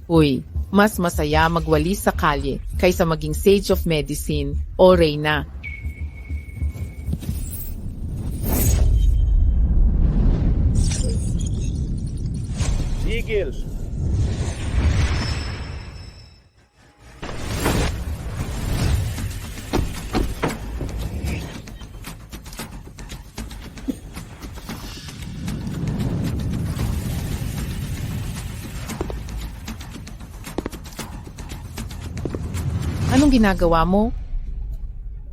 Uy, mas masaya magwalis sa kalye kaysa maging Sage of Medicine o Reyna. Eagle! Anong ginagawa mo?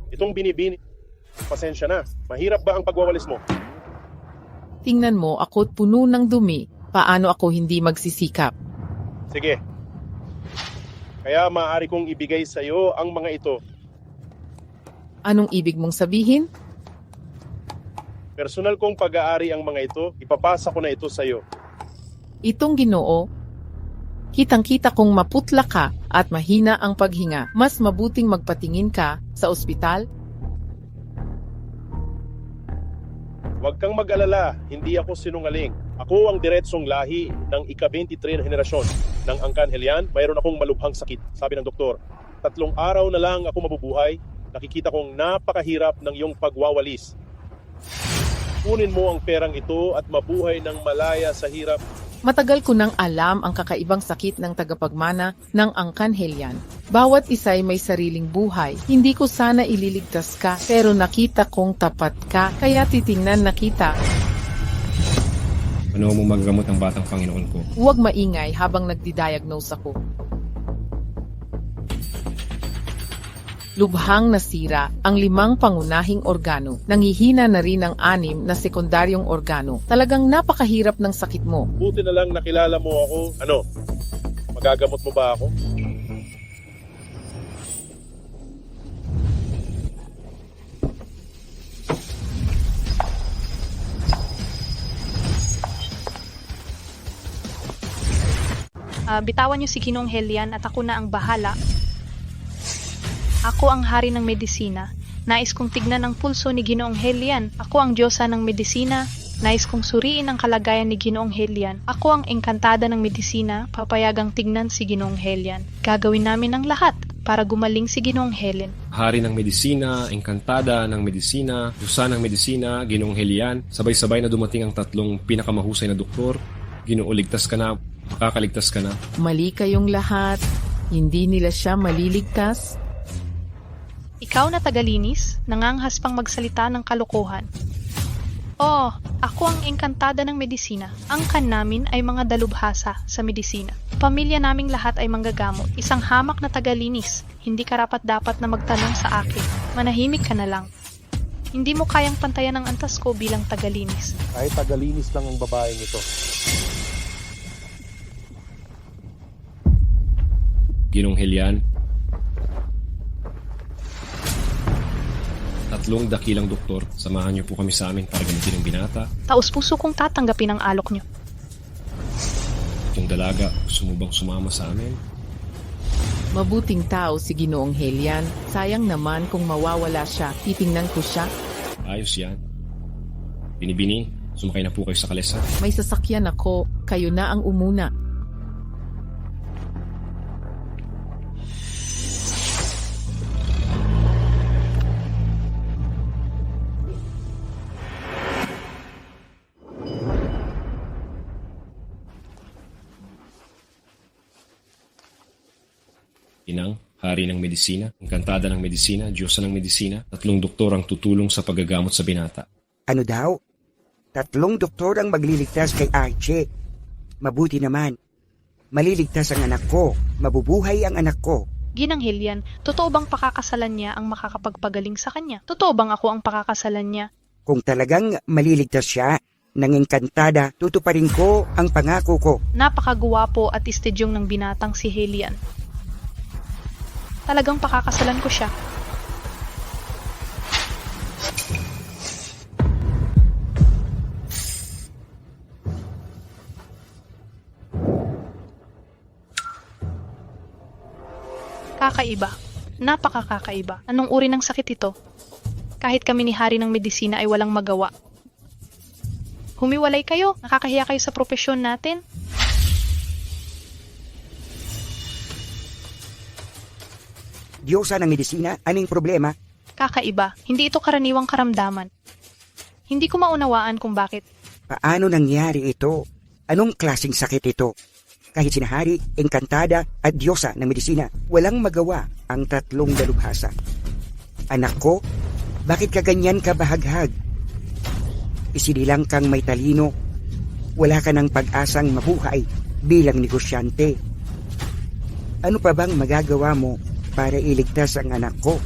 Itong binibini. Pasensya na. Mahirap ba ang pagwawalis mo? Tingnan mo ako't puno ng dumi. Paano ako hindi magsisikap? Sige. Kaya maaari kong ibigay sa iyo ang mga ito. Anong ibig mong sabihin? Personal kong pag-aari ang mga ito. Ipapasa ko na ito sa iyo. Itong Ginoo, kitang-kita kong maputla ka at mahina ang paghinga. Mas mabuting magpatingin ka sa ospital. Huwag kang mag-alala, hindi ako sinungaling. Ako ang diretsong lahi ng ika-23 na henerasyon ng Angkanhelian. Mayroon akong malubhang sakit, sabi ng doktor. 3 araw na lang ako mabubuhay. Nakikita kong napakahirap ng iyong pagwawalis. Kunin mo ang perang ito at mabuhay ng malaya sa hirap. Matagal ko nang alam ang kakaibang sakit ng tagapagmana ng Angkanhelian. Bawat isa'y may sariling buhay. Hindi ko sana ililigtas ka, pero nakita kong tapat ka, kaya titingnan na kita. Ano mo magagamot ang batang Panginoon ko? Huwag maingay habang nagdi-diagnose ako. Lubhang nasira ang 5 pangunahing organo. Nangihina na rin ang 6 na sekundaryong organo. Talagang napakahirap ng sakit mo. Buti na lang nakilala mo ako. Ano? Magagamot mo ba ako? Bitawan niyo si Ginoong Helian at ako na ang bahala. Ako ang hari ng medisina. Nais kong tignan ang pulso ni Ginoong Helian. Ako ang diyosa ng medisina. Nais kong suriin ang kalagayan ni Ginoong Helian. Ako ang engkantada ng medisina. Papayagang tignan si Ginoong Helian. Gagawin namin ang lahat para gumaling si Ginoong Helian. Hari ng medisina, engkantada ng medisina, diyosa ng medisina, Ginoong Helian. Sabay-sabay na dumating ang 3 pinakamahusay na doktor. Ginoo, ligtas ka na, makakaligtas ka na. Mali kayong lahat. Hindi nila siya maliligtas. Ikaw na tagalinis, nanganghas pang magsalita ng kalokohan. Oh, ako ang engkantada ng medisina. Ang kan namin ay mga dalubhasa sa medisina. Pamilya naming lahat ay manggagamot. Isang hamak na tagalinis. Hindi karapat-dapat na magtanong sa akin. Manahimik ka na lang. Hindi mo kayang pantayan ang antas ko bilang tagalinis. Kahit tagalinis lang ang babaeng ito. Ginong Helian, 3 dakilang doktor, samahan niyo po kami sa amin para gamitin ang binata. Taos-puso kong tatanggapin ang alok niyo. Yung dalaga, gusto mo bang sumama sa amin? Mabuting tao si Ginoong Helian. Sayang naman kung mawawala siya. Titingnan ko siya. Ayos yan. Binibini, sumakay na po kayo sa kalesa. May sasakyan ako. Kayo na ang umuna. Inang, hari ng medisina, engkantada ng medisina, diyosa ng medisina, 3 doktor ang tutulong sa paggagamot sa binata. Ano daw? 3 doktor ang magliligtas kay Archie. Mabuti naman. Maliligtas ang anak ko. Mabubuhay ang anak ko. Ginang Helian, totoo bang pakakasalan niya ang makakapagpagaling sa kanya? Totoo bang ako ang pakakasalan niya? Kung talagang maliligtas siya ng engkantada, tutuparin ko ang pangako ko. Napakagwapo at istidyong ng binatang si Helian. Talagang pakakasalan ko siya. Kakaiba. Napakakakaiba. Anong uri ng sakit ito? Kahit kami ni Hari ng Medisina ay walang magawa. Humiwalay kayo. Nakakahiya kayo sa propesyon natin. Diyosa ng medisina, anong problema? Kakaiba, hindi ito karaniwang karamdaman. Hindi ko maunawaan kung bakit. Paano nangyari ito? Anong klaseng sakit ito? Kahit sinahari, engkantada at Diyosa ng medisina, walang magawa ang tatlong dalubhasa. Anak ko, bakit ka ganyan kabahaghag? Isinilang kang may talino. Wala ka ng pag-asang mabuhay bilang negosyante. Ano pa bang magagawa mo para iligtas ang anak ko?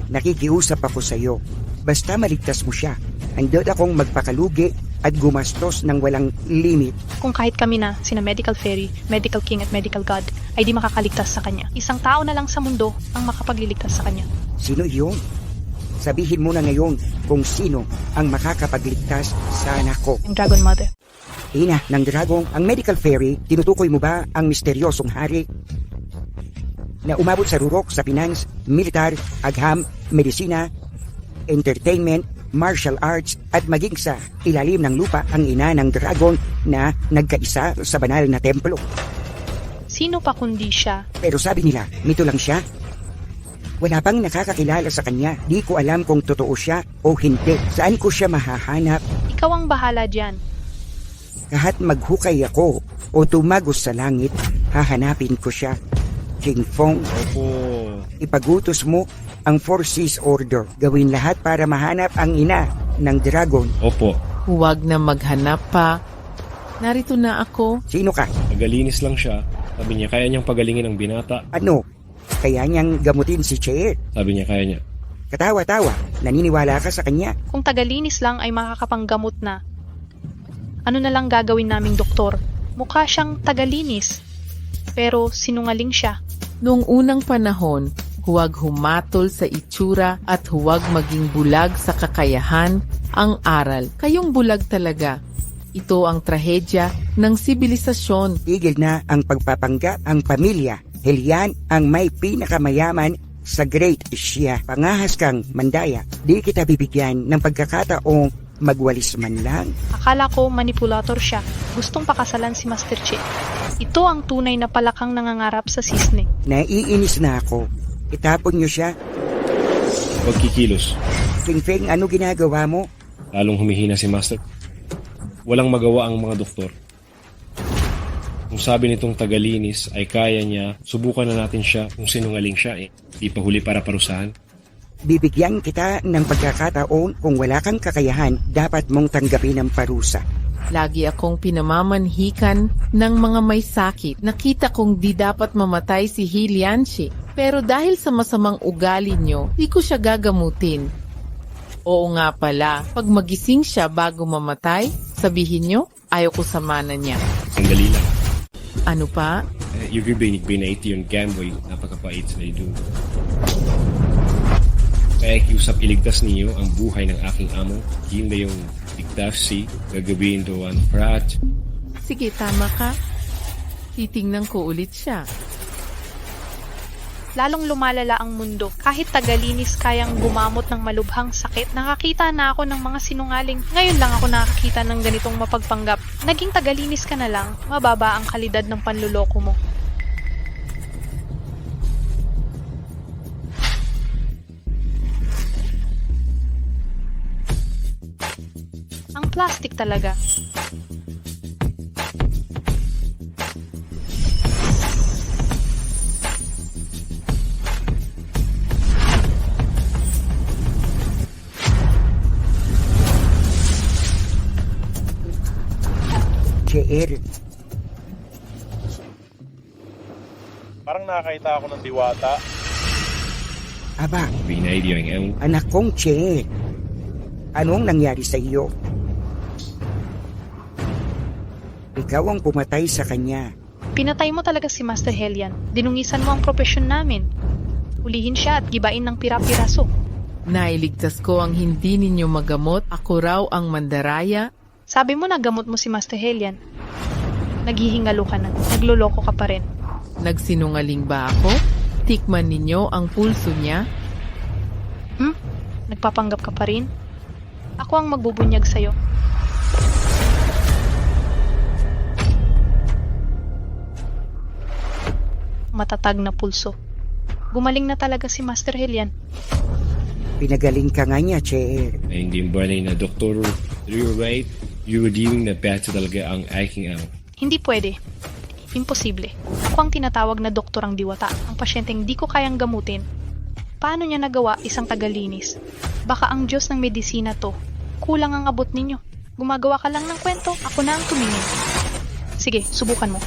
Nakikiusap ako sa iyo. Basta maligtas mo siya. Handod akong magpakalugi at gumastos ng walang limit. Kung kahit kami na, sina Medical Fairy, Medical King at Medical God, ay di makakaligtas sa kanya. Isang tao na lang sa mundo ang makapagliligtas sa kanya. Sino yun? Sabihin mo na ngayon kung sino ang makakapagligtas sa anak ko. Ang Dragon Mother. Ina ng dragong, ang Medical Fairy, tinutukoy mo ba ang misteryosong hari na umabot sa rurok sa finance, militar, agham, medisina, entertainment, martial arts at maging sa ilalim ng lupa ang ina ng dragon na nagkaisa sa banal na templo. Sino pa kundi siya? Pero sabi nila, mito lang siya. Wala pang nakakakilala sa kanya. Di ko alam kung totoo siya o hindi. Saan ko siya mahahanap? Ikaw ang bahala dyan. Kahit maghukay ako o tumagos sa langit, hahanapin ko siya. King Fong, Opo. ipagutos mo ang Four Seas Order. Gawin lahat para mahanap ang ina ng dragon. Opo. Huwag na maghanap pa. Narito na ako. Sino ka? Nagalinis lang siya. Sabi niya kaya niyang pagalingin ang binata. Ano? Kaya niyang gamutin si Cheer. Sabi niya kaya niya. Katawa-tawa, naniniwala ka sa kanya. Kung tagalinis lang ay makakapanggamot na, ano na lang gagawin naming doktor? Mukha siyang tagalinis. Pero sinungaling siya. Noong unang panahon, huwag humatol sa itsura at huwag maging bulag sa kakayahan ang aral. Kayong bulag talaga. Ito ang trahedya ng sibilisasyon. Tigil na ang pagpapanggap ang pamilya. Helian ang may pinakamayaman sa Great Asia. Pangahas kang mandaya. Di kita bibigyan ng pagkakataong magwalis man lang. Akala ko manipulator siya. Gustong pakasalan si Master Chi. Ito ang tunay na palakang nangangarap sa sisne. Naiinis na ako. Itapon niyo siya. Huwag kikilos. King Feng, ano ginagawa mo? Lalong humihina si Master. Walang magawa ang mga doktor. Kung sabi nitong tagalinis ay kaya niya, subukan na natin siya kung sinungaling siya eh. Di pa huli para parusahan. Bibigyan kita ng pagkakataon kung wala kang kakayahan, dapat mong tanggapin ang parusa. Lagi akong pinamamanhikan ng mga may sakit. Nakita kong di dapat mamatay si Hilianshi. Pero dahil sa masamang ugali nyo, di ko siya gagamutin. Oo nga pala, pag magising siya bago mamatay, sabihin nyo, ayaw ko sa mana niya. Sandali lang. Ano pa? Yung binait yung Gamboy, napakapait sa idol. Kaya kiusap iligtas niyo ang buhay ng aking amo. Hindi yung ligtas si gagabihin doon Prat. Sige, tama ka. Titingnan ko ulit siya. Lalong lumalala ang mundo. Kahit tagalinis kayang gumamot ng malubhang sakit, nakakita na ako ng mga sinungaling. Ngayon lang ako nakakita ng ganitong mapagpanggap. Naging tagalinis ka na lang, mababa ang kalidad ng panluloko mo. Ang plastic talaga. Cheer, Parang nakakita ako ng diwata. aba, Binait yung anak kong Cheer. Anong nangyari sa iyo? Ikaw ang pumatay sa kanya. Pinatay mo talaga si Master Helian. Dinungisan mo ang propesyon namin. Hulihin siya at gibain ng pira-piraso. Nailigtas ko ang hindi ninyo magamot. Ako raw ang mandaraya. Sabi mo na gamot mo si Master Helian. Naghihingalo ka na. Nagloloko ka pa rin. Nagsinungaling ba ako? Tikman ninyo ang pulso niya. Nagpapanggap ka pa rin? Ako ang magbubunyag sa'yo. Matatag na pulso. Gumaling na talaga si Master Helian. Pinagaling ka nga niya, Che. Ay hindi mo na doktor, you're right. You were doing the best talaga ang aking Hindi pwede. Imposible. Ako ang tinatawag na doktor ang diwata. Ang pasyenteng di ko kayang gamutin. Paano niya nagawa isang tagalinis? Baka ang Diyos ng medisina to. Kulang ang abot ninyo. Gumagawa ka lang ng kwento. Ako na ang tumingin. Sige, subukan mo.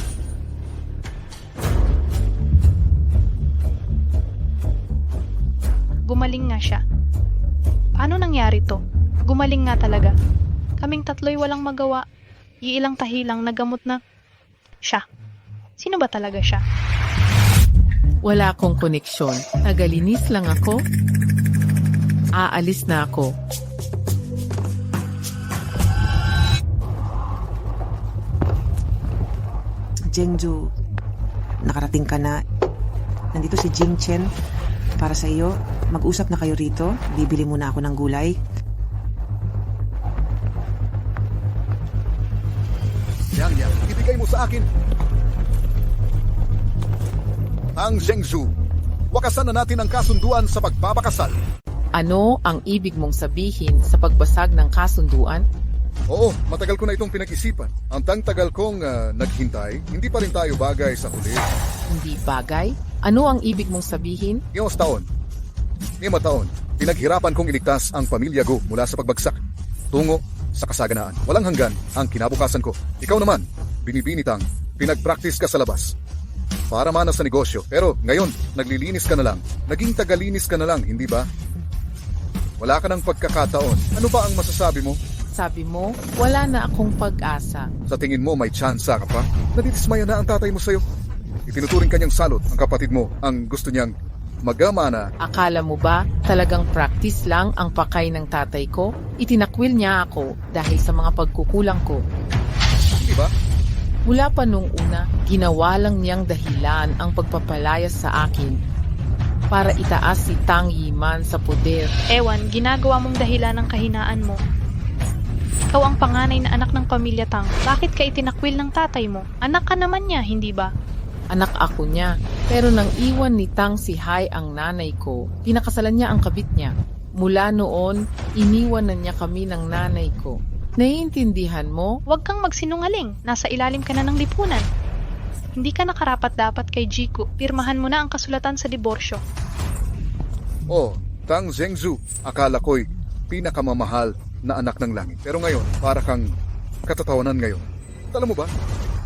Gumaling nga siya. Paano nangyari to? Gumaling nga talaga. Kaming tatlo'y walang magawa. Iilang tahilang nagamot na siya. Sino ba talaga siya? Wala akong koneksyon. Tagalinis lang ako. Aalis na ako. Jingju, nakarating ka na. Nandito si Jing Chen. Para sa iyo, mag-usap na kayo rito. Bibili muna ako ng gulay. Yang, ibigay mo sa akin. Ang Zhengzhou, wakasan na natin ang kasunduan sa pagbabakasal. Ano ang ibig mong sabihin sa pagbasag ng kasunduan? Oo, matagal ko na itong pinag-isipan. Ang tagal kong naghintay, hindi pa rin tayo bagay sa huli. Hindi bagay? Ano ang ibig mong sabihin? 5 taon, pinaghirapan kong iligtas ang pamilya Gu mula sa pagbagsak, tungo sa kasaganaan. Walang hanggan ang kinabukasan ko. Ikaw naman, binibinitang, pinag-practice ka sa labas. Para mana sa negosyo. Pero ngayon, naglilinis ka na lang. Naging tagalinis ka na lang, hindi ba? Wala ka ng pagkakataon. Ano ba ang masasabi mo? Sabi mo, wala na akong pag-asa. Sa tingin mo, may tsansa ka pa? Nadidismaya na ang tatay mo sa'yo. Itinuturing kanyang salot ang kapatid mo ang gusto niyang magamana. Akala mo ba talagang practice lang ang pakay ng tatay ko? Itinakwil niya ako dahil sa mga pagkukulang ko. Hindi ba? Mula pa nung una, ginawa lang niyang dahilan ang pagpapalayas sa akin para itaas si Tang Yiman sa poder. Ewan, ginagawa mong dahilan ng kahinaan mo. Ikaw ang panganay na anak ng pamilya Tang. Bakit ka itinakwil ng tatay mo? Anak ka naman niya, hindi ba? Anak ako niya. Pero nang iwan ni Tang si Hai ang nanay ko, pinakasalan niya ang kabit niya. Mula noon, iniwan na niya kami ng nanay ko. Naiintindihan mo? Huwag kang magsinungaling. Nasa ilalim ka na ng lipunan. Hindi ka nakarapat-dapat kay Jiku. Pirmahan mo na ang kasulatan sa diborsyo. Oh, Tang Zhengzhou, akala ko'y pinakamamahal na anak ng langit. Pero ngayon, para kang katatawanan ngayon. Alam mo ba,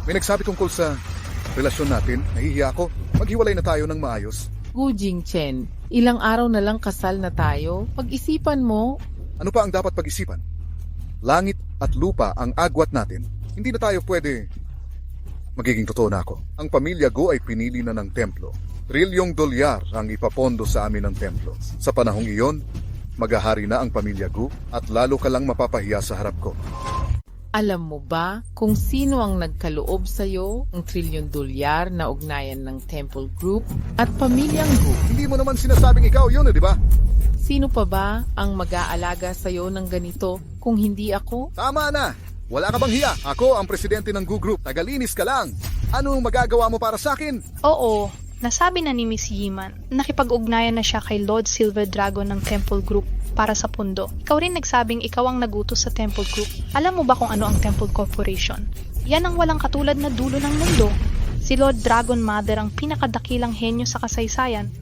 may nagsabi tungkol sa relasyon natin, nahihiya ako. Maghiwalay na tayo ng maayos. Gu Jingchen, ilang araw na lang kasal na tayo. Pag-isipan mo, Ano pa ang dapat pag-isipan? Langit at lupa ang agwat natin. Hindi na tayo pwede. Magiging totoo na ako. Ang pamilya Gu ay pinili na ng templo. $1 trillion ang ipapondo sa amin ng templo. Sa panahong iyon, maghahari na ang pamilya Gu at lalo ka lang mapapahiya sa harap ko. alam mo ba kung sino ang nagkaloob sa'yo ng $1 trillion na ugnayan ng Temple Group at Pamilyang Gu? Hindi mo naman sinasabing ikaw yun, di ba? Sino pa ba ang mag-aalaga sa'yo ng ganito kung hindi ako? Tama na! Wala ka bang hiya? Ako ang presidente ng Gu Group. Tagalinis ka lang. Anong magagawa mo para sa akin? Oo, nasabi na ni Miss Yiman, nakipag-ugnayan na siya kay Lord Silver Dragon ng Temple Group para sa pundo. Ikaw rin nagsabing ikaw ang nagutos sa Temple Group. Alam mo ba kung ano ang Temple Corporation? Yan ang walang katulad na dulo ng mundo. Si Lord Dragon Mother ang pinakadakilang henyo sa kasaysayan.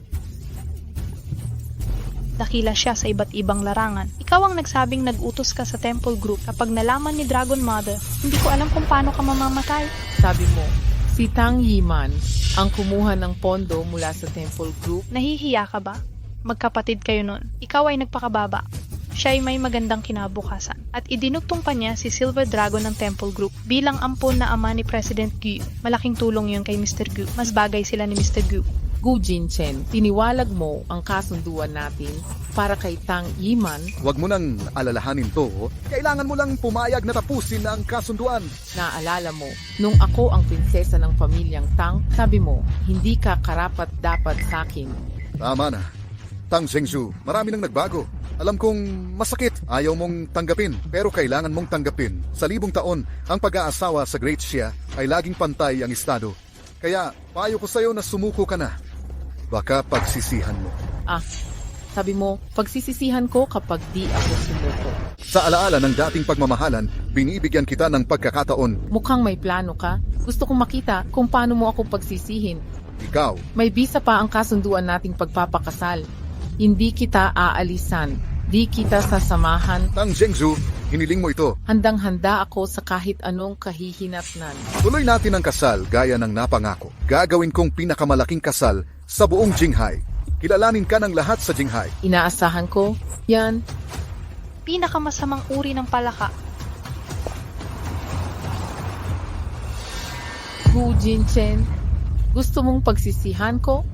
Dakila siya sa iba't ibang larangan. Ikaw ang nagsabing nag-utos ka sa Temple Group. Kapag nalaman ni Dragon Mother, hindi ko alam kung paano ka mamamatay. Sabi mo, si Tang Yiman ang kumuha ng pondo mula sa Temple Group. Nahihiya ka ba? Magkapatid kayo nun. Ikaw ay nagpakababa. Siya ay may magandang kinabukasan. At idinugtong pa niya si Silver Dragon ng Temple Group bilang ampon na ama ni President Gu. Malaking tulong yun kay Mr. Gu. Mas bagay sila ni Mr. Gu. Gu Jinchen, tiniwalag mo ang kasunduan natin para kay Tang Yiman. Huwag mo nang alalahanin to. Kailangan mo lang pumayag na tapusin na ang kasunduan. Naalala mo, nung ako ang prinsesa ng pamilyang Tang, sabi mo, hindi ka karapat dapat sa akin. Tama na. Tang Zhengzhou, marami nang nagbago. Alam kong masakit, ayaw mong tanggapin, pero kailangan mong tanggapin. Sa 1,000 taon, ang pag-aasawa sa Great Xia ay laging pantay ang estado. Kaya, payo ko sa'yo na sumuko ka na. baka pagsisihan mo. Sabi mo, pagsisisihan ko kapag di ako sumuko. Sa alaala ng dating pagmamahalan, binibigyan kita ng pagkakataon. Mukhang may plano ka. Gusto kong makita kung paano mo ako pagsisihin. Ikaw, May bisa pa ang kasunduan nating pagpapakasal. Hindi kita aalisan. Di kita sasamahan. Tang Zhengzhu, hiniling mo ito. Handang-handa ako sa kahit anong kahihinatnan. Tuloy natin ang kasal gaya ng napangako. Gagawin kong pinakamalaking kasal sa buong Jinghai. Kilalanin ka ng lahat sa Jinghai. Inaasahan ko, yan. Pinakamasamang uri ng palaka. Gu Jinchen, gusto mong pagsisihan ko?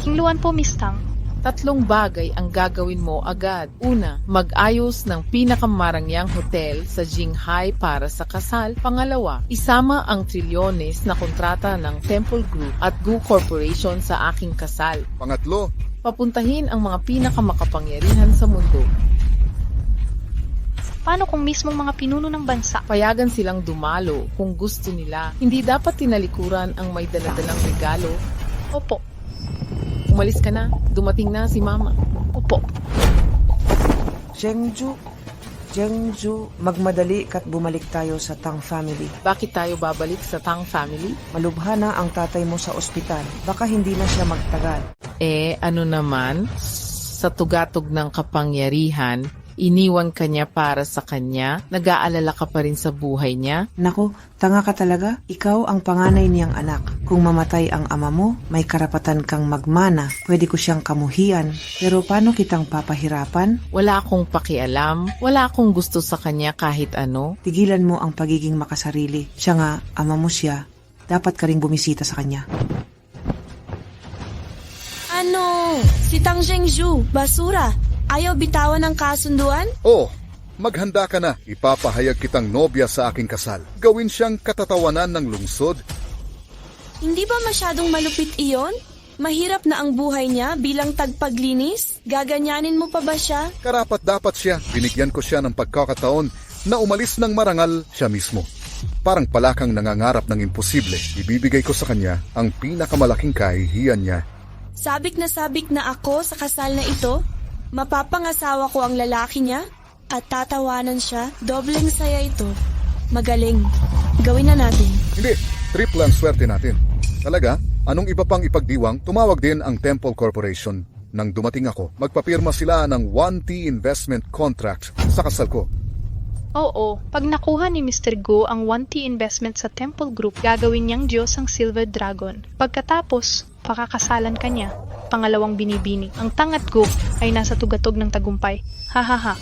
Hingluan po, Miss Tang. 3 bagay ang gagawin mo agad. Una, mag-ayos ng pinakamarangyang hotel sa Jinghai para sa kasal. Pangalawa, isama ang trilyones na kontrata ng Temple Group at Gu Corporation sa aking kasal. Pangatlo, Papuntahin ang mga pinakamakapangyarihan sa mundo. Paano kung mismong mga pinuno ng bansa? Payagan silang dumalo kung gusto nila. Hindi dapat tinalikuran ang may daladalang regalo. Opo. Umalis ka na. Dumating na si Mama. Opo. Zhengzhu, magmadali kat bumalik tayo sa Tang family. Bakit tayo babalik sa Tang family? Malubha na ang tatay mo sa ospital. Baka hindi na siya magtagal. Ano naman? Sa tugatog ng kapangyarihan, iniwan ka niya para sa kanya? Nag-aalala ka pa rin sa buhay niya? Naku, tanga ka talaga. Ikaw ang panganay niyang anak. Kung mamatay ang ama mo, may karapatan kang magmana. Pwede ko siyang kamuhian. Pero paano kitang papahirapan? Wala akong pakialam. Wala akong gusto sa kanya kahit ano. Tigilan mo ang pagiging makasarili. Siya nga, ama mo siya. Dapat ka ring bumisita sa kanya. Ano? Si Tang Zhengzhu, basura. Ayaw bitawan ng kasunduan? oh, maghanda ka na. Ipapahayag kitang nobya sa aking kasal. Gawin siyang katatawanan ng lungsod. Hindi ba masyadong malupit iyon? Mahirap na ang buhay niya bilang tagpaglinis? Gaganyanin mo pa ba siya? Karapat dapat siya. Binigyan ko siya ng pagkakataon na umalis ng marangal siya mismo. Parang palakang nangangarap ng imposible. Ibibigay ko sa kanya ang pinakamalaking kahihiyan niya. Sabik na ako sa kasal na ito? Mapapangasawa ko ang lalaki niya? At tatawanan siya? Dobleng saya ito. Magaling. Gawin na natin. Hindi, triple ang swerte natin. Talaga, anong iba pang ipagdiwang, tumawag din ang Temple Corporation. Nang dumating ako, magpapirma sila ng 1T investment contract sa kasal ko. Oo, pag nakuha ni Mr. Go ang 1T investment sa Temple Group, gagawin niyang Diyos ang Silver Dragon. Pagkatapos, pakakasalan ka niya. Pangalawang binibini. Ang Tang at Go ay nasa tugatog ng tagumpay. Hahaha.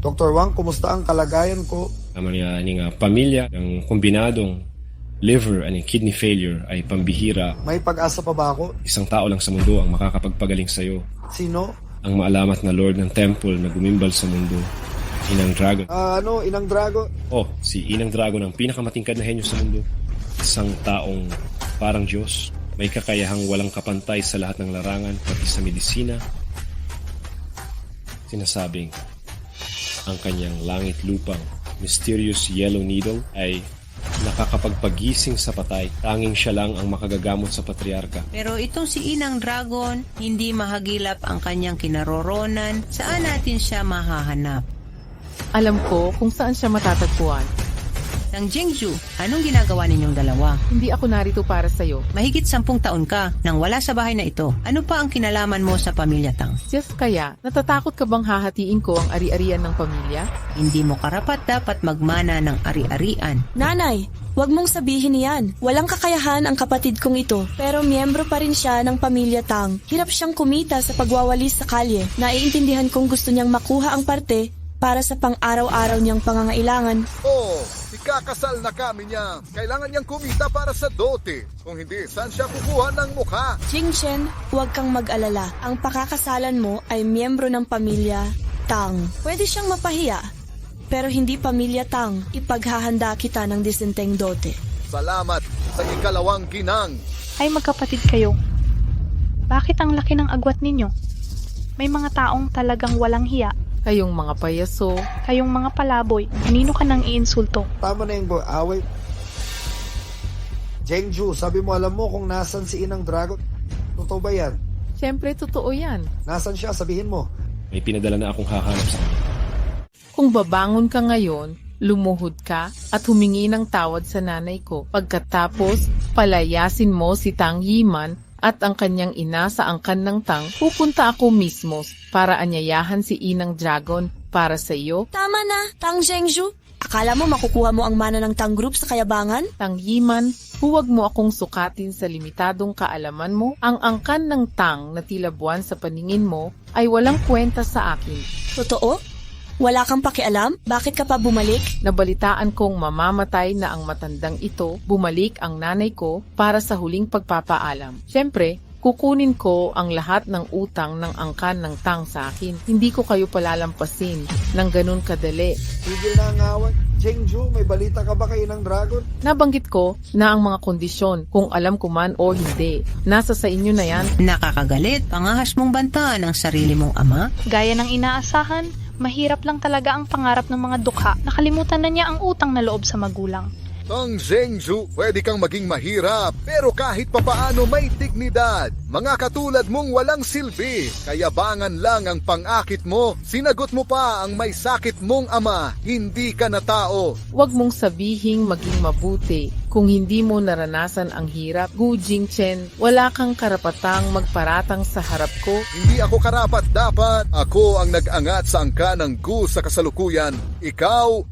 Dr. Wang, kumusta ang kalagayan ko? Naman niya aning pamilya ng kombinadong liver and kidney failure ay pambihira. May pag-asa pa ba ako? Isang tao lang sa mundo ang makakapagpagaling sa iyo. Sino? Ang maalamat na Lord ng Temple na gumimbal sa mundo. Inang Dragon. Inang Dragon? Oh, si Inang Dragon ang pinakamatingkad na henyo sa mundo. Isang taong parang Diyos. May kakayahang walang kapantay sa lahat ng larangan, pati sa medisina. Sinasabing, ang kanyang langit-lupang mysterious yellow needle ay nakakapagpagising sa patay. Tanging siya lang ang makagagamot sa patriarka. Pero itong si Inang Dragon, hindi mahagilap ang kanyang kinaroronan. Saan natin siya mahahanap? Alam ko kung saan siya matatagpuan. Tang Zhengzhu, anong ginagawa ninyong dalawa? Hindi ako narito para sa'yo. Mahigit 10 taon ka nang wala sa bahay na ito. Ano pa ang kinalaman mo sa pamilya Tang? Just kaya, natatakot ka bang hahatiin ko ang ari-arian ng pamilya? Hindi mo karapat dapat magmana ng ari-arian. Nanay, wag mong sabihin yan. Walang kakayahan ang kapatid kong ito, pero miyembro pa rin siya ng pamilya Tang. Hirap siyang kumita sa pagwawalis sa kalye. Naiintindihan kong gusto niyang makuha ang parte para sa pang-araw-araw niyang pangangailangan. Oh, ikakasal na kami niya. Kailangan niyang kumita para sa dote. Kung hindi, saan siya kukuha ng mukha? Jingchen, huwag kang mag-alala. Ang pakakasalan mo ay miyembro ng pamilya Tang. Pwede siyang mapahiya, pero hindi pamilya Tang. Ipaghahanda kita ng disenteng dote. Salamat sa ikalawang ginang. Ay magkapatid kayo. Bakit ang laki ng agwat ninyo? May mga taong talagang walang hiya. Kayong mga payaso, Kayong mga palaboy, kanino ka nang iinsulto? Tama na yung away. Jengju, sabi mo alam mo kung nasan si Inang Dragon? Totoo ba yan? syempre totoo yan. Nasan siya? Sabihin mo. May pinadala na akong hahanap sa Kung babangon ka ngayon, lumuhod ka at humingi ng tawad sa nanay ko. Pagkatapos, palayasin mo si Tang Yiman at ang kanyang ina sa angkan ng Tang, pupunta ako mismo para anyayahan si Inang Dragon para sa iyo. Tama na, Tang Zhengzhu. Akala mo makukuha mo ang mana ng Tang Group sa kayabangan? Tang Yiman, huwag mo akong sukatin sa limitadong kaalaman mo. Ang angkan ng Tang na tila buwan sa paningin mo ay walang kwenta sa akin. Totoo? Wala kang pakialam? Bakit ka pa bumalik? Nabalitaan kong mamamatay na ang matandang ito, bumalik ang nanay ko para sa huling pagpapaalam. Siyempre, kukunin ko ang lahat ng utang ng angkan ng Tang sa akin. Hindi ko kayo palalampasin ng ganun kadali. Tigil na ang away. Jengju, may balita ka ba kay Inang Dragon? Nabanggit ko na ang mga kondisyon, kung alam ko man o hindi, nasa sa inyo na yan. Nakakagalit, pangahas mong bantaan ang sarili mong ama. Gaya ng inaasahan, mahirap lang talaga ang pangarap ng mga dukha. Nakalimutan na niya ang utang na loob sa magulang. Tang Zhengzhu, pwede kang maging mahirap, pero kahit papaano may dignidad. Mga katulad mong walang silbi, kayabangan lang ang pang-akit mo. Sinagot mo pa ang may sakit mong ama, hindi ka na tao. Huwag mong sabihing maging mabuti. Kung hindi mo naranasan ang hirap, Gu Jingchen, wala kang karapatang magparatang sa harap ko. Hindi ako karapat dapat. Ako ang nag-angat sa angka ng Gu sa kasalukuyan. Ikaw,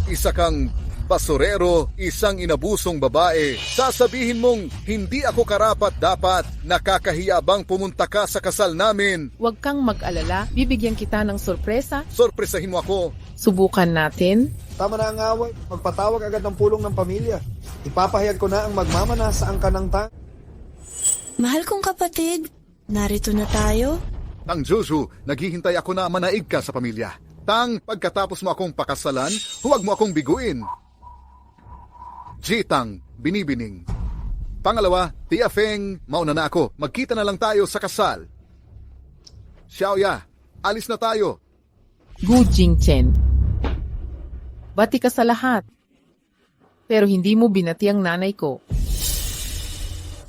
isa kang basurero, isang inabusong babae. Sasabihin mong hindi ako karapat dapat, nakakahiya bang pumunta ka sa kasal namin? Huwag kang mag-alala, bibigyan kita ng sorpresa. Sorpresahin mo ako. Subukan natin. Tama na ang away. Magpatawag agad ng pulong ng pamilya. Ipapahayag ko na ang magmamana sa angkan ng Tang. Mahal kong kapatid, narito na tayo. Tang Juju, naghihintay ako na manaig ka sa pamilya. Tang, pagkatapos mo akong pakasalan, huwag mo akong biguin. Jitang, binibining. Pangalawa, Tia Feng, mauna na ako. Magkita na lang tayo sa kasal. Xiaoya, alis na tayo. Gu Jingchen. Bati ka sa lahat. Pero hindi mo binati ang nanay ko.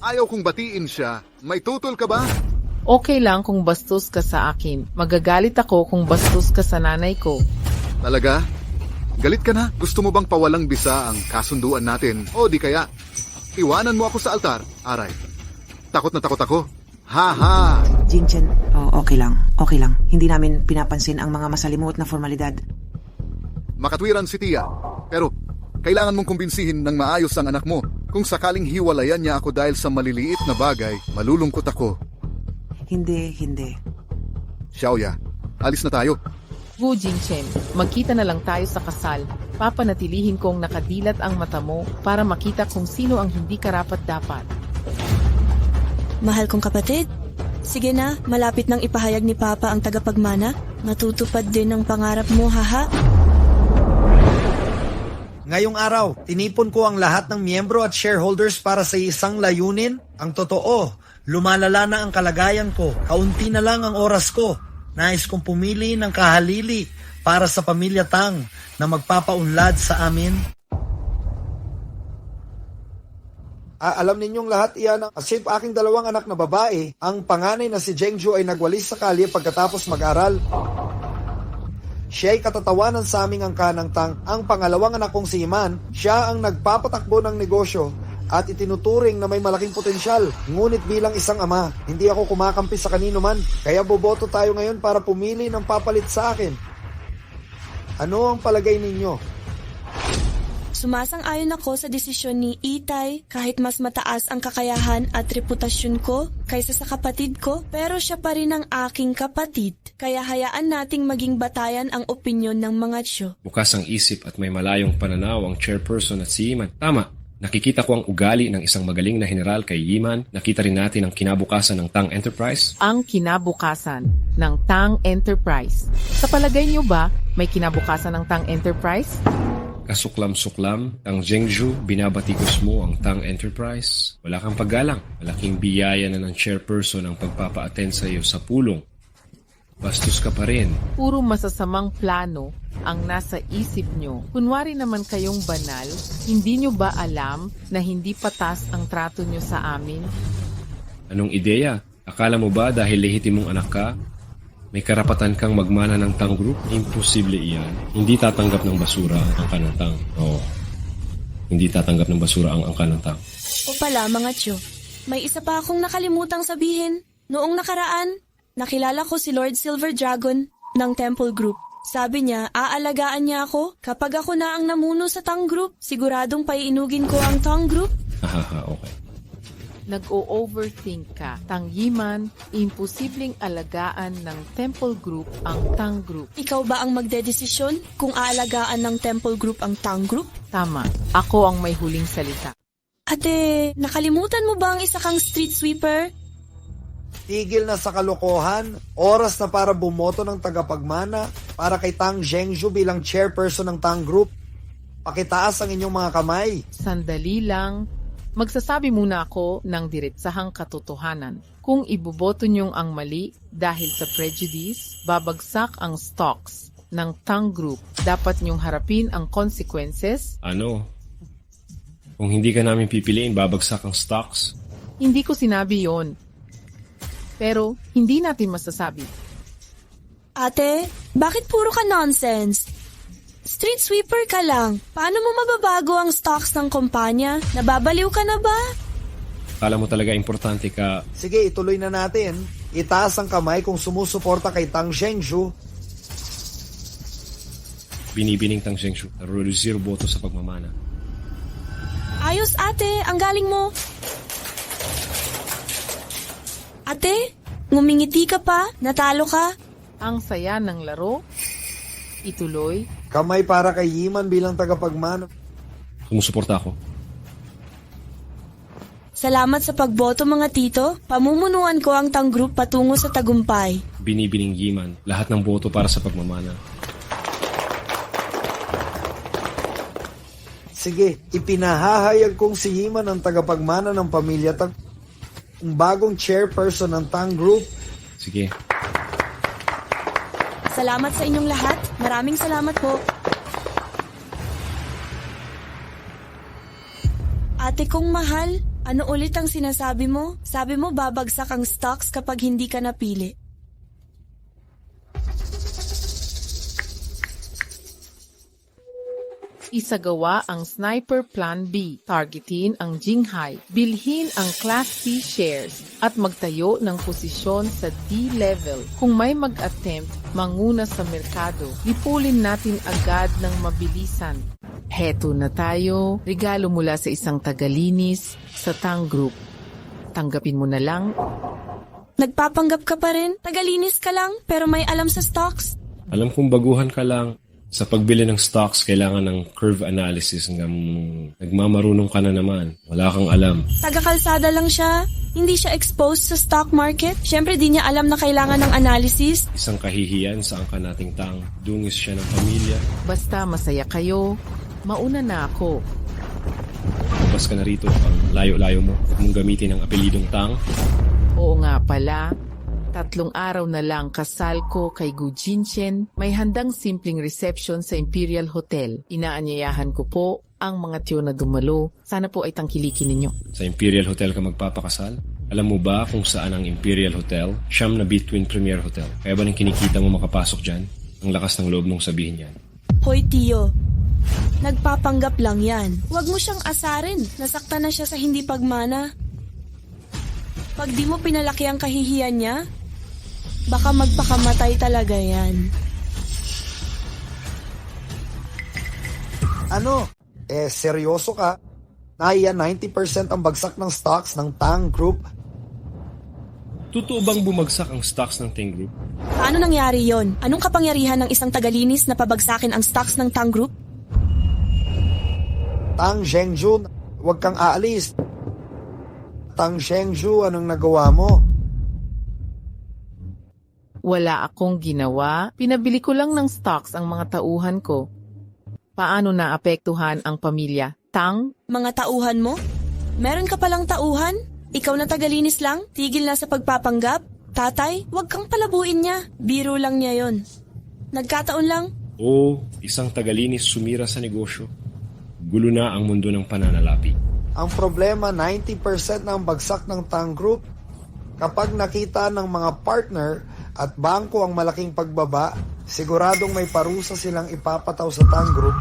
Ayaw kong batiin siya. May tutol ka ba? Okay lang kung bastos ka sa akin. Magagalit ako kung bastos ka sa nanay ko. Talaga? Galit ka na? Gusto mo bang pawalang bisa ang kasunduan natin? O di kaya, iwanan mo ako sa altar, aray. Takot na takot ako. Ha-ha! Jingchen, okay lang. Okay lang. Hindi namin pinapansin ang mga masalimuot na formalidad. Makatwiran si Tia. Pero, kailangan mong kumbinsihin ng maayos ang anak mo. Kung sakaling hiwalayan niya ako dahil sa maliliit na bagay, malulungkot ako. Hindi. Xiaoya, alis na tayo. Gu Jingchen, magkita na lang tayo sa kasal. Papanatilihin kong nakadilat ang mata mo para makita kung sino ang hindi karapat-dapat. Mahal kong kapatid, sige na, malapit nang ipahayag ni Papa ang tagapagmana. Natutupad din ang pangarap mo, haha. Ngayong araw, tinipon ko ang lahat ng miyembro at shareholders para sa isang layunin. Ang totoo, lumalala na ang kalagayan ko. Kaunti na lang ang oras ko. Nais kong pumili ng kahalili para sa pamilya Tang na magpapaunlad sa amin. Alam ninyong lahat iyan, asip aking dalawang anak na babae, ang panganay na si Zhengzhu ay nagwalis sa kalye pagkatapos mag-aral. Siya ay katatawanan sa aming angkan ng Tang. Ang pangalawang anak kong si Iman, siya ang nagpapatakbo ng negosyo at itinuturing na may malaking potensyal. Ngunit bilang isang ama, hindi ako kumakampi sa kanino man. Kaya boboto tayo ngayon para pumili ng papalit sa akin. Ano ang palagay ninyo? Sumasang-ayon ako sa desisyon ni Itay kahit mas mataas ang kakayahan at reputasyon ko kaysa sa kapatid ko, pero siya pa rin ang aking kapatid. Kaya hayaan nating maging batayan ang opinyon ng mga tiyo. bukas ang isip at may malayong pananaw ang chairperson at si Yiman. Tama. Nakikita ko ang ugali ng isang magaling na general kay Yiman. Nakita rin natin ang kinabukasan ng Tang Enterprise. Ang kinabukasan ng Tang Enterprise. Sa palagay niyo ba, may kinabukasan ng Tang Enterprise? Kasuklam-suklam, Tang Zhengzhu, binabatikos mo ang Tang Enterprise. Wala kang paggalang. Malaking biyaya na ng chairperson ang pagpapa-attend sa iyo sa pulong. Bastos ka pa rin. Puro masasamang plano ang nasa isip nyo. Kunwari naman kayong banal, hindi nyo ba alam na hindi patas ang trato nyo sa amin? Anong ideya? Akala mo ba dahil lehitimong anak ka, may karapatan kang magmana ng Tang Group? Imposible iyan. Hindi tatanggap ng basura ang angkan ng Tang. Oo. Hindi tatanggap ng basura ang angkan ng Tang. O pala mga tiyo, may isa pa akong nakalimutang sabihin. Noong nakaraan, nakilala ko si Lord Silver Dragon ng Temple Group. Sabi niya, aalagaan niya ako kapag ako na ang namuno sa Tang Group. Siguradong paiinugin ko ang Tang Group. Hahaha, okay. Nag-o-overthink ka. Tang Yiman, imposibleng alagaan ng Temple Group ang Tang Group. Ikaw ba ang magdedesisyon kung aalagaan ng Temple Group ang Tang Group? Tama, ako ang may huling salita. Ate, nakalimutan mo ba ang isa kang street sweeper? Tigil na sa kalokohan, oras na para bumoto ng tagapagmana para kay Tang Zhengzhu bilang chairperson ng Tang Group. Pakitaas ang inyong mga kamay. Sandali lang, magsasabi muna ako ng diretsahang katotohanan. Kung iboboto niyong ang mali dahil sa prejudice, babagsak ang stocks ng Tang Group. Dapat niyong harapin ang consequences. Ano? Kung hindi ka namin pipiliin, babagsak ang stocks? Hindi ko sinabi yon. Pero hindi natin masasabi. Ate, bakit puro ka nonsense? Street sweeper ka lang. Paano mo mababago ang stocks ng kumpanya? Nababaliw ka na ba? Kala mo talaga importante ka. Sige, ituloy na natin. Itaas ang kamay kung sumusuporta kay Tang Zhengzhu. Binibining Tang Zhengzhu. Narulo 0 boto sa pagmamana. Ayos ate, ang galing mo. Ate, ngumingiti ka pa? Natalo ka? Ang saya ng laro. Ituloy. Kamay para kay Yiman bilang tagapagmana. Sumusuporta ako. Salamat sa pagboto mga tito. Pamumunuan ko ang Tang Group patungo sa tagumpay. Binibining Yiman. Lahat ng boto para sa pagmamana. Sige, ipinahahayag kong si Yiman ang tagapagmana ng pamilya Tang, ang bagong chairperson ng Tang Group. Sige. Salamat sa inyong lahat. Maraming salamat po. Ate kong mahal, ano ulit ang sinasabi mo? Sabi mo babagsak ang stocks kapag hindi ka napili. Isagawa ang Sniper Plan B. Targetin ang Jinghai, bilhin ang Class C shares, at magtayo ng posisyon sa D-level. Kung may mag-attempt manguna sa merkado, lipulin natin agad ng mabilisan. Heto na tayo, regalo mula sa isang tagalinis sa Tang Group. Tanggapin mo na lang. Nagpapanggap ka pa rin? Tagalinis ka lang, pero may alam sa stocks? Alam kong baguhan ka lang. Sa pagbili ng stocks, kailangan ng curve analysis. Nagmamarunong ka na naman. Wala kang alam. Taga-kalsada lang siya. Hindi siya exposed sa stock market. Siyempre, di niya alam na kailangan ng analysis. Isang kahihiyan sa angka nating Tang. Dungis siya ng pamilya. Basta masaya kayo, mauna na ako. Labas ka na rito. Ang layo-layo mo. Huwag mong gamitin ang apelidong Tang. Oo nga pala. 3 araw na lang kasal ko kay Gu Jinchen. May handang simpleng reception sa Imperial Hotel. Inaanyayahan ko po ang mga tiyo na dumalo. Sana po ay tangkilikin ninyo. Sa Imperial Hotel ka magpapakasal? Alam mo ba kung saan ang Imperial Hotel? Siyam na between Premier Hotel. Kaya ba nang kinikita mo makapasok dyan? Ang lakas ng loob mong sabihin yan. Hoy, Tiyo. Nagpapanggap lang yan. Huwag mo siyang asarin. Nasaktan na siya sa hindi pagmana. Pag di mo pinalaki ang kahihiyan niya, baka magpakamatay talaga yan. Ano? Seryoso ka? Naiya 90% ang bagsak ng stocks ng Tang Group. Totoo bang bumagsak ang stocks ng Tang Group? Paano nangyari yon? Anong kapangyarihan ng isang tagalinis na pabagsakin ang stocks ng Tang Group? Tang Zhengzhu, huwag kang aalis. Tang Zhengzhu, anong nagawa mo? Wala akong ginawa. Pinabili ko lang ng stocks ang mga tauhan ko. Paano naapektuhan ang pamilya? Tang? Mga tauhan mo? Meron ka palang tauhan? Ikaw na tagalinis lang? Tigil na sa pagpapanggap? Tatay, wag kang palabuin niya. Biro lang niya yon. Nagkataon lang. O isang tagalinis sumira sa negosyo. Gulo na ang mundo ng pananalapi. Ang problema, 90% ng bagsak ng Tang Group. Kapag nakita ng mga partner at bangko ang malaking pagbaba, siguradong may parusa silang ipapataw sa Tang Group.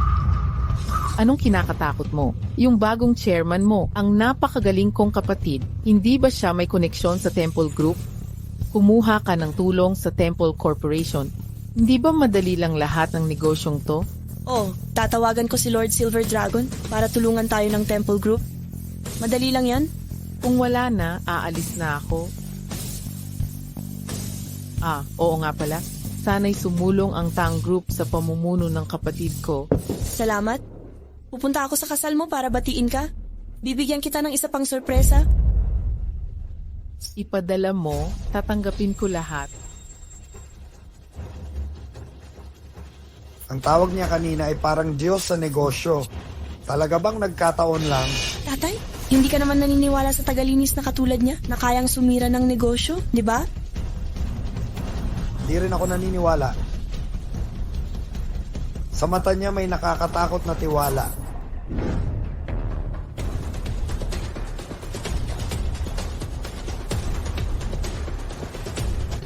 Anong kinakatakot mo? Yung bagong chairman mo, ang napakagaling kong kapatid, hindi ba siya may koneksyon sa Temple Group? Kumuha ka ng tulong sa Temple Corporation. Hindi ba madali lang lahat ng negosyong to? Oh, tatawagan ko si Lord Silver Dragon para tulungan tayo ng Temple Group. Madali lang yan. Kung wala na, aalis na ako. Oo nga pala. Sana'y sumulong ang Tang Group sa pamumuno ng kapatid ko. Salamat. Pupunta ako sa kasal mo para batiin ka. Bibigyan kita ng isa pang sorpresa. Ipadala mo, tatanggapin ko lahat. Ang tawag niya kanina ay parang Diyos sa negosyo. Talaga bang nagkataon lang? Tatay, hindi ka naman naniniwala sa tagalinis na katulad niya na kayang sumira ng negosyo, di ba? Di rin ako naniniwala. Sa mata niya may nakakatakot na tiwala.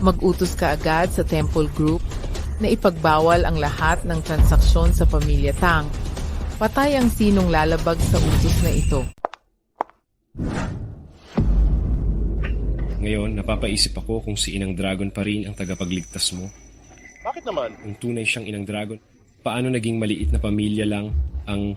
Mag-utos ka agad sa Temple Group na ipagbawal ang lahat ng transaksyon sa pamilya Tang. Patay ang sinong lalabag sa utos na ito. Ngayon, napapaisip ako kung si Inang Dragon pa rin ang tagapagligtas mo. Bakit naman? Kung tunay siyang Inang Dragon, paano naging maliit na pamilya lang ang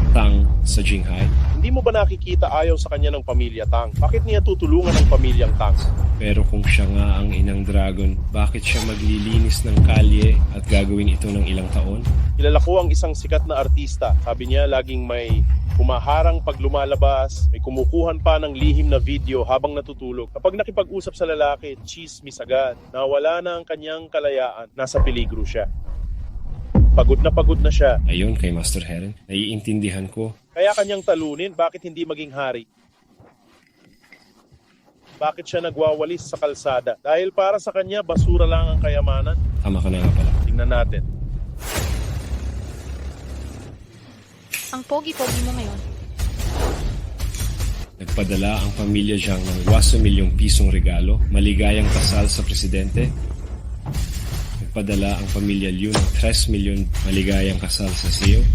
Tang sa Jinghai? Hindi mo ba nakikita ayaw sa kanya ng pamilya Tang? Bakit niya tutulungan ng pamilyang Tang? Pero kung siya nga ang Inang Dragon, bakit siya maglilinis ng kalye at gagawin ito ng ilang taon? Kilala ko ang isang sikat na artista. Sabi niya laging may humaharang pag lumalabas, may kumukuhan pa ng lihim na video habang natutulog. Kapag nakipag-usap sa lalaki, chismis agad. Nawala na ang kanyang kalayaan, nasa peligro siya. Pagod na siya. Ayon kay Master Heron, naiintindihan ko. Kaya kanyang talunin, bakit hindi maging hari? Bakit siya nagwawalis sa kalsada? Dahil para sa kanya, basura lang ang kayamanan. Tama ka na nga pala. Tingnan natin. Ang pogi-pogi mo ngayon. Nagpadala ang pamilya Zhang ng 8 milyong pisong regalo, maligayang kasal sa presidente. Nagpadala ang pamilya Liu ng 3 milyon maligayang kasal sa CEO.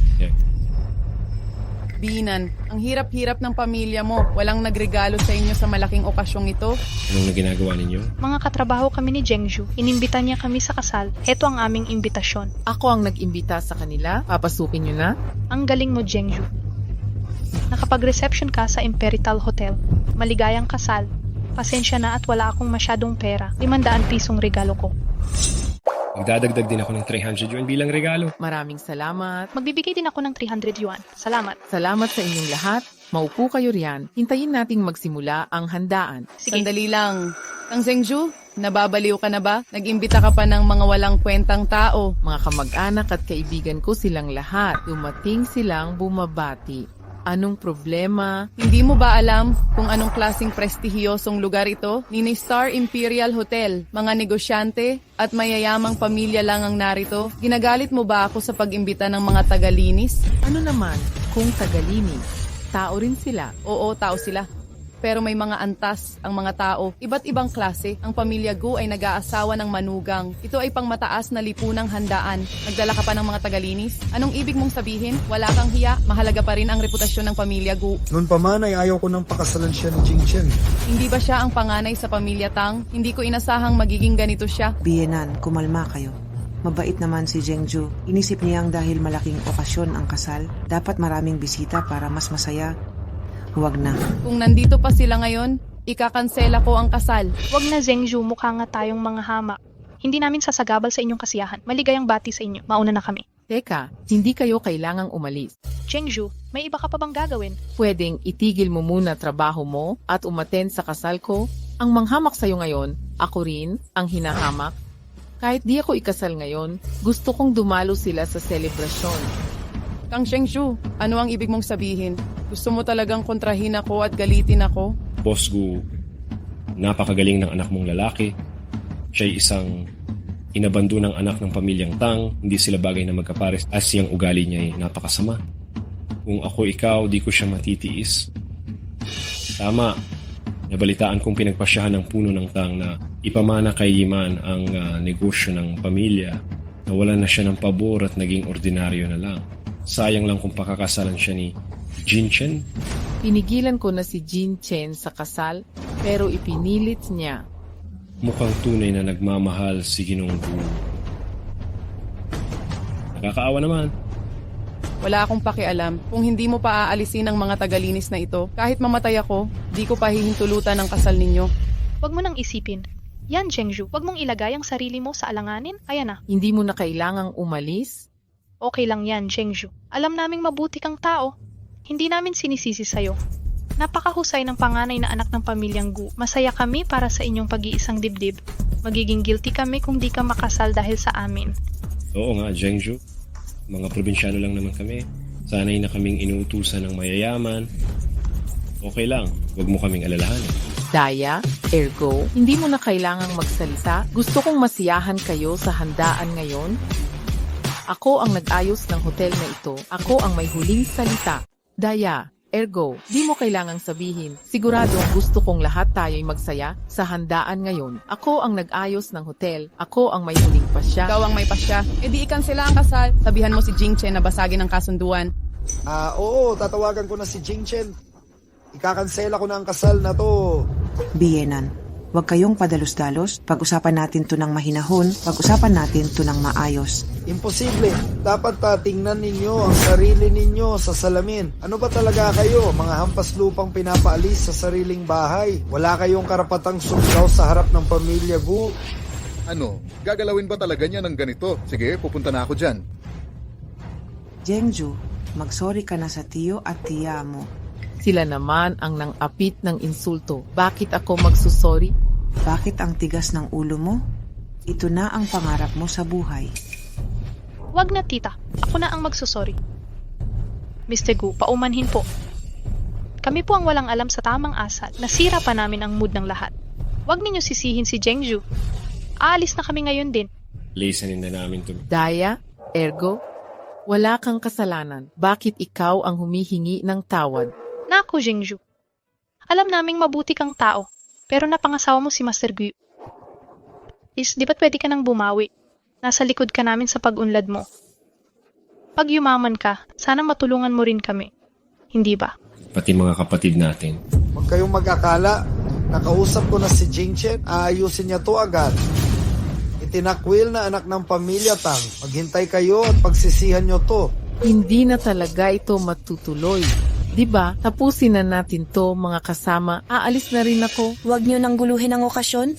Binan, ang hirap-hirap ng pamilya mo. Walang nagregalo sa inyo sa malaking okasyong ito. Anong na ginagawa ninyo? Mga katrabaho kami ni Zhengzhu. Inimbita niya kami sa kasal. Ito ang aming imbitasyon. Ako ang nag-imbita sa kanila. Papasukin niyo na. Ang galing mo, Zhengzhu. Nakapag-reception ka sa Imperial Hotel. Maligayang kasal. Pasensya na at wala akong masyadong pera. 500 pisong regalo ko. Magdadagdag din ako ng 300 yuan bilang regalo. Maraming salamat. Magbibigay din ako ng 300 yuan. Salamat. Salamat sa inyong lahat. Maupo kayo riyan. Hintayin nating magsimula ang handaan. Sige. Sandali lang. Kang Zhengzhu, nababaliw ka na ba? Nag-imbita ka pa ng mga walang kwentang tao. Mga kamag-anak at kaibigan ko silang lahat. Dumating silang bumabati. Anong problema? Hindi mo ba alam kung anong klaseng prestihiyosong lugar ito? Nini Star Imperial Hotel, mga negosyante at mayayamang pamilya lang ang narito. Ginagalit mo ba ako sa pag-imbita ng mga tagalinis? Ano naman kung tagalinis? Tao rin sila. Oo, tao sila. Pero may mga antas ang mga tao. Iba't ibang klase. Ang pamilya Gu ay nag-aasawa ng manugang. Ito ay pangmataas na lipunang handaan. Nagdala ka pa ng mga tagalinis? Anong ibig mong sabihin? Wala kang hiya? Mahalaga pa rin ang reputasyon ng pamilya Gu. Noon pa man ay ayaw ko nang pakasalan siya ni Jingchen. Hindi ba siya ang panganay sa pamilya Tang? Hindi ko inasahang magiging ganito siya. Bienan, kumalma kayo. Mabait naman si Zhengzhu. Inisip niyang dahil malaking okasyon ang kasal, dapat maraming bisita para mas masaya. Huwag na. Kung nandito pa sila ngayon, ikakansela ko ang kasal. Wag na, Zhengzhu, mukha nga tayong mga hamak. Hindi namin sasagabal sa inyong kasiyahan. Maligayang bati sa inyo. Mauna na kami. Teka, hindi kayo kailangang umalis. Zhengzhu, may iba ka pa bang gagawin? Pwedeng itigil mo muna trabaho mo at umattend sa kasal ko. Ang manghamak sa'yo ngayon, ako rin ang hinahamak. Kahit di ako ikasal ngayon, gusto kong dumalo sila sa selebrasyon. Kang Zhengzhu, ano ang ibig mong sabihin? Gusto mo talagang kontrahin ako at galitin ako? Boss Gu, napakagaling ng anak mong lalaki. Siya'y isang inabandonang anak ng pamilyang Tang, hindi sila bagay na magkapares at siyang ugali niya ay napakasama. Kung ako ikaw, di ko siya matitiis. Tama, nabalitaan kong pinagpasyahan ng puno ng Tang na ipamana kay Yiman ang negosyo ng pamilya. Nawalan na siya ng pabor at naging ordinaryo na lang. Sayang lang kung pakakasalan siya ni Jin Chen. Pinigilan ko na si Jin Chen sa kasal, pero ipinilit niya. Mukhang tunay na nagmamahal si Ginong Gu. Nakakaawa naman. Wala akong pakialam. Kung hindi mo pa aalisin ang mga tagalinis na ito, kahit mamatay ako, di ko pa hihintulutan ang kasal ninyo. Huwag mo nang isipin. Yan, Zhengzhu, huwag mong ilagay ang sarili mo sa alanganin. Ayan na. Hindi mo na kailangang umalis. Okay lang yan, Zhengzhu. Alam naming mabuti kang tao. Hindi namin sinisisi sa'yo. Napakahusay ng panganay na anak ng pamilyang Gu. Masaya kami para sa inyong pag-iisang dibdib. Magiging guilty kami kung di ka makasal dahil sa amin. Oo nga, Zhengzhu. Mga probinsyano lang naman kami. Sanay na kaming inuutusan ng mayayaman. Okay lang, huwag mo kaming alalahanin. Daya, ergo, hindi mo na kailangang magsalita. Gusto kong masiyahan kayo sa handaan ngayon. Ako ang nag-ayos ng hotel na ito. Ako ang may huling salita. Daya, ergo, di mo kailangang sabihin. Siguradong gusto kong lahat tayo'y magsaya sa handaan ngayon. Ako ang nag-ayos ng hotel. Ako ang may huling pasya. Ikaw ang may pasya. E di ikansela ang kasal. Sabihan mo si Jing Chen na basagin ang kasunduan. Oo, tatawagan ko na si Jing Chen. Ikakansela ko na ang kasal na to. Biyenan, huwag kayong padalos-dalos. Pag-usapan natin to ng mahinahon. Pag-usapan natin to ng maayos. Imposible. Dapat tingnan ninyo ang sarili ninyo sa salamin. Ano ba talaga kayo? Mga hampas lupang pinapaalis sa sariling bahay. Wala kayong karapatang sumigaw sa harap ng pamilya Gu. Ano, gagalawin ba talaga niya ng ganito? Sige, pupunta na ako dyan. Zhengzhu, magsorry ka na sa tiyo at tiya mo. Sila naman ang nang-apit ng insulto. Bakit ako magsusori? Bakit ang tigas ng ulo mo? Ito na ang pangarap mo sa buhay. Wag na, tita. Ako na ang magsusorry. Mr. Gu, paumanhin po. Kami po ang walang alam sa tamang asal. Nasira pa namin ang mood ng lahat. Wag ninyo sisihin si Zhengzhu. Aalis na kami ngayon din. Listenin na namin to. Daya, ergo, wala kang kasalanan. Bakit ikaw ang humihingi ng tawad? Naku, Zhengzhu. Alam naming mabuti kang tao, pero napangasawa mo si Master Gu. Di ba't pwede ka nang bumawi? Nasa likod ka namin sa pag-unlad mo. Pag yumaman ka, sana matulungan mo rin kami. Hindi ba? Pati mga kapatid natin. Huwag kayong mag-akala. Nakausap ko na si Jing Chen. Aayusin niya to agad. Itinakwil na anak ng pamilya Tang. Maghintay kayo at pagsisihan nyo to. Hindi na talaga ito matutuloy. Diba? Tapusin na natin to, mga kasama. Aalis na rin ako. Huwag nyo nang guluhin ang okasyon.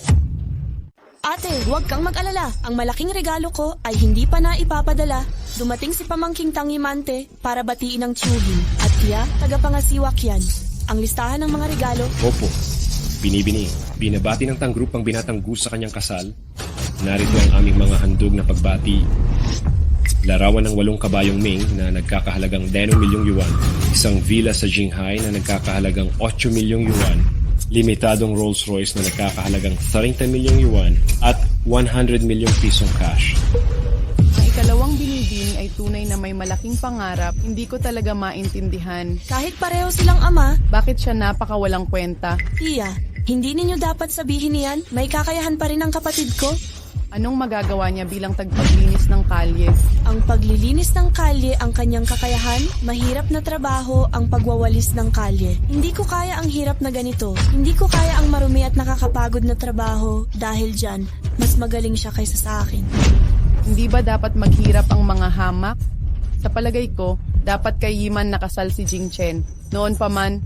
Ate, huwag kang mag-alala. Ang malaking regalo ko ay hindi pa na ipapadala. Dumating si Pamangking Tangimante para batiin ang tiyuhin. At tiya, tagapangasiwak yan. Ang listahan ng mga regalo. Opo. Binibini. Binabati ng Tang Group ang binatang Gu sa kanyang kasal. Narito ang aming mga handog na pagbati. Larawan ng 8 kabayong Ming na nagkakahalagang 10 milyong yuan. Isang villa sa Jinghai na nagkakahalagang 8 milyong yuan. Limitadong Rolls Royce na nagkakahalagang 30 milyong yuan at 100 milyong pisong cash. Ang ikalawang binibini ay tunay na may malaking pangarap. Hindi ko talaga maintindihan. Kahit pareho silang ama, Bakit siya napakawalang kwenta? tiya, hindi ninyo dapat sabihin niyan. May kakayahan pa rin ang kapatid ko. Anong magagawa niya bilang tagpaglinis ng kalye? Ang paglilinis ng kalye ang kanyang kakayahan, mahirap na trabaho ang pagwawalis ng kalye. Hindi ko kaya ang hirap na ganito. Hindi ko kaya ang marumi at nakakapagod na trabaho. Dahil dyan, mas magaling siya kaysa sa akin. Hindi ba dapat maghirap ang mga hamak? Sa palagay ko, dapat kay Yiman nakasal si Jing Chen. Noon pa man,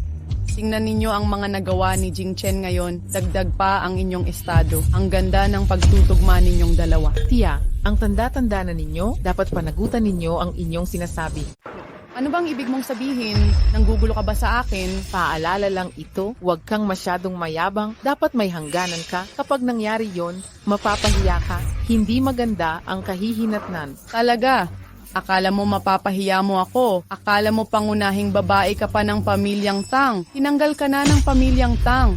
tingnan ninyo ang mga nagawa ni Jing Chen ngayon. Dagdag pa ang inyong estado. Ang ganda ng pagtutugma ninyong dalawa. Tiya, ang tanda-tanda na ninyo, dapat panagutan ninyo ang inyong sinasabi. Ano bang ibig mong sabihin? Nanggugulo ka ba sa akin? Paalala lang ito, huwag kang masyadong mayabang, dapat may hangganan ka. Kapag nangyari yon, mapapahiya ka. Hindi maganda ang kahihinatnan. Talaga? Akala mo mapapahiya mo ako. Akala mo pangunahing babae ka pa ng pamilyang Tang. Tinanggal ka na ng pamilyang Tang.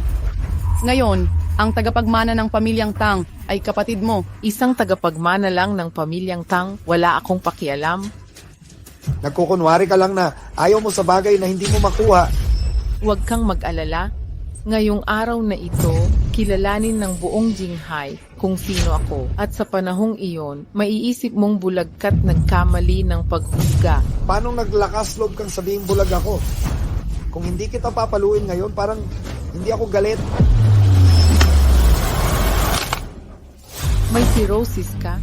Ngayon, Ang tagapagmana ng pamilyang Tang ay kapatid mo. Isang tagapagmana lang ng pamilyang Tang, wala akong pakialam. Nagkukunwari ka lang na ayaw mo sa bagay na hindi mo makuha. Huwag kang mag-alala. Ngayong araw na ito, kilalanin ng buong Jinghai kung sino ako. At sa panahong iyon, maiisip mong bulagkat nagkamali ng paghusga. Paano naglakas loob kang sabihin bulag ako? Kung hindi kita papaluin ngayon, parang hindi ako galit. May cirrhosis ka?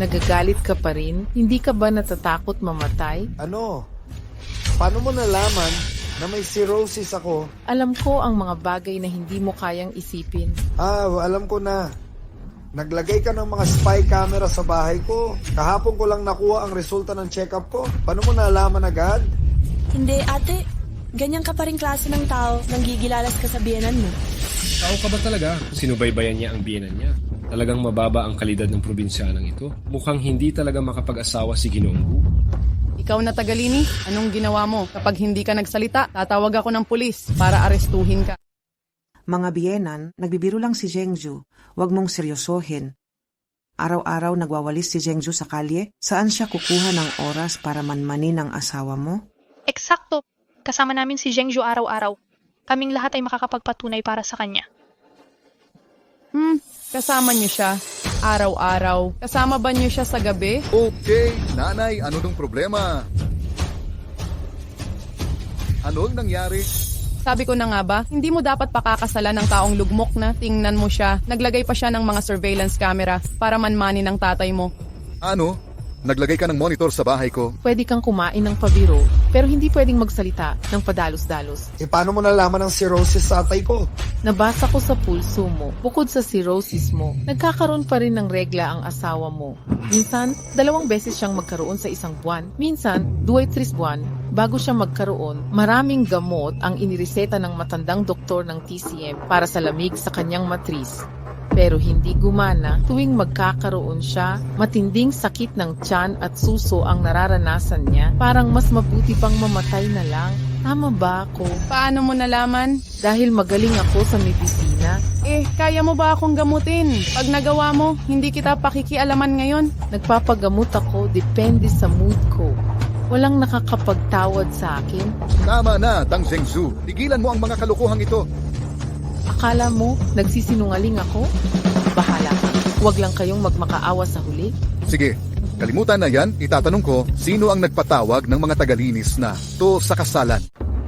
Nagagalit ka pa rin? Hindi ka ba natatakot mamatay? Ano? Paano mo nalaman na may cirrhosis ako? Alam ko ang mga bagay na hindi mo kayang isipin. Alam ko na. Naglagay ka ng mga spy camera sa bahay ko. Kahapon ko lang nakuha ang resulta ng check-up ko. Paano mo nalaman agad? Hindi, ate. Ganyan ka pa rin klase ng tao nang gigilalas ka sa biyenan mo. Tao ka ba talaga? Sinubaybayan niya ang biyenan niya. Talagang mababa ang kalidad ng probinsyanang ito. Mukhang hindi talaga makapag-asawa si Ginoong Gu. Ikaw na Tagalini, anong ginawa mo? Kapag hindi ka nagsalita, tatawag ako ng pulis para arestuhin ka. Mga biyenan, nagbibiro lang si Zhengzhu. Huwag mong seryosohin. Araw-araw nagwawalis si Zhengzhu sa kalye. Saan siya kukuha ng oras para manmanin ang asawa mo? Eksakto. Kasama namin si Zhengzhu araw-araw. Kaming lahat ay makakapagpatunay para sa kanya. Kasama niyo siya araw-araw. Kasama ba niyo siya sa gabi? Okay, nanay, ano dong problema? Anong nangyari? Sabi ko na nga ba, hindi mo dapat pakakasalan ng taong lugmok na tingnan mo siya. Naglagay pa siya ng mga surveillance camera para manmanin ng tatay mo. Ano? Naglagay ka ng monitor sa bahay ko? Pwede kang kumain ng pabiro, pero hindi pwedeng magsalita ng padalos-dalos. Paano mo nalaman ang cirrhosis sa atay ko? Nabasa ko sa pulso mo, bukod sa cirrhosis mo, nagkakaroon pa rin ng regla ang asawa mo. Minsan, 2 beses siyang magkaroon sa isang buwan. Minsan, 2-3 buwan. Bago siya magkaroon, maraming gamot ang inireseta ng matandang doktor ng TCM para sa lamig sa kanyang matris. Pero hindi gumana tuwing magkakaroon siya, matinding sakit ng tiyan at suso ang nararanasan niya. Parang mas mabuti pang mamatay na lang. Tama ba ako? Paano mo nalaman? Dahil magaling ako sa medisina. Kaya mo ba akong gamutin? Pag nagawa mo, hindi kita pakikialaman ngayon. Nagpapagamot ako depende sa mood ko. Walang nakakapagtawad sa akin. Tama na, Tang Zhengzhu. Tigilan mo ang mga kalokohang ito. Akala mo, nagsisinungaling ako? Bahala ka. Huwag lang kayong magmakaawa sa huli. Sige, kalimutan na yan. Itatanong ko, sino ang nagpatawag ng mga tagalinis na to sa kasalan?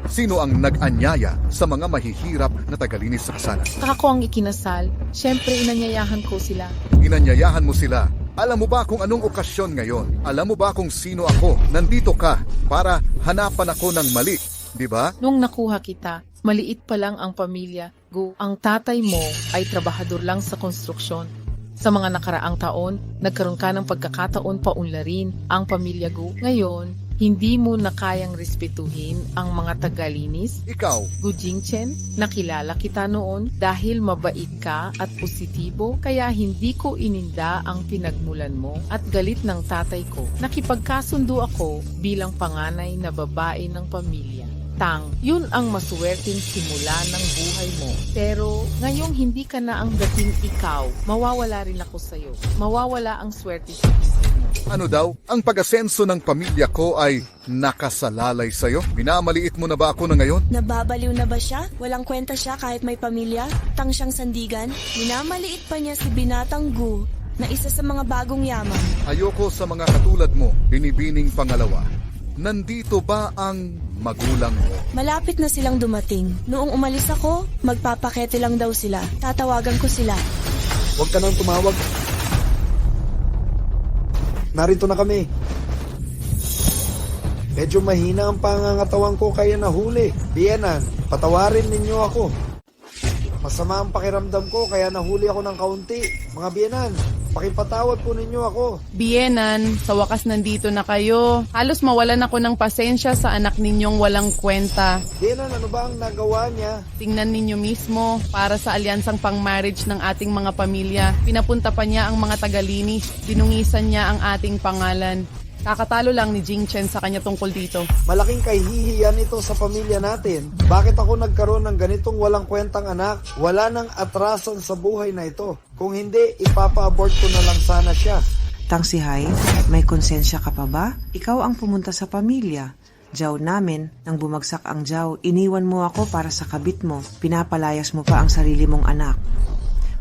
Sino ang nag-anyaya sa mga mahihirap na tagalinis sa kasalan? Ako ang ikinasal. Siyempre, inanyayahan ko sila. Inanyayahan mo sila. Alam mo ba kung anong okasyon ngayon? Alam mo ba kung sino ako? Nandito ka para hanapan ako ng mali, di ba? Nung nakuha kita, maliit pa lang ang pamilya. Ang tatay mo ay trabahador lang sa konstruksyon. Sa mga nakaraang taon, nagkaroon ka ng pagkakataon paunlarin ang pamilya Gu. Ngayon, hindi mo na kayang respetuhin ang mga tagalinis. Ikaw, Gu Jingchen, nakilala kita noon dahil mabait ka at positibo, kaya hindi ko ininda ang pinagmulan mo at galit ng tatay ko. Nakipagkasundo ako bilang panganay na babae ng pamilya. Tang, yun ang maswerteng simula ng buhay mo. Pero ngayong hindi ka na ang dating ikaw, mawawala rin ako sa'yo. Mawawala ang swerte sa buhay mo. ano daw? Ang pag-asenso ng pamilya ko ay nakasalalay sa'yo? Minamaliit mo na ba ako na ngayon? Nababaliw na ba siya? Walang kwenta siya kahit may pamilya? Tang siyang sandigan? Minamaliit pa niya si Binatang Gu na isa sa mga bagong yaman. Ayoko sa mga katulad mo, binibining pangalawa. Nandito ba ang magulang mo? Malapit na silang dumating. Noong umalis ako, magpapakete lang daw sila. Tatawagan ko sila. Huwag ka nang tumawag. Narito na kami. Medyo mahina ang pangangatawan ko kaya nahuli. Biyenan, patawarin ninyo ako. Masama ang pakiramdam ko kaya nahuli ako ng kaunti. Mga biyenan, pakipatawad po ninyo ako. Biyenan, sa wakas nandito na kayo. Halos mawalan ako ng pasensya sa anak ninyong walang kwenta. Biyenan, ano ba ang nagawa niya? Tingnan ninyo mismo, para sa alyansang pang-marriage ng ating mga pamilya. Pinapunta pa niya ang mga tagalinis. Dinungisan niya ang ating pangalan. Kakatalo lang ni Jing Chen sa kanya tungkol dito. Malaking kahihiyan ito sa pamilya natin. Bakit ako nagkaroon ng ganitong walang kwentang anak? Wala nang atrasan sa buhay na ito. Kung hindi, ipapa-abort ko na lang sana siya. Tang si Hai, may konsensya ka pa ba? Ikaw ang pumunta sa pamilya. Jaw namin, nang bumagsak ang jaw, iniwan mo ako para sa kabit mo. Pinapalayas mo pa ang sarili mong anak.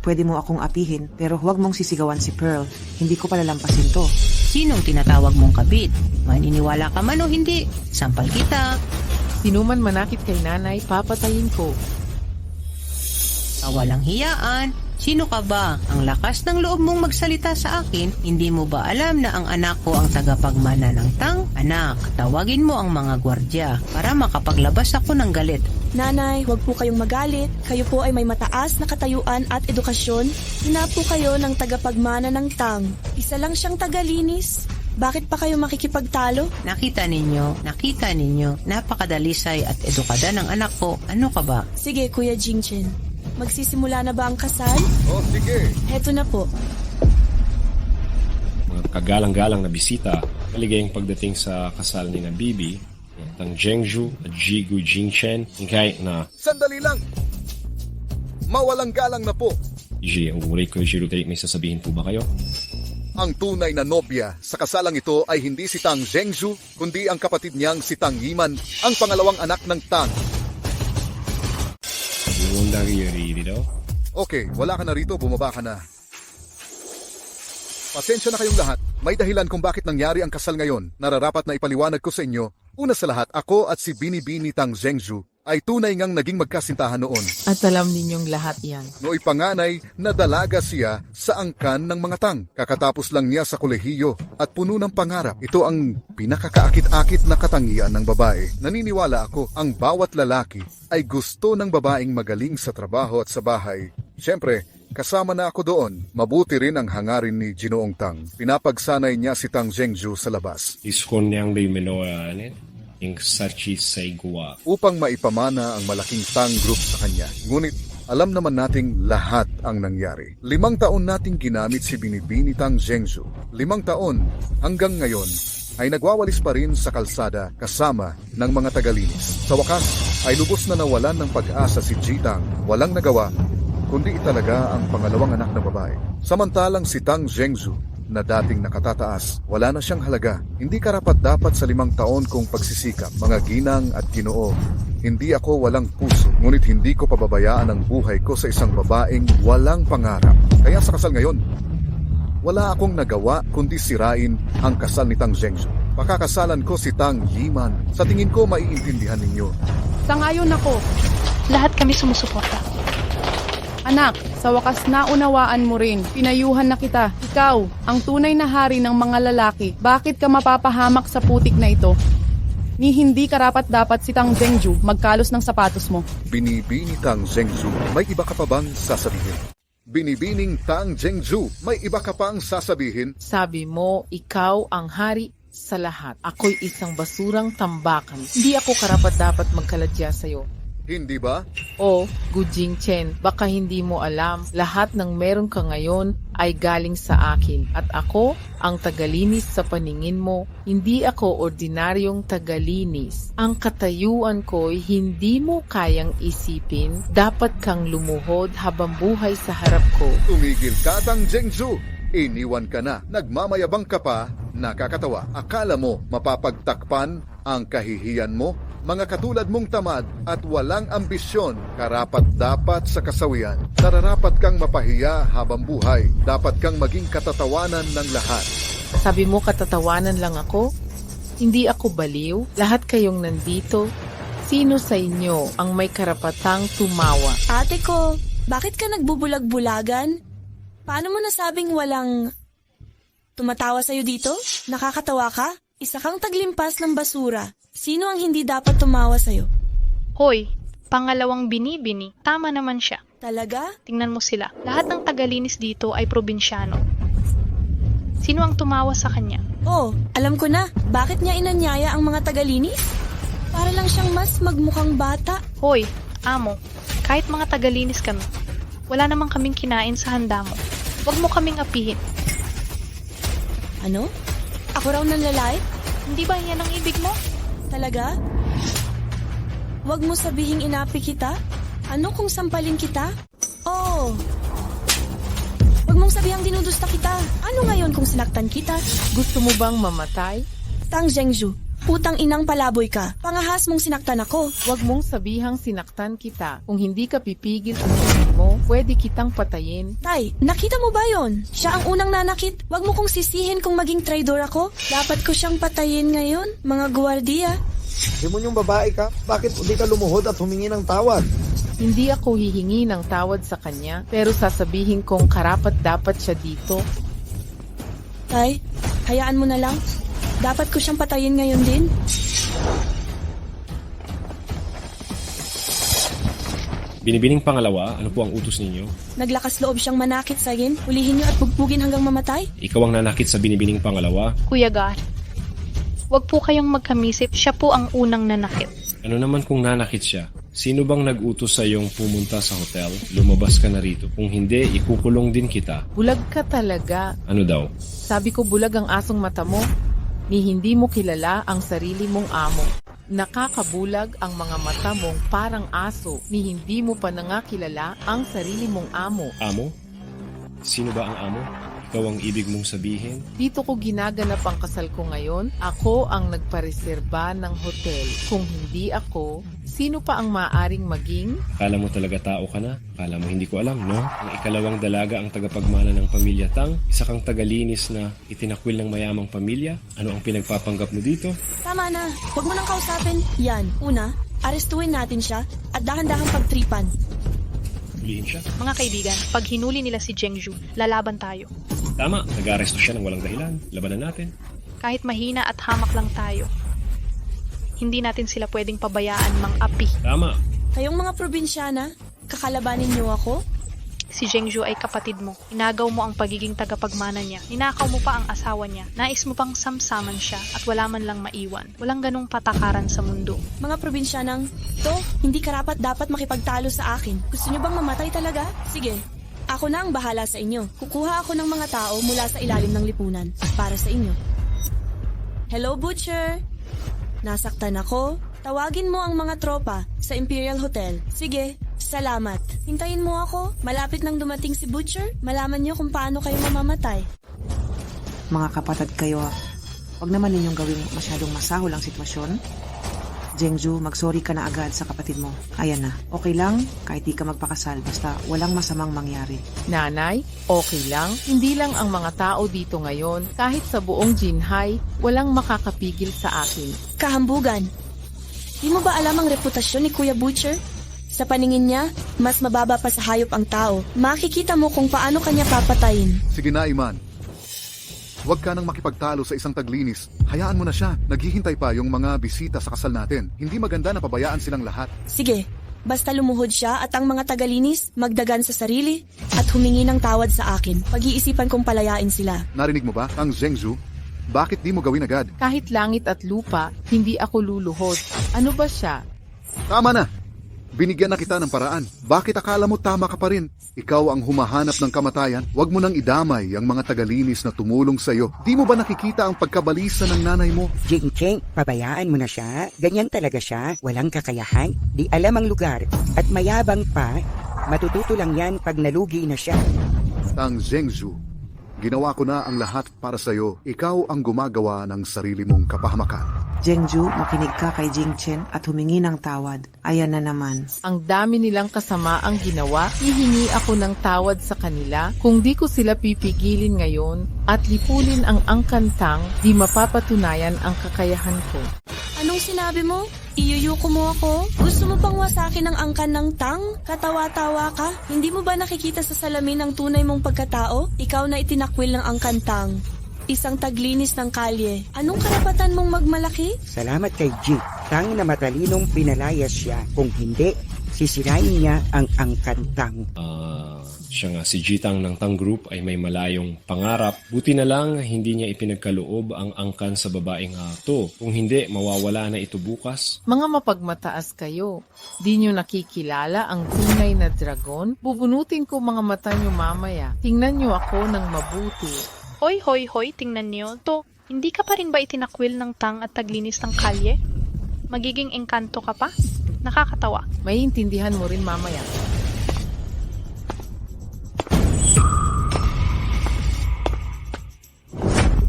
Pwede mo akong apihin, pero huwag mong sisigawan si Pearl. Hindi ko palalampasin to. Sinong tinatawag mong kabit? Maniniwala ka man o hindi? Sampal kita. Sinuman manakit kay nanay, papatayin ko. Walang hiyaan. Sino ka ba? Ang lakas ng loob mong magsalita sa akin, hindi mo ba alam na ang anak ko ang tagapagmana ng Tang? Anak, tawagin mo ang mga gwardya para makapaglabas ako ng galit. Nanay, huwag po kayong magalit. Kayo po ay may mataas na katayuan at edukasyon. Hinapo kayo ng tagapagmana ng Tang. Isa lang siyang tagalinis. Bakit pa kayo makikipagtalo? Nakita ninyo, napakadalisay at edukada ng anak ko. Ano ka ba? Sige, Kuya Jingchen. Magsisimula na ba ang kasal? Oh, sige. Heto na po. Mga kagalang-galang na bisita, maligayang pagdating sa kasal ni na Bibi, Tang Zhengzhu at Jigu Jingchen, kahit na Sandali lang. Mawalang galang na po. Ji, ang uri ko, Jirutai, may sasabihin po ba kayo? Ang tunay na nobya sa kasalang ito ay hindi si Tang Zhengzhu, kundi ang kapatid niyang si Tang Yiman, ang pangalawang anak ng Tang. Okay, wala ka na rito, bumaba ka na. Pasensya na kayong lahat. May dahilan kung bakit nangyari ang kasal ngayon. Nararapat na ipaliwanag ko sa inyo. Una sa lahat, ako at si Binibini Tang Zhengzhu ay tunay ngang naging magkasintahan noon. At alam ninyong lahat yan. Nooy panganay na dalaga siya sa angkan ng mga Tang. Kakatapos lang niya sa kolehiyo at puno ng pangarap. Ito ang pinakakaakit-akit na katangian ng babae. Naniniwala ako, ang bawat lalaki ay gusto ng babaeng magaling sa trabaho at sa bahay. Siyempre, kasama na ako doon. Mabuti rin ang hangarin ni Ginoong Tang. Pinapagsanay niya si Tang Zhengzhu sa labas. Iskon niyang Minoa, yung Sachi Saigua. Upang maipamana ang malaking Tang group sa kanya. Ngunit alam naman nating lahat ang nangyari. 5 taon nating ginamit si Binibini Tang Zhengzhu. 5 taon hanggang ngayon ay nagwawalis pa rin sa kalsada kasama ng mga tagalinis. Sa wakas ay lubos na nawalan ng pag-asa si Jitang. Walang nagawa kundi talaga ang pangalawang anak na babae. Samantalang si Tang Zhengzhu na dating nakatataas, wala na siyang halaga. Hindi karapat-dapat sa 5 taon kong pagsisikap. Mga ginang at Ginoo, hindi ako walang puso, ngunit hindi ko pababayaan ang buhay ko sa isang babaeng walang pangarap. Kaya sa kasal ngayon, wala akong nagawa kundi sirain ang kasal ni Tang Zhengzhu. Pakakasalan ko si Tang Yiman. Sa tingin ko, maiintindihan ninyo. Sangayon ako. Lahat kami sumusuporta. Anak, sa wakas naunawaan mo rin. Pinayuhan na kita. Ikaw, ang tunay na hari ng mga lalaki. Bakit ka mapapahamak sa putik na ito? Ni hindi karapat-dapat si Tang Zhengzhu magkalos ng sapatos mo. Binibini Tang Zhengzhu, may iba ka pa bang sasabihin? Binibining Tang Zhengzhu, may iba ka pang sasabihin? Sabi mo, ikaw ang hari sa lahat. Ako'y isang basurang tambakan. Hindi ako karapat-dapat magkaladya sa'yo. Hindi ba? O, Gujing Chen, baka hindi mo alam, lahat ng meron ka ngayon ay galing sa akin. At ako, ang tagalinis sa paningin mo, hindi ako ordinaryong tagalinis. Ang katayuan ko'y hindi mo kayang isipin, dapat kang lumuhod habang buhay sa harap ko. Tumigil ka, Tang Zhengzhu! Iniwan ka na, nagmamayabang ka pa, nakakatawa. Akala mo mapapagtakpan ang kahihiyan mo? Mga katulad mong tamad at walang ambisyon, karapat-dapat sa kasawian. Nararapat kang mapahiya habang buhay. Dapat kang maging katatawanan ng lahat. Sabi mo katatawanan lang ako? Hindi ako baliw? Lahat kayong nandito? Sino sa inyo ang may karapatang tumawa? Ate ko, bakit ka nagbubulag-bulagan? Paano mo nasabing walang tumatawa sa'yo dito? Nakakatawa ka? Isa kang taglimpas ng basura. Sino ang hindi dapat tumawa sa'yo? Hoy, pangalawang Binibini, tama naman siya. Talaga? Tingnan mo sila. Lahat ng tagalinis dito ay probinsyano. Sino ang tumawa sa kanya? Oh, alam ko na. Bakit niya inanyaya ang mga tagalinis? Para lang siyang mas magmukhang bata. Hoy, amo, kahit mga tagalinis kami, wala namang kaming kinain sa handa mo. Huwag mo kaming apihin. Ano? Ako raw nanlalait? Hindi ba yan ang ibig mo? Talaga? Huwag mo sabihing inapi kita? Ano kung sampalin kita? Oh! Huwag mong sabihang dinudusta kita. Ano ngayon kung sinaktan kita? Gusto mo bang mamatay? Tang Zhengzhu, putang inang palaboy ka. Pangahas mong sinaktan ako. Huwag mong sabihang sinaktan kita. Kung hindi ka pipigil ang sarili mo, pwede kitang patayin. Tay, nakita mo ba yon? Siya ang unang nanakit. Huwag mo kong sisihin kung maging traidor ako. Dapat ko siyang patayin ngayon, mga gwardiya. Demonyong babae ka, bakit hindi ka lumuhod at humingi ng tawad? Hindi ako hihingi ng tawad sa kanya, pero sasabihin kong karapat dapat siya dito. Tay, hayaan mo na lang. Dapat ko siyang patayin ngayon din. Binibining pangalawa, ano po ang utos ninyo? Naglakas loob siyang manakit sa akin. Hulihin niyo at bugbugin hanggang mamatay. Ikaw ang nanakit sa binibining pangalawa. Kuya Gar, huwag po kayong magkamisip. Siya po ang unang nanakit. Ano naman kung nanakit siya? Sino bang nag-utos sa iyong pumunta sa hotel? Lumabas ka na rito. Kung hindi, ikukulong din kita. Bulag ka talaga. Ano daw? Sabi ko bulag ang asong mata mo. Ni hindi mo kilala ang sarili mong amo. Nakakabulag ang mga mata mong parang aso. Ni hindi mo pa na nga kilala ang sarili mong amo. Amo? Sino ba ang amo? Ikaw ang ibig mong sabihin? Dito ko ginaganap ang kasal ko ngayon. Ako ang nagpareserba ng hotel. Kung hindi ako, sino pa ang maaring maging? Akala mo talaga tao ka na? Akala mo hindi ko alam, no? Ang ikalawang dalaga ang tagapagmana ng pamilya Tang. Isa kang tagalinis na itinakwil ng mayamang pamilya. Ano ang pinagpapanggap mo dito? Tama na. Huwag mo nang kausapin. Yan. Una, arestuhin natin siya at dahan-dahang pagtripan. Hulihin siya. Mga kaibigan, pag hinuli nila si Zhengzhu, lalaban tayo. Tama, nag-aresto siya ng walang dahilan. Labanan natin. Kahit mahina at hamak lang tayo, hindi natin sila pwedeng pabayaan mang-api. Tama. Kayong mga probinsyana, kakalabanin niyo ako? Si Zhengzhu ay kapatid mo. Inagaw mo ang pagiging tagapagmana niya. Ninakaw mo pa ang asawa niya. Nais mo pang samsaman siya at wala man lang maiwan. Walang ganong patakaran sa mundo. Mga probinsyanang, to, hindi karapat dapat makipagtalo sa akin. Gusto niyo bang mamatay talaga? Sige, ako na ang bahala sa inyo. Kukuha ako ng mga tao mula sa ilalim ng lipunan para sa inyo. Hello, Butcher! Nasaktan ako. Tawagin mo ang mga tropa sa Imperial Hotel. Sige, salamat. Hintayin mo ako. Malapit nang dumating si Butcher. Malaman niyo kung paano kayo mamamatay. Mga kapatid kayo, wag naman ninyong gawing masyadong masahol ang sitwasyon. Zhengzhu, mag-sorry ka na agad sa kapatid mo. Ayan na, okay lang kahit di ka magpakasal basta walang masamang mangyari. Nanay, okay lang. Hindi lang ang mga tao dito ngayon. Kahit sa buong Jinhai, walang makakapigil sa akin. Kahambugan. Di mo ba alam ang reputasyon ni Kuya Butcher? Sa paningin niya, mas mababa pa sa hayop ang tao. Makikita mo kung paano kanya papatayin. Sige na, Iman. Huwag ka nang makipagtalo sa isang taglinis. Hayaan mo na siya. Naghihintay pa yung mga bisita sa kasal natin. Hindi maganda na pabayaan silang lahat. Sige, basta lumuhod siya at ang mga tagalinis magdagan sa sarili at humingi ng tawad sa akin. Pag-iisipan kong palayain sila. Narinig mo ba, ang Zhengzhu? Bakit di mo gawin agad? Kahit langit at lupa, hindi ako luluhod. Ano ba siya? Tama na! Binigyan na kita ng paraan. Bakit akala mo tama ka pa rin? Ikaw ang humahanap ng kamatayan. Huwag mo nang idamay ang mga tagalinis na tumulong sa'yo. Di mo ba nakikita ang pagkabalisa ng nanay mo? Jing-Cheng, pabayaan mo na siya. Ganyan talaga siya. Walang kakayahan. Di alam ang lugar. At mayabang pa. Matututo lang yan pag nalugi na siya. Tang Zhengzhu, ginawa ko na ang lahat para sa'yo. Ikaw ang gumagawa ng sarili mong kapahamakan. Zhengzhu, makinig ka kay Jing-Chen at humingi ng tawad. Ayan na naman. Ang dami nilang kasama ang ginawa, hihingi ako ng tawad sa kanila. Kung di ko sila pipigilin ngayon at lipulin ang angkantang, di mapapatunayan ang kakayahan ko. Anong sinabi mo? Iyuyuko mo ako? Gusto mo pang wasakin ang angkan ng tang? Katawa-tawa ka? Hindi mo ba nakikita sa salamin ang tunay mong pagkatao? Ikaw na itinakwil ng angkantang. Isang taglinis ng kalye. Anong karapatan mong magmalaki? Salamat kay Ji. Tang na matalinong pinalayas siya. Kung hindi, sisirain niya ang angkantang. Siya nga, si Jitang ng Tang Group ay may malayong pangarap. Buti na lang hindi niya ipinagkaloob ang angkan sa babaeng to. Kung hindi, mawawala na ito bukas. Mga mapagmataas kayo. Di nyo nakikilala ang tunay na dragon? Bubunutin ko mga mata nyo mamaya. Tingnan nyo ako ng mabuti. Hoy, hoy, hoy, tingnan niyo. To, Hindi ka pa rin ba itinakwil ng Tang at taglinis ng kalye? Magiging engkanto ka pa? Nakakatawa. Maiintindihan mo rin mamaya.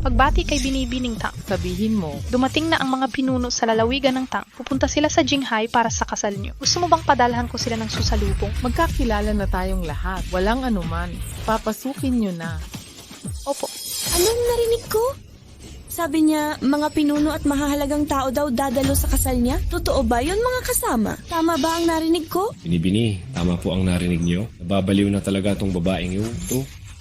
Pagbati kay Binibining Tang, Sabihin mo, dumating na ang mga pinuno sa lalawigan ng Tang. Pupunta sila sa Jinghai para sa kasal niyo. Gusto mo bang padalhan ko sila ng susalubong? magkakilala na tayong lahat. Walang anuman. Papasukin nyo na. Opo. Anong narinig ko? Sabi niya, mga pinuno at mahahalagang tao daw dadalo sa kasal niya? Totoo ba yun, mga kasama? Tama ba ang narinig ko? Binibini, tama po ang narinig niyo. Nababaliw na talaga tong babaeng yun.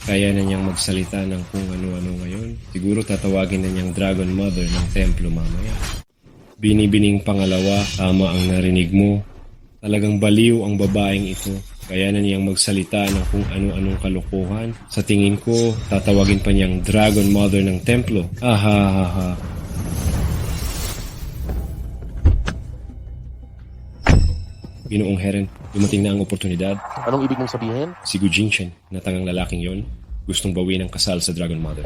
Kaya na niyang magsalita ng kung ano-ano ngayon. Siguro tatawagin na niyang Dragon Mother ng templo mamaya. Binibining pangalawa, tama ang narinig mo. Talagang baliw ang babaeng ito. Kaya na niyang magsalita ng kung ano-anong kalokohan. Sa tingin ko, tatawagin pa niyang Dragon Mother ng templo. Ahahaha. Ginoong Heren, dumating na ang oportunidad. Anong ibig mong sabihin? Si Gu Jingchen, na tangang lalaking yon, gustong bawiin ang kasal sa Dragon Mother.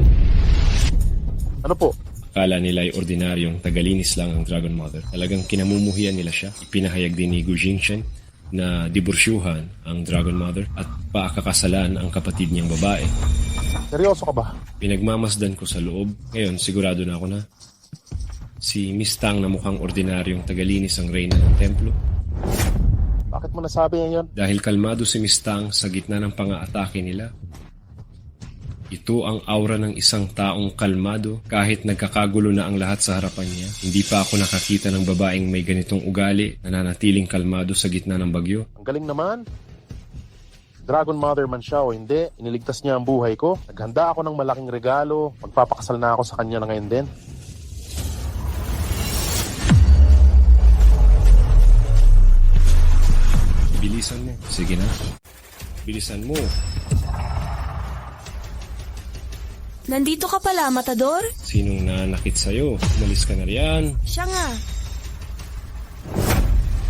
Ano po? Akala nila ay ordinaryong tagalinis lang ang Dragon Mother. Talagang kinamumuhian nila siya. Ipinahayag din ni Gu Jingchen na diborsyuhan ang Dragon Mother at pakakasalan ang kapatid niyang babae. Seryoso ka ba? Pinagmamasdan ko sa loob. Ngayon, sigurado na ako na si Miss Tang na mukhang ordinaryong tagalinis ang reyna ng templo. Bakit mo nasabi yan? Dahil kalmado si Miss Tang sa gitna ng pang-aatake nila. Ito ang aura ng isang taong kalmado kahit nagkakagulo na ang lahat sa harapan niya. Hindi pa ako nakakita ng babaeng may ganitong ugali na nanatiling kalmado sa gitna ng bagyo. Ang galing naman. Dragon Mother man siya o hindi, iniligtas niya ang buhay ko. Naghanda ako ng malaking regalo. Magpapakasal na ako sa kanya na ngayon din. Bilisan mo. Sige na. Bilisan mo. Nandito ka pala, Matador? Sinong nanakit sa'yo? Umalis ka na riyan. Siya nga.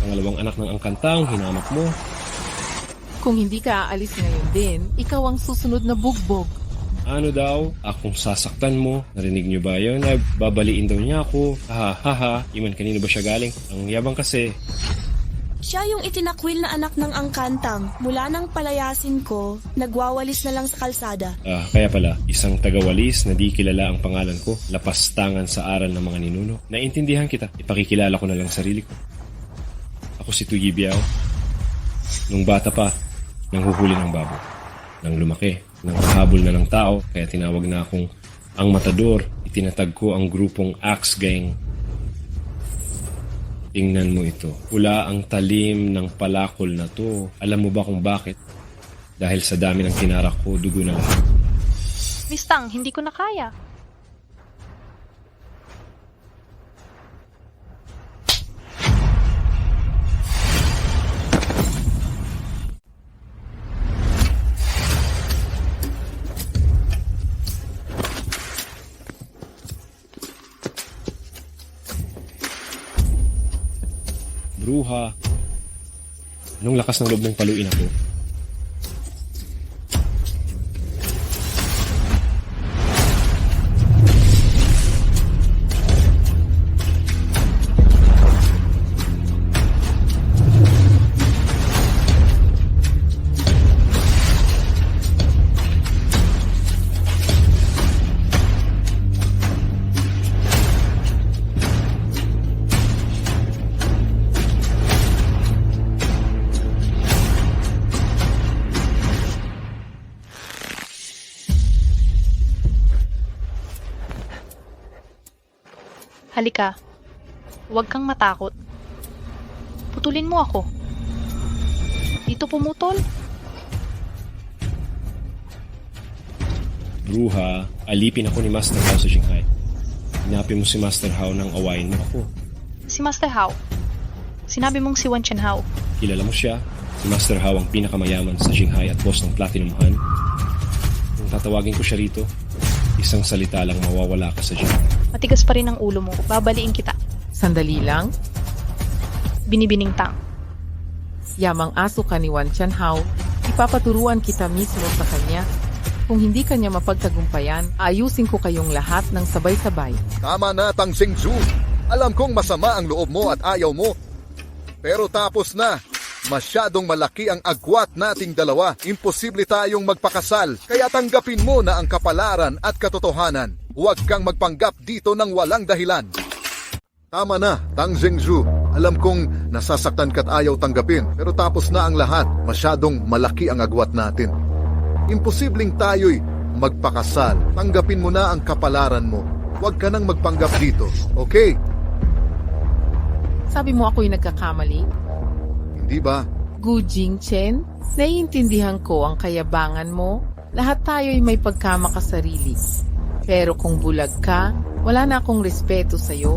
Pangalawang anak ng angkantang, hinamak mo. Kung hindi ka aalis ngayon din, ikaw ang susunod na bugbog. Ano daw? Akong sasaktan mo. Narinig niyo ba yun? Ay, babaliin daw niya ako. Ha. Iman kanino ba siya galing? Ang yabang kasi. Siya yung itinakwil na anak ng angkantang. Mula nang palayasin ko, nagwawalis na lang sa kalsada. Kaya pala, isang tagawalis na di kilala ang pangalan ko, lapastangan sa aral ng mga ninuno. Naintindihan kita, ipakikilala ko na lang sarili ko. Ako si Tuyi Biao. Nung bata pa, nanghuhuli ng babo. Nang lumaki, nanghahabol na ng tao, kaya tinawag na akong ang Matador. Itinatag ko ang grupong Axe Gang. Tingnan mo ito. Pula ang talim ng palakol na to. Alam mo ba kung bakit? Dahil sa dami ng tinarak ko, dugo na lahat. Miss Tang, hindi ko na kaya. Bruha. Anong lakas ng loob ng paluin ako? Halika. Huwag kang matakot. Putulin mo ako. Dito pumutol. Bruha, alipin ako ni Master Hao sa Jinghai. Hinapin mo si Master Hao nang awayin mo ako. Si Master Hao. Sinabi mong si Wan Chen Hao. Kilala mo siya? Si Master Hao ang pinakamayaman sa Jinghai at boss ng Platinum Han. Kung tatawagin ko siya rito, isang salita lang mawawala ka sa Jinghai. Matigas pa rin ang ulo mo. Babaliin kita. Sandali lang. Binibining Tang. Yamang aso ka ni Wan Chen Hao. Ipapaturuan kita mismo sa kanya. Kung hindi kanya mapagtagumpayan, ayusin ko kayong lahat ng sabay-sabay. Tama na, Tang Zhengzhu. Alam kong masama ang loob mo at ayaw mo. Pero tapos na. Masyadong malaki ang agwat nating dalawa. Imposible tayong magpakasal. Kaya tanggapin mo na ang kapalaran at katotohanan. Huwag kang magpanggap dito ng walang dahilan. Tama na, Tang Zhengzhu. Alam kong nasasaktan ka't ayaw tanggapin. Pero tapos na ang lahat. Masyadong malaki ang agwat natin. Imposibleng tayo'y magpakasal. Tanggapin mo na ang kapalaran mo. Huwag ka nang magpanggap dito. Okay? Sabi mo ako'y nagkakamali? Di ba? Gu Jingchen, naiintindihan ko ang kayabangan mo. Lahat tayo'y may pagkamakasarili. Pero kung bulag ka, wala na akong respeto sa'yo.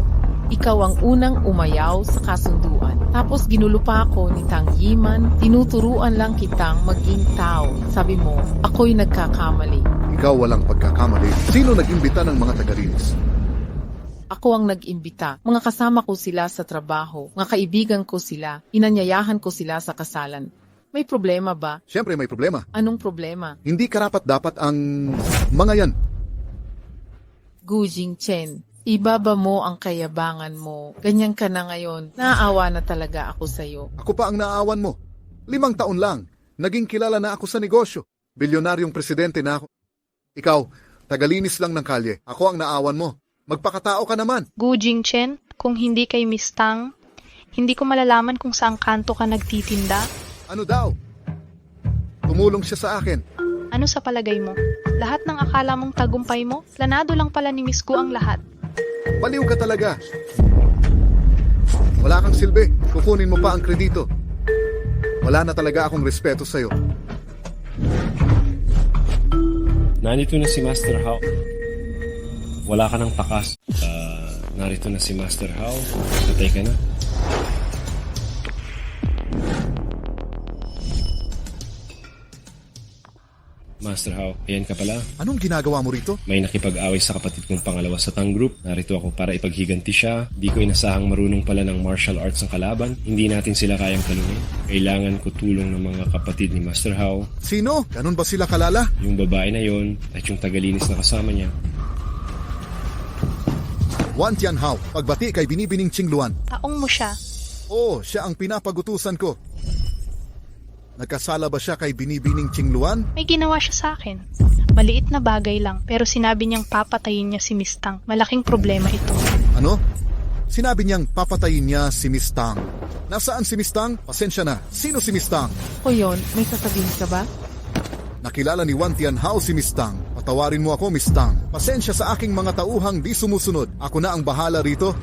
Ikaw ang unang umayaw sa kasunduan. Tapos ginulo pa ako ni Tang Yiman, tinuturuan lang kitang maging tao. Sabi mo, ako'y nagkakamali. Ikaw walang pagkakamali. Sino nag-imbita ng mga tagalinis? Ako ang nag-imbita. Mga kasama ko sila sa trabaho. Mga kaibigan ko sila. Inanyayahan ko sila sa kasalan. May problema ba? Siyempre may problema. Anong problema? Hindi karapat-dapat ang mga yan. Gu Jingchen, ibaba mo ang kayabangan mo. Ganyan ka na ngayon. Naaawa na talaga ako sa'yo. Ako pa ang naawan mo. 5 taon lang. Naging kilala na ako sa negosyo. Bilyonaryong presidente na ako. Ikaw, tagalinis lang ng kalye. Ako ang naawan mo. Magpakatao ka naman. Gu Jingchen, kung hindi kay Miss Tang, hindi ko malalaman kung saang kanto ka nagtitinda. Ano daw? Tumulong siya sa akin. Ano sa palagay mo? Lahat ng akala mong tagumpay mo, planado lang pala ni Miss Gu ang lahat. Baliw ka talaga. Wala kang silbi. Kukunin mo pa ang kredito. Wala na talaga akong respeto sa'yo. Nandito na si Master Hao. Wala ka ng takas. Narito na si Master Hao. Patay ka na. Master Hao, ayan ka pala. Anong ginagawa mo rito? May nakipag-away sa kapatid kong pangalawa sa Tang Group. Narito ako para ipaghiganti siya. Di ko inasahang marunong pala ng martial arts ang kalaban. Hindi natin sila kayang talungin. Kailangan ko tulong ng mga kapatid ni Master Hao. Sino? Ganun ba sila kalala? Yung babae na yon at yung tagalinis na kasama niya. Wan Tianhao, pagbati kay Binibining Qingluan. Taong mo siya. Oo, siya ang pinapagutusan ko. Nagkasala ba siya kay Binibining Qingluan? May ginawa siya sa akin. Maliit na bagay lang, pero sinabi niyang papatayin niya si Miss Tang. Malaking problema ito. Ano? Sinabi niyang papatayin niya si Miss Tang. Nasaan si Miss Tang? Pasensya na. Sino si Miss Tang? O yon, may sasabihin ka ba? Nakilala ni Wan Tianhao si Miss Tang. Patawarin mo ako, Miss Tang. Pasensya sa aking mga tauhang di sumusunod. Ako na ang bahala rito.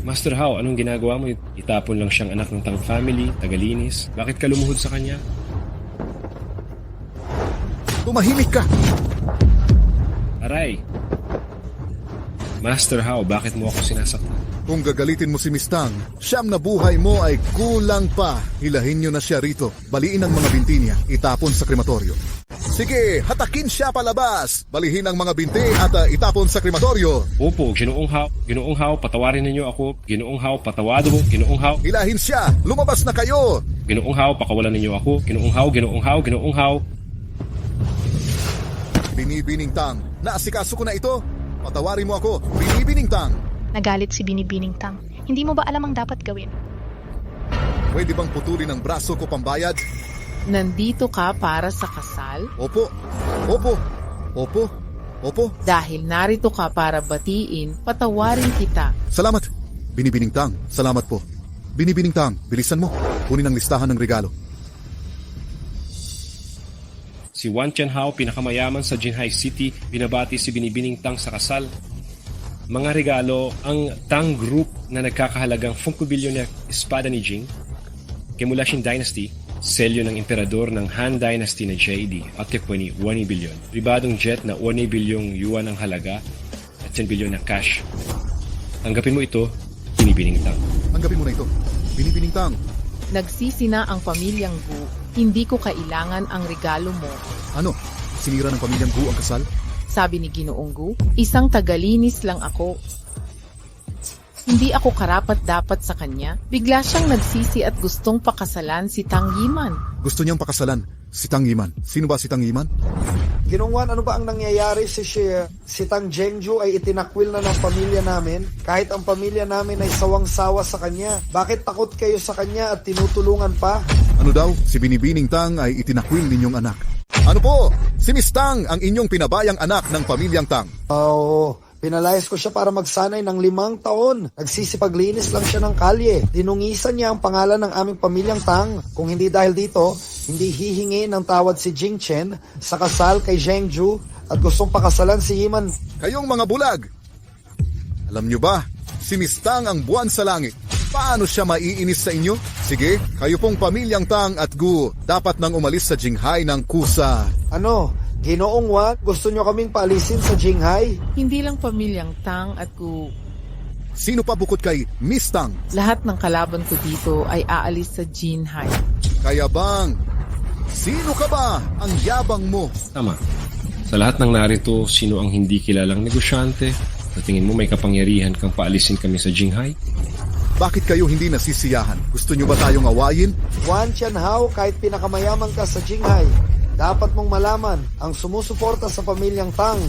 Master Hao, anong ginagawa mo? Itapon lang siyang anak ng Tang family, tagalinis. Bakit ka lumuhod sa kanya? Tumahimik ka! Aray! Master Hao, bakit mo ako sinasaktan? Kung gagalitin mo si Miss Tang, 9 na buhay mo ay kulang pa. Hilahin niyo na siya rito. Baliin ang mga binti niya. Itapon sa krematoryo. Sige, hatakin siya palabas. Balihin ang mga binti at itapon sa krematoryo. Opo, Ginoong Hao. Ginoong Hao, patawarin ninyo ako. Ginoong Hao, patawado mo. Ginoong Hao. Hilahin siya. Lumabas na kayo. Ginoong Hao, pakawalan ninyo ako. Ginoong Hao, Ginoong Hao, Ginoong Hao. Binibining Tang, naasikaso ko na ito. Patawarin mo ako, Binibining Tang. Nagalit si Binibining Tang. Hindi mo ba alam ang dapat gawin? Pwede bang putulin ang braso ko pambayad? Nandito ka para sa kasal? Opo, opo, opo, opo. Dahil narito ka para batiin, patawarin kita. Salamat, Binibining Tang. Salamat po. Binibining Tang, bilisan mo. Kunin ang listahan ng regalo. Si Wan Tianhao, pinakamayaman sa Jinhai City, binabati si Binibining Tang sa kasal. Mga regalo, ang Tang Group na nagkakahalagang 5 bilyon na espada ni Jing, Kemulashin Dynasty, selyo ng emperador ng Han Dynasty na JD, Akepweni 1 bilyon, pribadong jet na 1 bilyong yuan ang halaga at 10 bilyon na cash. Tanggapin mo ito, Binibining Tang. Tanggapin mo na ito, Binibining Tang. Nagsisi na ang pamilyang Gu. Hindi ko kailangan ang regalo mo. Ano? Sinira ng pamilyang Gu ang kasal? Sabi ni Ginoong Gu, isang tagalinis lang ako. Hindi ako karapat-dapat sa kanya. Bigla siyang nagsisi at gustong pakasalan si Tang Yiman. Gusto niyang pakasalan si Tang Yiman. Sino ba si Tang Yiman? Ginongwan, ano ba ang nangyayari? Si Tang Zhengzhu ay itinakwil na ng pamilya namin kahit ang pamilya namin ay sawang-sawa sa kanya. Bakit takot kayo sa kanya at tinutulungan pa? Ano daw? Si Binibining Tang ay itinakwil ninyong anak. Ano po? Si Miss Tang ang inyong pinabayang anak ng pamilyang Tang. Oo. Pinalayas ko siya para magsanay ng 5 taon. Nagsisipaglinis lang siya ng kalye. Dinungisan niya ang pangalan ng aming pamilyang Tang. Kung hindi dahil dito, hindi hihingi ng tawad si Jing Chen sa kasal kay Zhengzhu at gustong pakasalan si Yiman. Kayong mga bulag! Alam nyo ba, si Miss Tang ang buwan sa langit. Paano siya maiinis sa inyo? Sige, kayo pong pamilyang Tang at Gu dapat nang umalis sa Jinghai ng kusa. Ano? Ginoong Wan, gusto nyo kaming paalisin sa Jinghai? Hindi lang pamilyang Tang at Gu. Sino pa bukod kay Miss Tang? Lahat ng kalaban ko dito ay aalis sa Jinghai. Kaya bang, sino ka ba ang yabang mo? Tama. Sa lahat ng narito, sino ang hindi kilalang negosyante? Sa tingin mo may kapangyarihan kang paalisin kami sa Jinghai? Bakit kayo hindi nasisiyahan? Gusto nyo ba tayong awayin? Wan Tianhao, kahit pinakamayaman ka sa Jinghai, dapat mong malaman, ang sumusuporta sa pamilyang Tang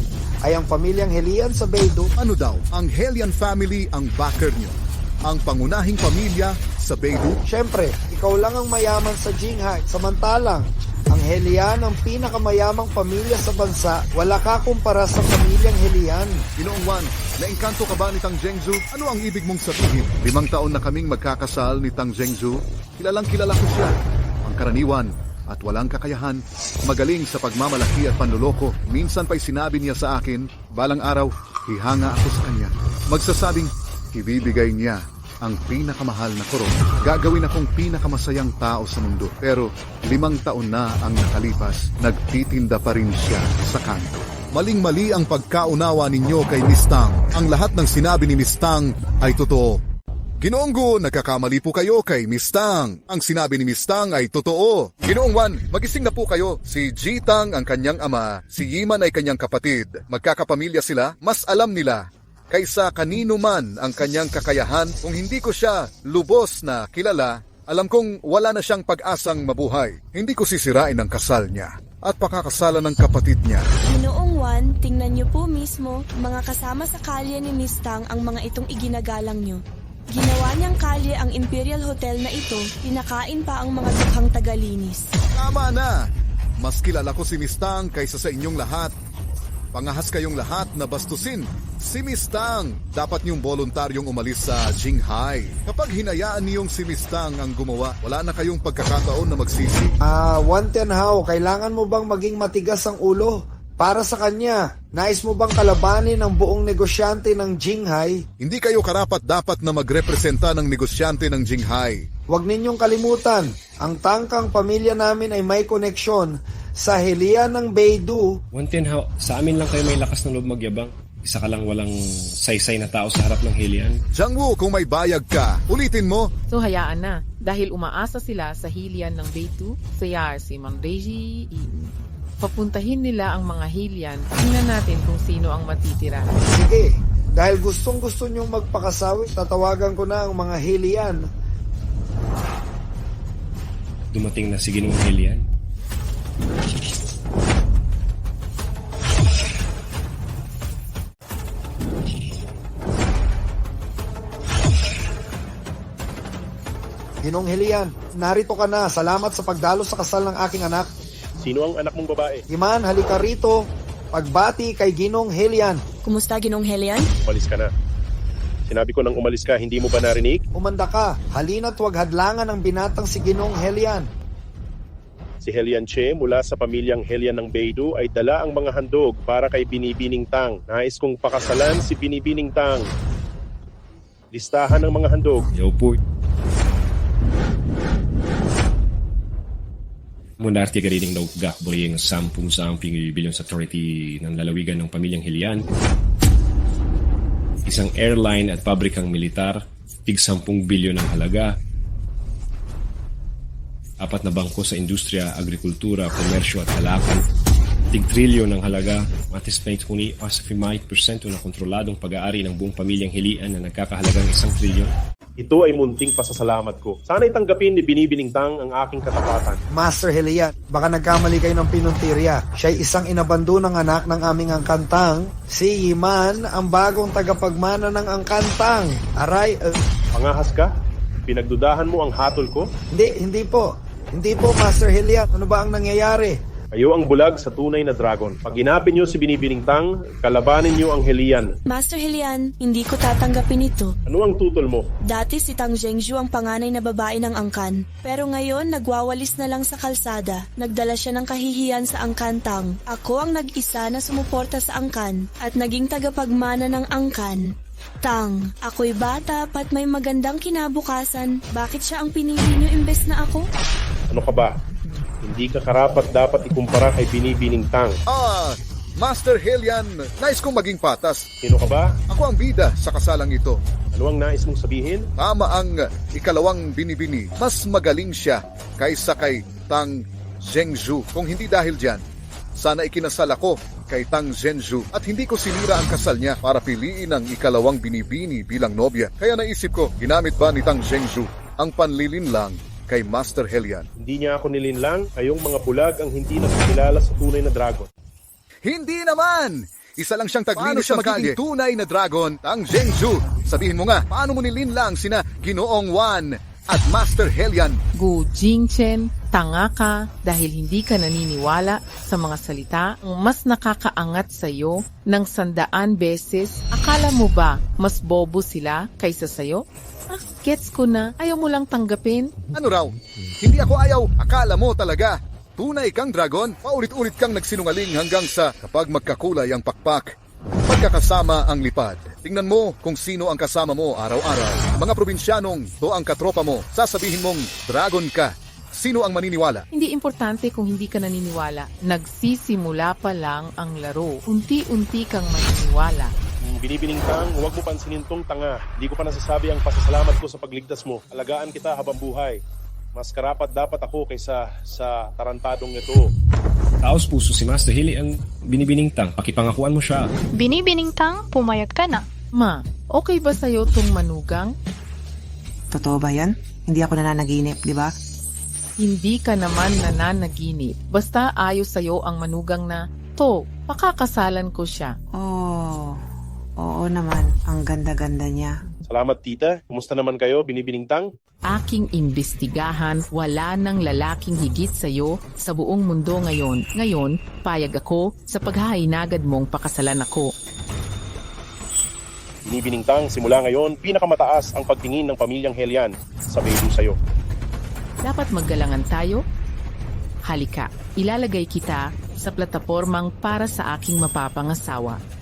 ay ang pamilyang Helian sa Beidou. Ano daw? Ang Helian family ang backer nyo. Ang pangunahing pamilya sa Beidou. Siyempre, ikaw lang ang mayaman sa Jinghai. Samantalang, ang Helian ang pinakamayamang pamilya sa bansa. Wala ka kumpara sa pamilyang Helian. Ginoong Wan, naengkanto ka ba ni Tang Zhengzhu? Ano ang ibig mong sabihin? 5 taon na kaming magkakasal ni Tang Zhengzhu. Kilalang kilala ko siya. Ang karaniwan at walang kakayahan, magaling sa pagmamalaki at panluloko. Minsan pa'y sinabi niya sa akin, balang araw, hihanga ako sa kanya. Magsasabing, ibibigay niya ang pinakamahal na korona. Gagawin akong pinakamasayang tao sa mundo. Pero 5 taon na ang nakalipas, nagtitinda pa rin siya sa kanto. Maling-mali ang pagkaunawa ninyo kay Miss Tang. Ang lahat ng sinabi ni Miss Tang ay totoo. Ginoong Gu, nagkakamali po kayo kay Miss Tang. Ang sinabi ni Miss Tang ay totoo. Ginoong Wan, magising na po kayo. Si Ji Tang ang kanyang ama, si Yiman ay kanyang kapatid. Magkakapamilya sila, mas alam nila kaysa kanino man ang kanyang kakayahan. Kung hindi ko siya lubos na kilala, alam kong wala na siyang pag-asang mabuhay. Hindi ko sisirain ang kasal niya at pakakasalan ng kapatid niya. Ginoong Wan, tingnan niyo po mismo, mga kasama sa kalye ni Miss Tang ang mga itong iginagalang niyo. Ginawa niyang kalye ang Imperial Hotel na ito, pinakain pa ang mga dukhang tagalinis. Tama na! Mas kilala ko si Miss Tang kaysa sa inyong lahat. Pangahas kayong lahat na bastusin si Miss Tang. Dapat niyong voluntaryong umalis sa Jinghai. Kapag hinayaan niyong si Miss Tang ang gumawa, wala na kayong pagkakataon na magsisi. Wan Tianhao, kailangan mo bang maging matigas ang ulo? Para sa kanya, nais mo bang kalabanin ang buong negosyante ng Jinghai? Hindi kayo karapat-dapat na magrepresenta ng negosyante ng Jinghai. Huwag ninyong kalimutan, ang tangkang pamilya namin ay may koneksyon sa Helian ng Beidou. Wan Tianhao, sa amin lang kayo may lakas ng loob magyabang. Isa ka lang walang saysay na tao sa harap ng Helian. Jiang Wu, kung may bayag ka, ulitin mo. So hayaan na, dahil umaasa sila sa Helian ng Beidou, sayar si Mang Reiji, papuntahin nila ang mga Helian. Tingnan natin kung sino ang matitira. Sige, dahil gustong-gusto nyong magpakasawi, tatawagan ko na ang mga Helian. Dumating na si Ginoong Helian. Ginong Helian, narito ka na. Salamat sa pagdalo sa kasal ng aking anak. Sino ang anak mong babae? Iman, halika rito. Pagbati kay Ginong Helian. Kumusta, Ginong Helian? Umalis ka na. Sinabi ko nang umalis ka, hindi mo ba narinig? Umanda ka. Halina't huwag hadlangan ang binatang si Ginong Helian. Si Helian Che mula sa pamilyang Helian ng Beidou ay dala ang mga handog para kay Binibining Tang. Nais kong pakasalan si Binibining Tang. Listahan ng mga handog. Yo po. Monarty karining daw gakboy ang 10 billion sa authority ng lalawigan ng pamilyang Helian. Isang airline at pabrikang militar, tig 10 bilyon ang halaga. 4 na bangko sa industriya, agrikultura, komersyo at halakan. Tig trilyon ang halaga. Matismate kuni as 5% na kontroladong pag-aari ng buong pamilyang Helian na nagkakahalagang 1 trilyon. Ito ay munting pasasalamat ko. Sana'y tanggapin ni Binibining Tang ang aking katapatan. Master Helian, baka nagkamali kayo ng pinuntirya. Siya'y isang inabandonang anak ng aming angkantang, si Yiman, ang bagong tagapagmana ng angkantang. Aray, Pangahas ka? Pinagdudahan mo ang hatol ko? hindi po. Hindi po, Master Helian. Ano ba ang nangyayari? Kayo ang bulag sa tunay na dragon. Pag ginapin niyo si Binibining Tang, kalabanin niyo ang Helian. Master Helian, hindi ko tatanggapin ito. Ano ang tutol mo? Dati si Tang Zhengzhu ang panganay na babae ng angkan. Pero ngayon, nagwawalis na lang sa kalsada. Nagdala siya ng kahihiyan sa angkantang. Ako ang nag-isa na sumuporta sa angkan at naging tagapagmana ng angkan. Tang, ako'y bata pat may magandang kinabukasan. Bakit siya ang pinili niyo imbes na ako? Ano ka ba? Hindi ka karapat dapat ikumpara kay Binibining Tang. Master Helian, nais kong maging patas. Sino ka ba? Ako ang bida sa kasalang ito. Ano ang nais mong sabihin? Tama ang ikalawang binibini. Mas magaling siya kaysa kay Tang Zhengzhu. Kung hindi dahil dyan, sana ikinasal ako kay Tang Zhengzhu at hindi ko sinira ang kasal niya para piliin ang ikalawang binibini bilang nobya. Kaya naisip ko, ginamit ba ni Tang Zhengzhu ang panlilinlang kay Master Helian? Hindi niya ako nilinlang. Kayong mga bulag ang hindi nakikilala sa tunay na dragon. Hindi naman! Isa lang siyang taglinis sa magiging tunay na dragon, Tang Zhengzhu. Sabihin mo nga, paano mo nilinlang sina Ginoong Wan at Master Helian? Gu Jingchen, tanga ka dahil hindi ka naniniwala sa mga salita ang mas nakakaangat sa iyo ng 100 beses. Akala mo ba mas bobo sila kaysa sa'yo? Gets ko na. Ayaw mo lang tanggapin? Ano raw? Hindi ako ayaw. Akala mo talaga. Tunay kang dragon, paulit-ulit kang nagsinungaling hanggang sa kapag magkakulay ang pakpak, magkakasama ang lipad. Tingnan mo kung sino ang kasama mo araw-araw. Mga probinsyanong to ang katropa mo. Sasabihin mong dragon ka. Sino ang maniniwala? Hindi importante kung hindi ka naniniwala. Nagsisimula pa lang ang laro. Unti-unti kang maniniwala. Binibining Tang, huwag mo pansinin tong tanga. Hindi ko pa nasasabi ang pasasalamat ko sa pagligtas mo. Alagaan kita habang buhay. Mas karapat dapat ako kaysa sa tarantadong ito. Taos puso si Master Heli ang Binibining Tang. Pakipangakuan mo siya. Binibining Tang, pumayag ka na. Ma, okay ba sa'yo tong manugang? Totoo ba yan? Hindi ako nananaginip, di ba? Hindi ka naman nananaginip. Basta ayos sa'yo ang manugang na, to, pakakasalan ko siya. Oo naman. Ang ganda-ganda niya. Salamat, tita. Kumusta naman kayo, Binibining Tang? Aking imbestigahan, wala nang lalaking higit sa'yo sa buong mundo ngayon. Ngayon, payag ako sa paghahinagad mong pakasalan ako. Binibining Tang, simula ngayon, pinakamataas ang pagtingin ng pamilyang Helian sa Beidou sa'yo. Dapat maggalangan tayo? Halika, ilalagay kita sa platapormang para sa aking mapapangasawa.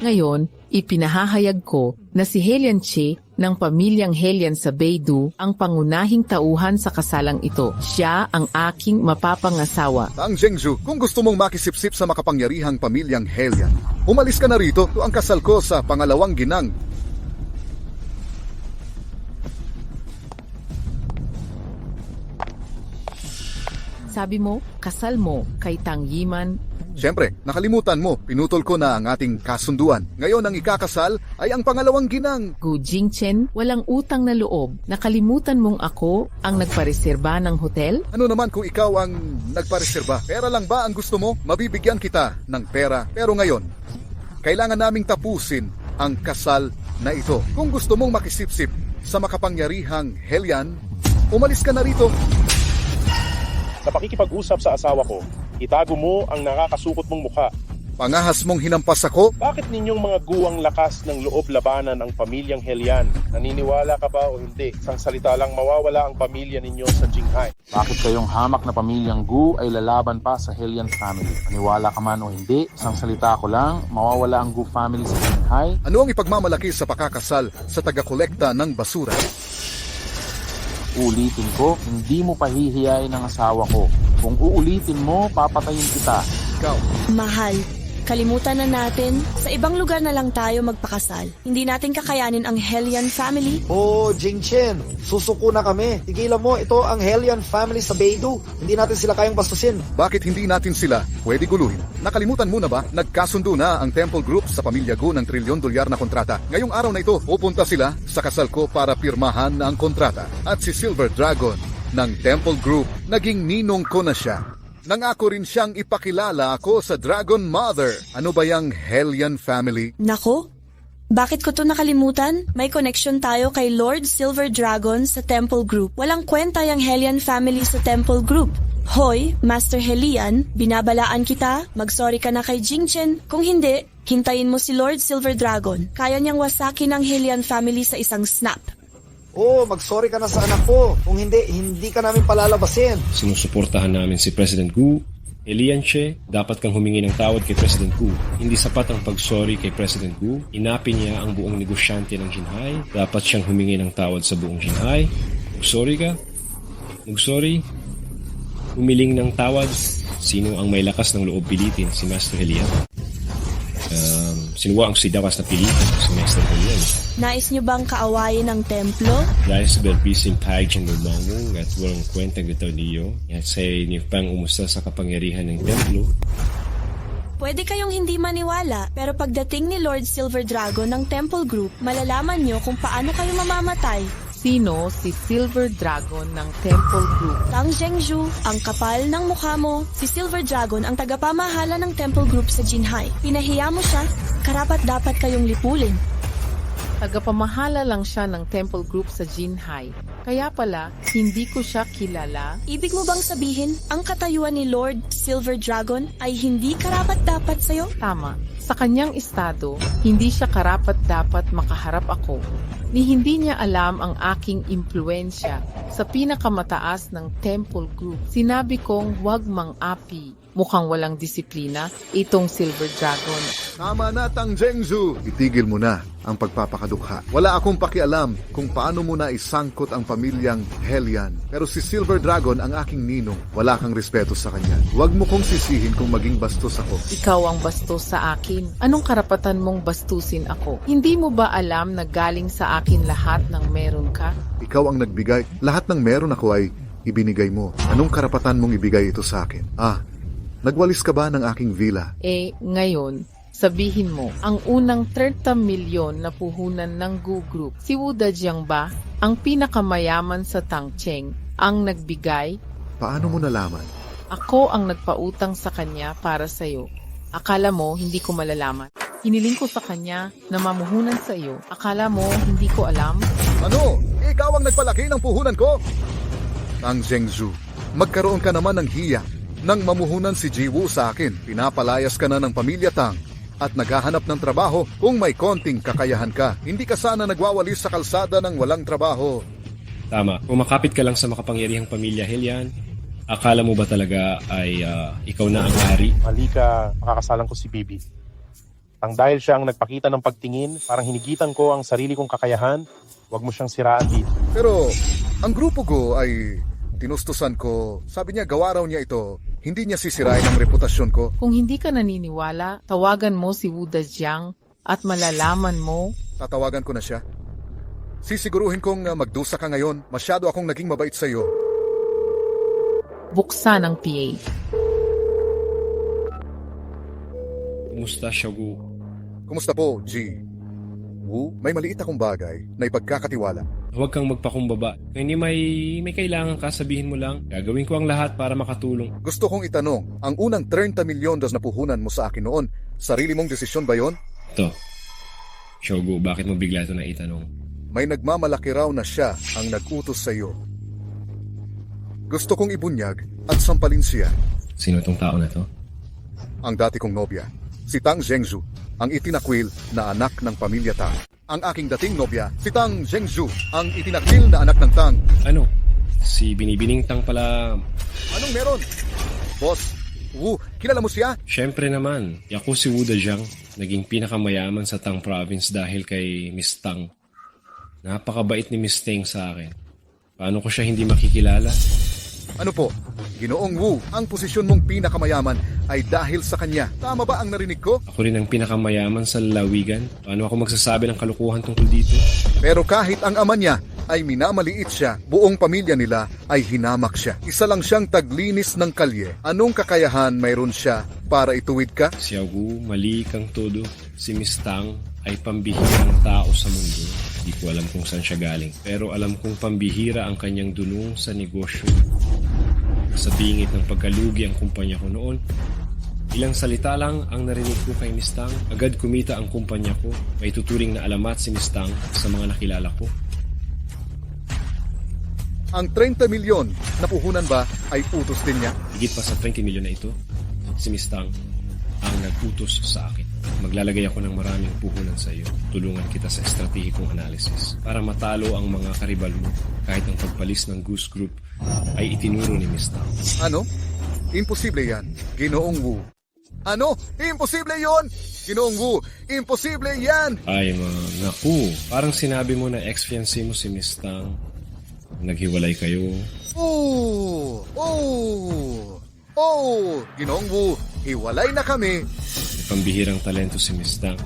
Ngayon, ipinahahayag ko na si Helian Che ng pamilyang Helian sa Beidou ang pangunahing tauhan sa kasalang ito. Siya ang aking mapapangasawa. Tang Zhengzhu, kung gusto mong makisipsip sa makapangyarihang pamilyang Helian, umalis ka na rito. Ito ang kasal ko sa pangalawang ginang. Sabi mo, kasal mo kay Tang Yiman. Siyempre, nakalimutan mo, pinutol ko na ang ating kasunduan. Ngayon ang ikakasal ay ang pangalawang ginang. Gu Jingchen, walang utang na loob. Nakalimutan mong ako ang nagpareserba ng hotel? Ano naman kung ikaw ang nagpareserba? Pera lang ba ang gusto mo? Mabibigyan kita ng pera. Pero ngayon, kailangan naming tapusin ang kasal na ito. Kung gusto mong makisipsip sa makapangyarihang Helian, umalis ka na rito. Sa pakikipag-usap sa asawa ko, itago mo ang nakakasukot mong mukha. Pangahas mong hinampas ako? Bakit ninyong mga guwang lakas ng loob labanan ang pamilyang Helian? Naniniwala ka ba o hindi? Isang salita lang, mawawala ang pamilya ninyo sa Jinghai. Bakit kayong hamak na pamilyang Gu ay lalaban pa sa Helian family? Maniwala ka man o hindi, isang salita ko lang, mawawala ang Gu family sa Jinghai. Ano ang ipagmamalaki sa pakakasal sa taga-kolekta ng basura? Ulitin ko, hindi mo pahihiyain ang asawa ko. Kung uulitin mo, papatayin kita. Ikaw. Mahal, Kalimutan na natin, sa ibang lugar na lang tayo magpakasal. Hindi natin kakayanin ang Helian family. Oh, Jingchen, susuko na kami. Tigilan mo, ito ang Helian family sa Beidou. Hindi natin sila kayang bastusin. Bakit hindi natin sila pwede guluhin? Nakalimutan mo na ba? Nagkasundo na ang Temple Group sa pamilya Gu ng $1 trilyon na kontrata. Ngayong araw na ito, pupunta sila sa kasal ko para pirmahan ang kontrata. At si Silver Dragon ng Temple Group, naging ninong ko na siya. Nangako rin siyang ipakilala ako sa Dragon Mother. Ano ba yung Helian family? Nako, bakit ko to nakalimutan? May connection tayo kay Lord Silver Dragon sa Temple Group. Walang kwenta yung Helian family sa Temple Group. Hoy, Master Helian, binabalaan kita, mag-sorry ka na kay Jingchen. Kung hindi, hintayin mo si Lord Silver Dragon. Kaya niyang wasakin ang Helian family sa isang snap. Oh, mag-sorry ka na sa anak ko. Kung hindi, hindi ka namin palalabasin. Sinusuportahan namin si President Gu. Helian Che, dapat kang humingi ng tawad kay President Gu. Hindi sapat ang pag-sorry kay President Gu. Inapin niya ang buong negosyante ng Jinhai. Dapat siyang humingi ng tawad sa buong Jinhai. Mag-sorry ka? Mag-sorry? Humiling ng tawad? Sino ang may lakas ng loob pilitin? Si Master Helian? Sinuwa ang sidawas na pilitin? Si Master Helian? Nais niyo bang kaawayin ang templo? Dahil sa belpising pahig ng lumangong at walang kwentang dito niyo, at sa inyo pang umusta sa kapangyarihan ng templo, Pwede kayong hindi maniwala, pero pagdating ni Lord Silver Dragon ng Temple Group, malalaman niyo kung paano kayo mamamatay. Sino si Silver Dragon ng Temple Group? Tang Zhengzhu, ang kapal ng mukha mo. Si Silver Dragon ang tagapamahala ng Temple Group sa Jinhai. Pinahiya mo siya, karapat-dapat kayong lipulin. Tagapamahala lang siya ng Temple Group sa Jinhai. Kaya pala, hindi ko siya kilala. Ibig mo bang sabihin, ang katayuan ni Lord Silver Dragon ay hindi karapat-dapat sa'yo? Tama. Sa kanyang estado, hindi siya karapat-dapat makaharap ako. Ni hindi niya alam ang aking impluensya sa pinakamataas ng Temple Group. Sinabi kong huwag mang-api. Mukhang walang disiplina itong Silver Dragon. Tama na, Tang Zhengzhu! Itigil mo na ang pagpapakadukha. Wala akong pakialam kung paano mo na isangkot ang pamilyang Helian. Pero si Silver Dragon ang aking ninong. Wala kang respeto sa kanya. Huwag mo kong sisihin kung maging bastos ako. Ikaw ang bastos sa akin. Anong karapatan mong bastusin ako? Hindi mo ba alam na galing sa akin lahat ng meron ka? Ikaw ang nagbigay. Lahat ng meron ako ay ibinigay mo. Anong karapatan mong ibigay ito sa akin? Nagwalis ka ba ng aking villa? Ngayon, sabihin mo, ang unang 30 milyon na puhunan ng Gu Group, si Wu Dajiang ba, ang pinakamayaman sa Tangcheng, ang nagbigay? Paano mo nalaman? Ako ang nagpautang sa kanya para sa'yo. Akala mo, hindi ko malalaman. Hiniling ko sa kanya na mamuhunan sa iyo. Akala mo, hindi ko alam? Ano? Ikaw ang nagpalaki ng puhunan ko? Tang Zhengzhu, magkaroon ka naman ng hiya. Nang mamuhunan si Jiwoo sa akin, pinapalayas ka na ng pamilya Tang at naghahanap ng trabaho kung may konting kakayahan ka. Hindi ka sana nagwawalis sa kalsada ng walang trabaho. tama. Kung makapit ka lang sa makapangyarihang pamilya Helian, akala mo ba talaga ay ikaw na ang hari? Mali ka, makakasalan ko si Bibi. Ang dahil siya ang nagpakita ng pagtingin, parang hinigitan ko ang sarili kong kakayahan, huwag mo siyang siraan dito. Pero ang grupo ko ay tinustusan ko. Sabi niya gawa raw niya ito. Hindi niya sisirain ang reputasyon ko. Kung hindi ka naniniwala, tawagan mo si Wu Dajiang at malalaman mo. Tatawagan ko na siya. Sisiguruhin kong magdusa ka ngayon. Masyado akong naging mabait sa iyo. Buksan ang PA. Kumusta, Shogu? Kumusta po, G? Wu, may maliit akong bagay na ipagkakatiwala. Huwag kang magpakumbaba. Kung hindi may kailangan ka, sabihin mo lang. Gagawin ko ang lahat para makatulong. Gusto kong itanong, ang unang 30 milyon na puhunan mo sa akin noon, sarili mong desisyon ba yon? Ito. Shogu, bakit mo bigla ito na itanong? May nagmamalaki raw na siya ang nag-utos sa iyo. Gusto kong ibunyag at sampalin siya. Sino tong tao na to? Ang dati kong nobya, si Tang Zhengzhu, ang itinakwil na anak ng pamilya Tang. Ang aking dating nobya, si Tang Zhengzhu, ang itinakwil na anak ng Tang. Ano? Si Binibining Tang pala. Anong meron? Boss, Wu, kilala mo siya? Siyempre naman. Ako si Wu Dajiang, naging pinakamayaman sa Tang Province dahil kay Miss Tang. Napakabait ni Miss Tang sa akin. Paano ko siya hindi makikilala? Ano po? Ginoong Wu, ang posisyon mong pinakamayaman ay dahil sa kanya. Tama ba ang narinig ko? Ako rin ang pinakamayaman sa lalawigan. Paano ako magsasabi ng kalukuhan tungkol dito? Pero kahit ang ama niya ay minamaliit siya, buong pamilya nila ay hinamak siya. Isa lang siyang taglinis ng kalye. Anong kakayahan mayroon siya para ituwid ka? Xiaogu, mali kang todo. Si Miss Tang ay pambihirang tao sa mundo. Di ko alam kung saan siya galing. Pero alam kong pambihira ang kanyang dunong sa negosyo. Sa bingit ng pagkalugi ang kumpanya ko noon. Ilang salita lang ang narinig ko kay Miss Tang. Agad kumita ang kumpanya ko. May tuturing na alamat si Miss Tang sa mga nakilala ko. Ang 30 milyon na puhunan ba ay utos din niya? Higit pa sa 20 milyon na ito, si Miss Tang ang nag-utos sa akin. Maglalagay ako ng maraming puhunan sa iyo. Tulungan kita sa estratehikong analysis para matalo ang mga karibal mo kahit ang pagpalis ng Goose Group ay itinuro ni Miss Tang. Ano? Imposible yan, Ginoong Wu. Ano? Imposible yon! Ginoong Wu, imposible yan! Ay, naku. Parang sinabi mo na ex-fiancé mo si Miss Tang. Naghiwalay kayo. Ginoong Wu, hiwalay na kami. May pambihirang talento si Miss Tang.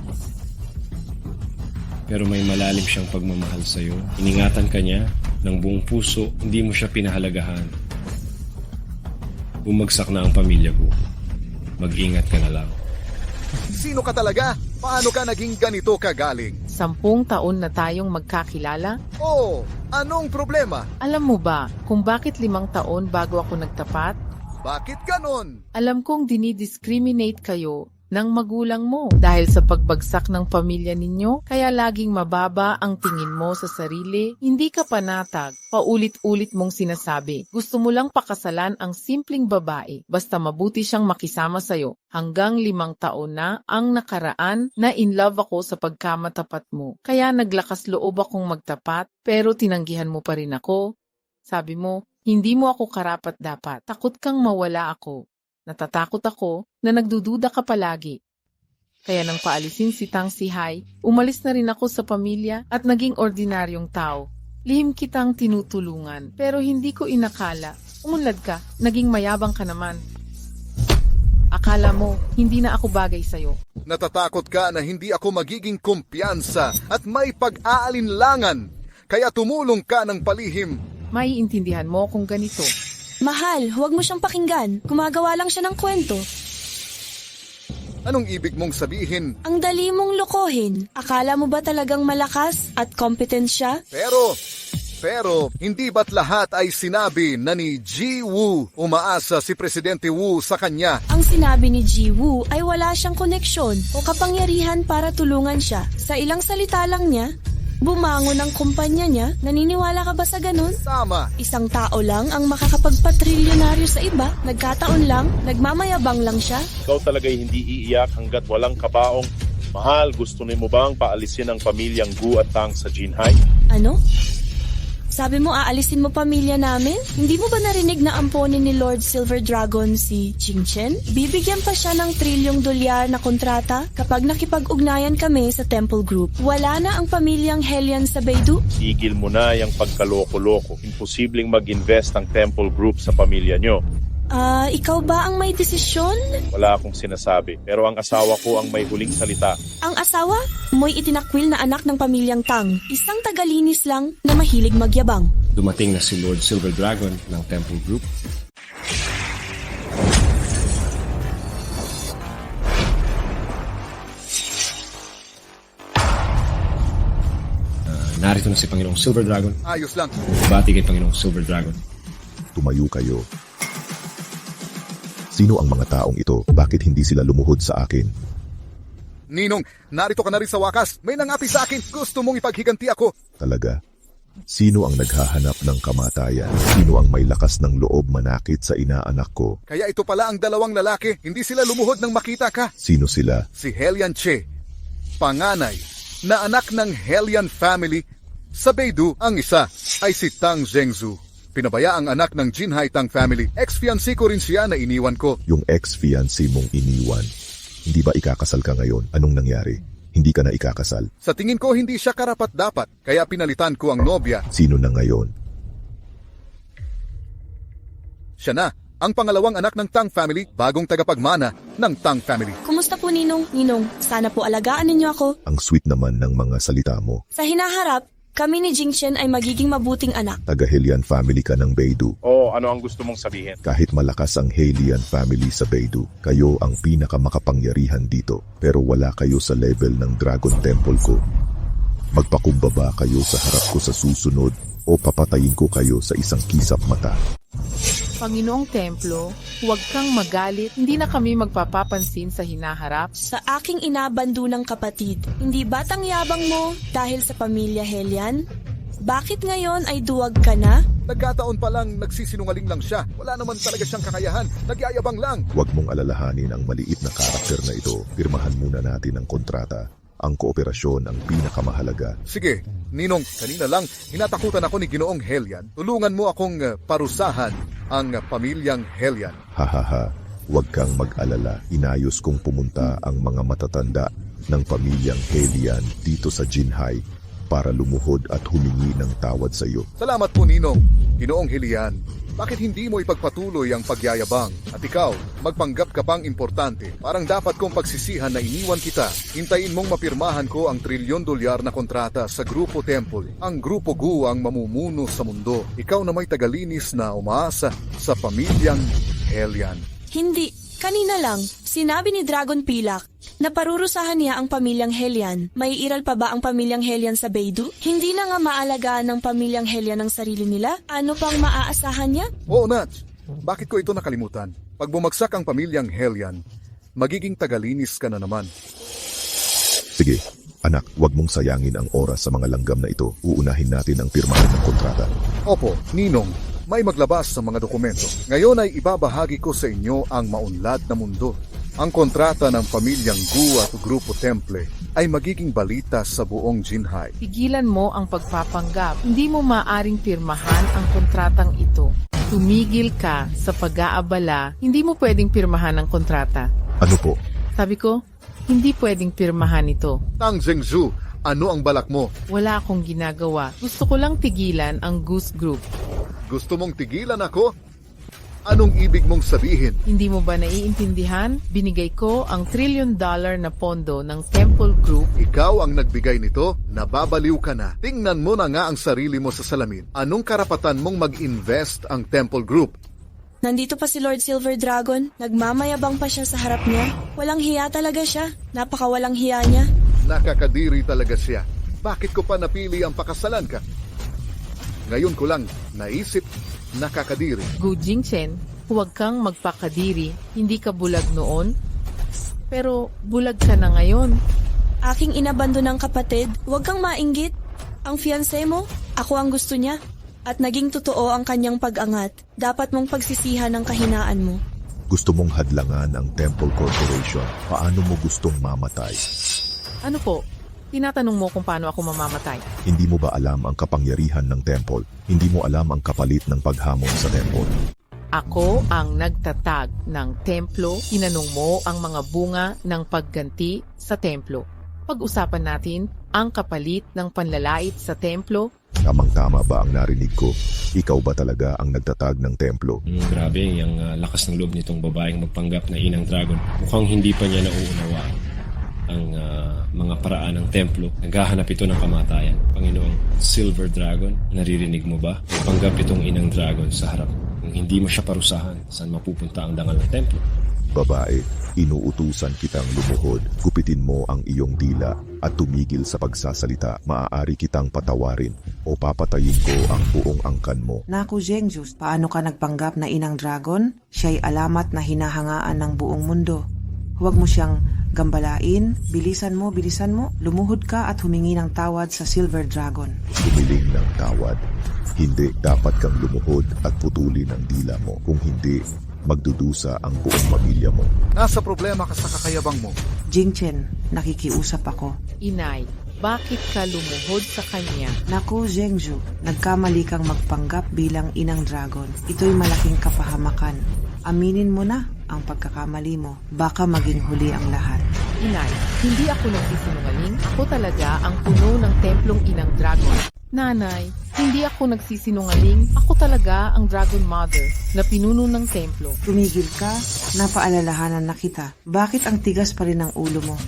Pero may malalim siyang pagmamahal sa'yo. Iningatan ka niya ng buong puso, hindi mo siya pinahalagahan. Bumagsak na ang pamilya ko. Mag-ingat ka na lang. Sino ka talaga? Paano ka naging ganito kagaling? 10 taon na tayong magkakilala. Oh, anong problema? Alam mo ba kung bakit 5 taon bago ako nagtapat? Bakit ganon? Alam kong dinidiscriminate kayo ng magulang mo dahil sa pagbagsak ng pamilya ninyo, kaya laging mababa ang tingin mo sa sarili, hindi ka panatag, paulit-ulit mong sinasabi. Gusto mo lang pakasalan ang simpleng babae, basta mabuti siyang makisama sa'yo. Hanggang 5 taon na ang nakaraan na in love ako sa pagkamatapat mo. Kaya naglakas loob akong magtapat, pero tinanggihan mo pa rin ako. Sabi mo, hindi mo ako karapat-dapat. Takot kang mawala ako. Natatakot ako na nagdududa ka palagi. Kaya nang paalisin si Tang Sihai, umalis na rin ako sa pamilya at naging ordinaryong tao. Lihim kitang tinutulungan, pero hindi ko inakala. Umunlad ka, naging mayabang ka naman. Akala mo, hindi na ako bagay sa'yo. Natatakot ka na hindi ako magiging kumpiyansa at may pag-aalinlangan. Kaya tumulong ka ng palihim. Maiintindihan mo kung ganito. Mahal, huwag mo siyang pakinggan. Gumagawa lang siya ng kwento. Anong ibig mong sabihin? Ang dali mong lokohin. Akala mo ba talagang malakas at competent siya? Pero, hindi ba't lahat ay sinabi na ni Ji Wu umaasa si Presidente Wu sa kanya? Ang sinabi ni Ji Wu ay wala siyang koneksyon o kapangyarihan para tulungan siya. Sa ilang salita lang niya, bumangon ang kumpanya niya. Naniniwala ka ba sa ganun? Tama. Isang tao lang ang makakapagpatrilyonaryo sa iba. Nagkataon lang, nagmamayabang lang siya. Ikaw talaga'y hindi iiyak hanggat walang kabaong. Mahal, gusto mo bang paalisin ang pamilyang Gu at Tang sa Jinhai? Ano? Sabi mo aalisin mo pamilya namin? Hindi mo ba narinig na amponin ni Lord Silver Dragon si Ching Chen? Bibigyan pa siya ng $1 trillion na kontrata kapag nakipag-ugnayan kami sa Temple Group. Wala na ang pamilyang Helian sa Beidou? Tigil mo na yung pagkaloko-loko. Imposibleng mag-invest ang Temple Group sa pamilya nyo. Ikaw ba ang may desisyon? Wala akong sinasabi, pero ang asawa ko ang may huling salita. Ang asawa? Mo'y itinakwil na anak ng pamilyang Tang. Isang tagalinis lang na mahilig magyabang. Dumating na si Lord Silver Dragon ng Temple Group. Narito na si Panginoong Silver Dragon. Ayos lang. Bati kay Panginoong Silver Dragon. Tumayo kayo. Sino ang mga taong ito? Bakit hindi sila lumuhod sa akin? Ninong, narito ka na rin sa wakas. May nangapi sa akin. Gusto mong ipaghiganti ako. Talaga? Sino ang naghahanap ng kamatayan? Sino ang may lakas ng loob manakit sa inaanak ko? Kaya ito pala ang 2 lalaki. Hindi sila lumuhod nang makita ka. Sino sila? Si Helian Che, panganay, na anak ng Helian family. Sa Beidou, ang isa ay si Tang Zhengzhu. Pinabaya ang anak ng Jinhai Tang family. Ex-fiancé ko rin siya na iniwan ko. Yung ex-fiancé mong iniwan. Hindi ba ikakasal ka ngayon? Anong nangyari? Hindi ka na ikakasal? Sa tingin ko hindi siya karapat-dapat, kaya pinalitan ko ang nobya. Sino na ngayon? Siya na ang pangalawang anak ng Tang family, bagong tagapagmana ng Tang family. Kumusta po, Ninong? Ninong, sana po alagaan ninyo ako. Ang sweet naman ng mga salita mo. Sa hinaharap, kami ni Jingchen ay magiging mabuting anak. Taga-Helian family ka ng Beidou. Oo, ano ang gusto mong sabihin? Kahit malakas ang Helian family sa Beidou, kayo ang pinakamakapangyarihan dito. Pero wala kayo sa level ng Dragon Temple ko. Magpakumbaba kayo sa harap ko sa susunod o papatayin ko kayo sa isang kisap mata. Panginoong Templo, huwag kang magalit. Hindi na kami magpapapansin sa hinaharap. Sa aking inabando ng kapatid, hindi batang yabang mo dahil sa pamilya Helian? Bakit ngayon ay duwag ka na? Nagkataon pa lang nagsisinungaling lang siya. Wala naman talaga siyang kakayahan. Nagyayabang lang. Huwag mong alalahanin ang maliit na karakter na ito. Pirmahan muna natin ang kontrata. Ang kooperasyon ang pinakamahalaga. Sige, Ninong, kanina lang hinatakutan ako ni Ginoong Helian. Tulungan mo akong parusahan ang pamilyang Helian. Hahaha, huwag kang mag-alala. Inayos kong pumunta ang mga matatanda ng pamilyang Helian dito sa Jinhai para lumuhod at humingi ng tawad sa iyo. Salamat po, Ninong. Ginoong Helian, bakit hindi mo ipagpatuloy ang pagyayabang? At ikaw, magpanggap ka pang importante. Parang dapat kong pagsisihan na iniwan kita. Hintayin mong mapirmahan ko ang $1 trilyon na kontrata sa Grupo Temple. Ang Grupo Gu ang mamumuno sa mundo. Ikaw na may tagalinis na umaasa sa pamilyang Helian. Hindi. Kanina lang, sinabi ni Dragon Pilak na parurusahan niya ang pamilyang Helian. May iral pa ba ang pamilyang Helian sa Beidou? Hindi na nga maalagaan ng pamilyang Helian ang sarili nila? Ano pang maaasahan niya? Oo, Nats. Bakit ko ito nakalimutan? Pag bumagsak ang pamilyang Helian, magiging tagalinis ka na naman. Sige, anak, huwag mong sayangin ang oras sa mga langgam na ito. Uunahin natin ang pirmahan ng kontrata. Opo, Ninong. May maglabas sa mga dokumento. Ngayon ay ibabahagi ko sa inyo ang maunlad na mundo. Ang kontrata ng pamilyang Gu at Grupo Temple ay magiging balita sa buong Jinhai. Pigilan mo ang pagpapanggap. Hindi mo maaring pirmahan ang kontratang ito. Tumigil ka sa pag-aabala. Hindi mo pwedeng pirmahan ang kontrata. Ano po? Sabi ko, hindi pwedeng pirmahan ito. Tang Zhengzhu, ano ang balak mo? Wala akong ginagawa. Gusto ko lang tigilan ang Goose Group. Gusto mong tigilan ako? Anong ibig mong sabihin? Hindi mo ba naiintindihan? Binigay ko ang $1 trillion na pondo ng Temple Group. Ikaw ang nagbigay nito, nababaliw ka na. Tingnan mo na nga ang sarili mo sa salamin. Anong karapatan mong mag-invest ang Temple Group? Nandito pa si Lord Silver Dragon. Nagmamayabang pa siya sa harap niya. Walang hiya talaga siya. Napakawalang hiya niya. Nakakadiri talaga siya. Bakit ko pa napili ang pakasalan ka? Ngayon ko lang naisip, nakakadiri. Gu Jingchen, huwag kang magpakadiri. Hindi ka bulag noon. Pero bulag ka na ngayon. Aking inabando ng kapatid, huwag kang mainggit. Ang fiancé mo, ako ang gusto niya. At naging totoo ang kanyang pag-angat. Dapat mong pagsisihan ang kahinaan mo. Gusto mong hadlangan ang Temple Corporation. Paano mo gustong mamatay? Ano po? Tinatanong mo kung paano ako mamamatay. Hindi mo ba alam ang kapangyarihan ng Temple? Hindi mo alam ang kapalit ng paghamon sa Temple. Ako ang nagtatag ng templo. Tinanong mo ang mga bunga ng pagganti sa templo. Pag-usapan natin ang kapalit ng panlalait sa templo. Tamang-tama ba ang narinig ko? Ikaw ba talaga ang nagtatag ng templo? Grabe, yung lakas ng loob nitong babaeng magpanggap na inang dragon. Mukhang hindi pa niya nauunawaan ang mga paraan ng templo. Naghahanap ito ng kamatayan. Panginoong Silver Dragon, naririnig mo ba? Panggap itong inang dragon sa harap. Kung hindi mo siya parusahan, saan mapupunta ang dangal ng templo? Babae, inuutusan kitang lumuhod. Gupitin mo ang iyong dila at tumigil sa pagsasalita. Maaari kitang patawarin o papatayin ko ang buong angkan mo. Naku, Zhengzhu, paano ka nagpanggap na inang dragon? Siya'y alamat na hinahangaan ng buong mundo. Huwag mo siyang gambalain, bilisan mo, lumuhod ka at humingi ng tawad sa Silver Dragon. Humiling ng tawad. Hindi, dapat kang lumuhod at putulin ang dila mo. Kung hindi, magdudusa ang buong pamilya mo. Nasa problema ka sa kakayabang mo. Jingchen, nakikiusap ako. Inay, bakit ka lumuhod sa kanya? Naku, Zhengzhu, nagkamali kang magpanggap bilang inang dragon. Ito'y malaking kapahamakan. Aminin mo na ang pagkakamali mo. Baka maging huli ang lahat. Inay, hindi ako nagsisinungaling. Ako talaga ang puno ng templong inang dragon. Nanay, Hindi ako nagsisinungaling. Ako talaga ang Dragon Mother na pinuno ng templo. Tumigil ka, napaalalahanan na kita. Bakit ang tigas pa rin ang ulo mo?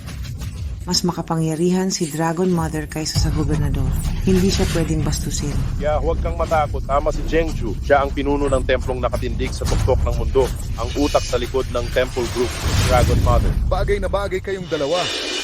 Mas makapangyarihan si Dragon Mother kaysa sa gobernador. Hindi siya pwedeng bastusin. Kaya huwag kang matakot. Tama si Zhengzhu. Siya ang pinuno ng templong nakatindig sa tuktok ng mundo. Ang utak sa likod ng Temple Group, Dragon Mother. Bagay na bagay kayong dalawa.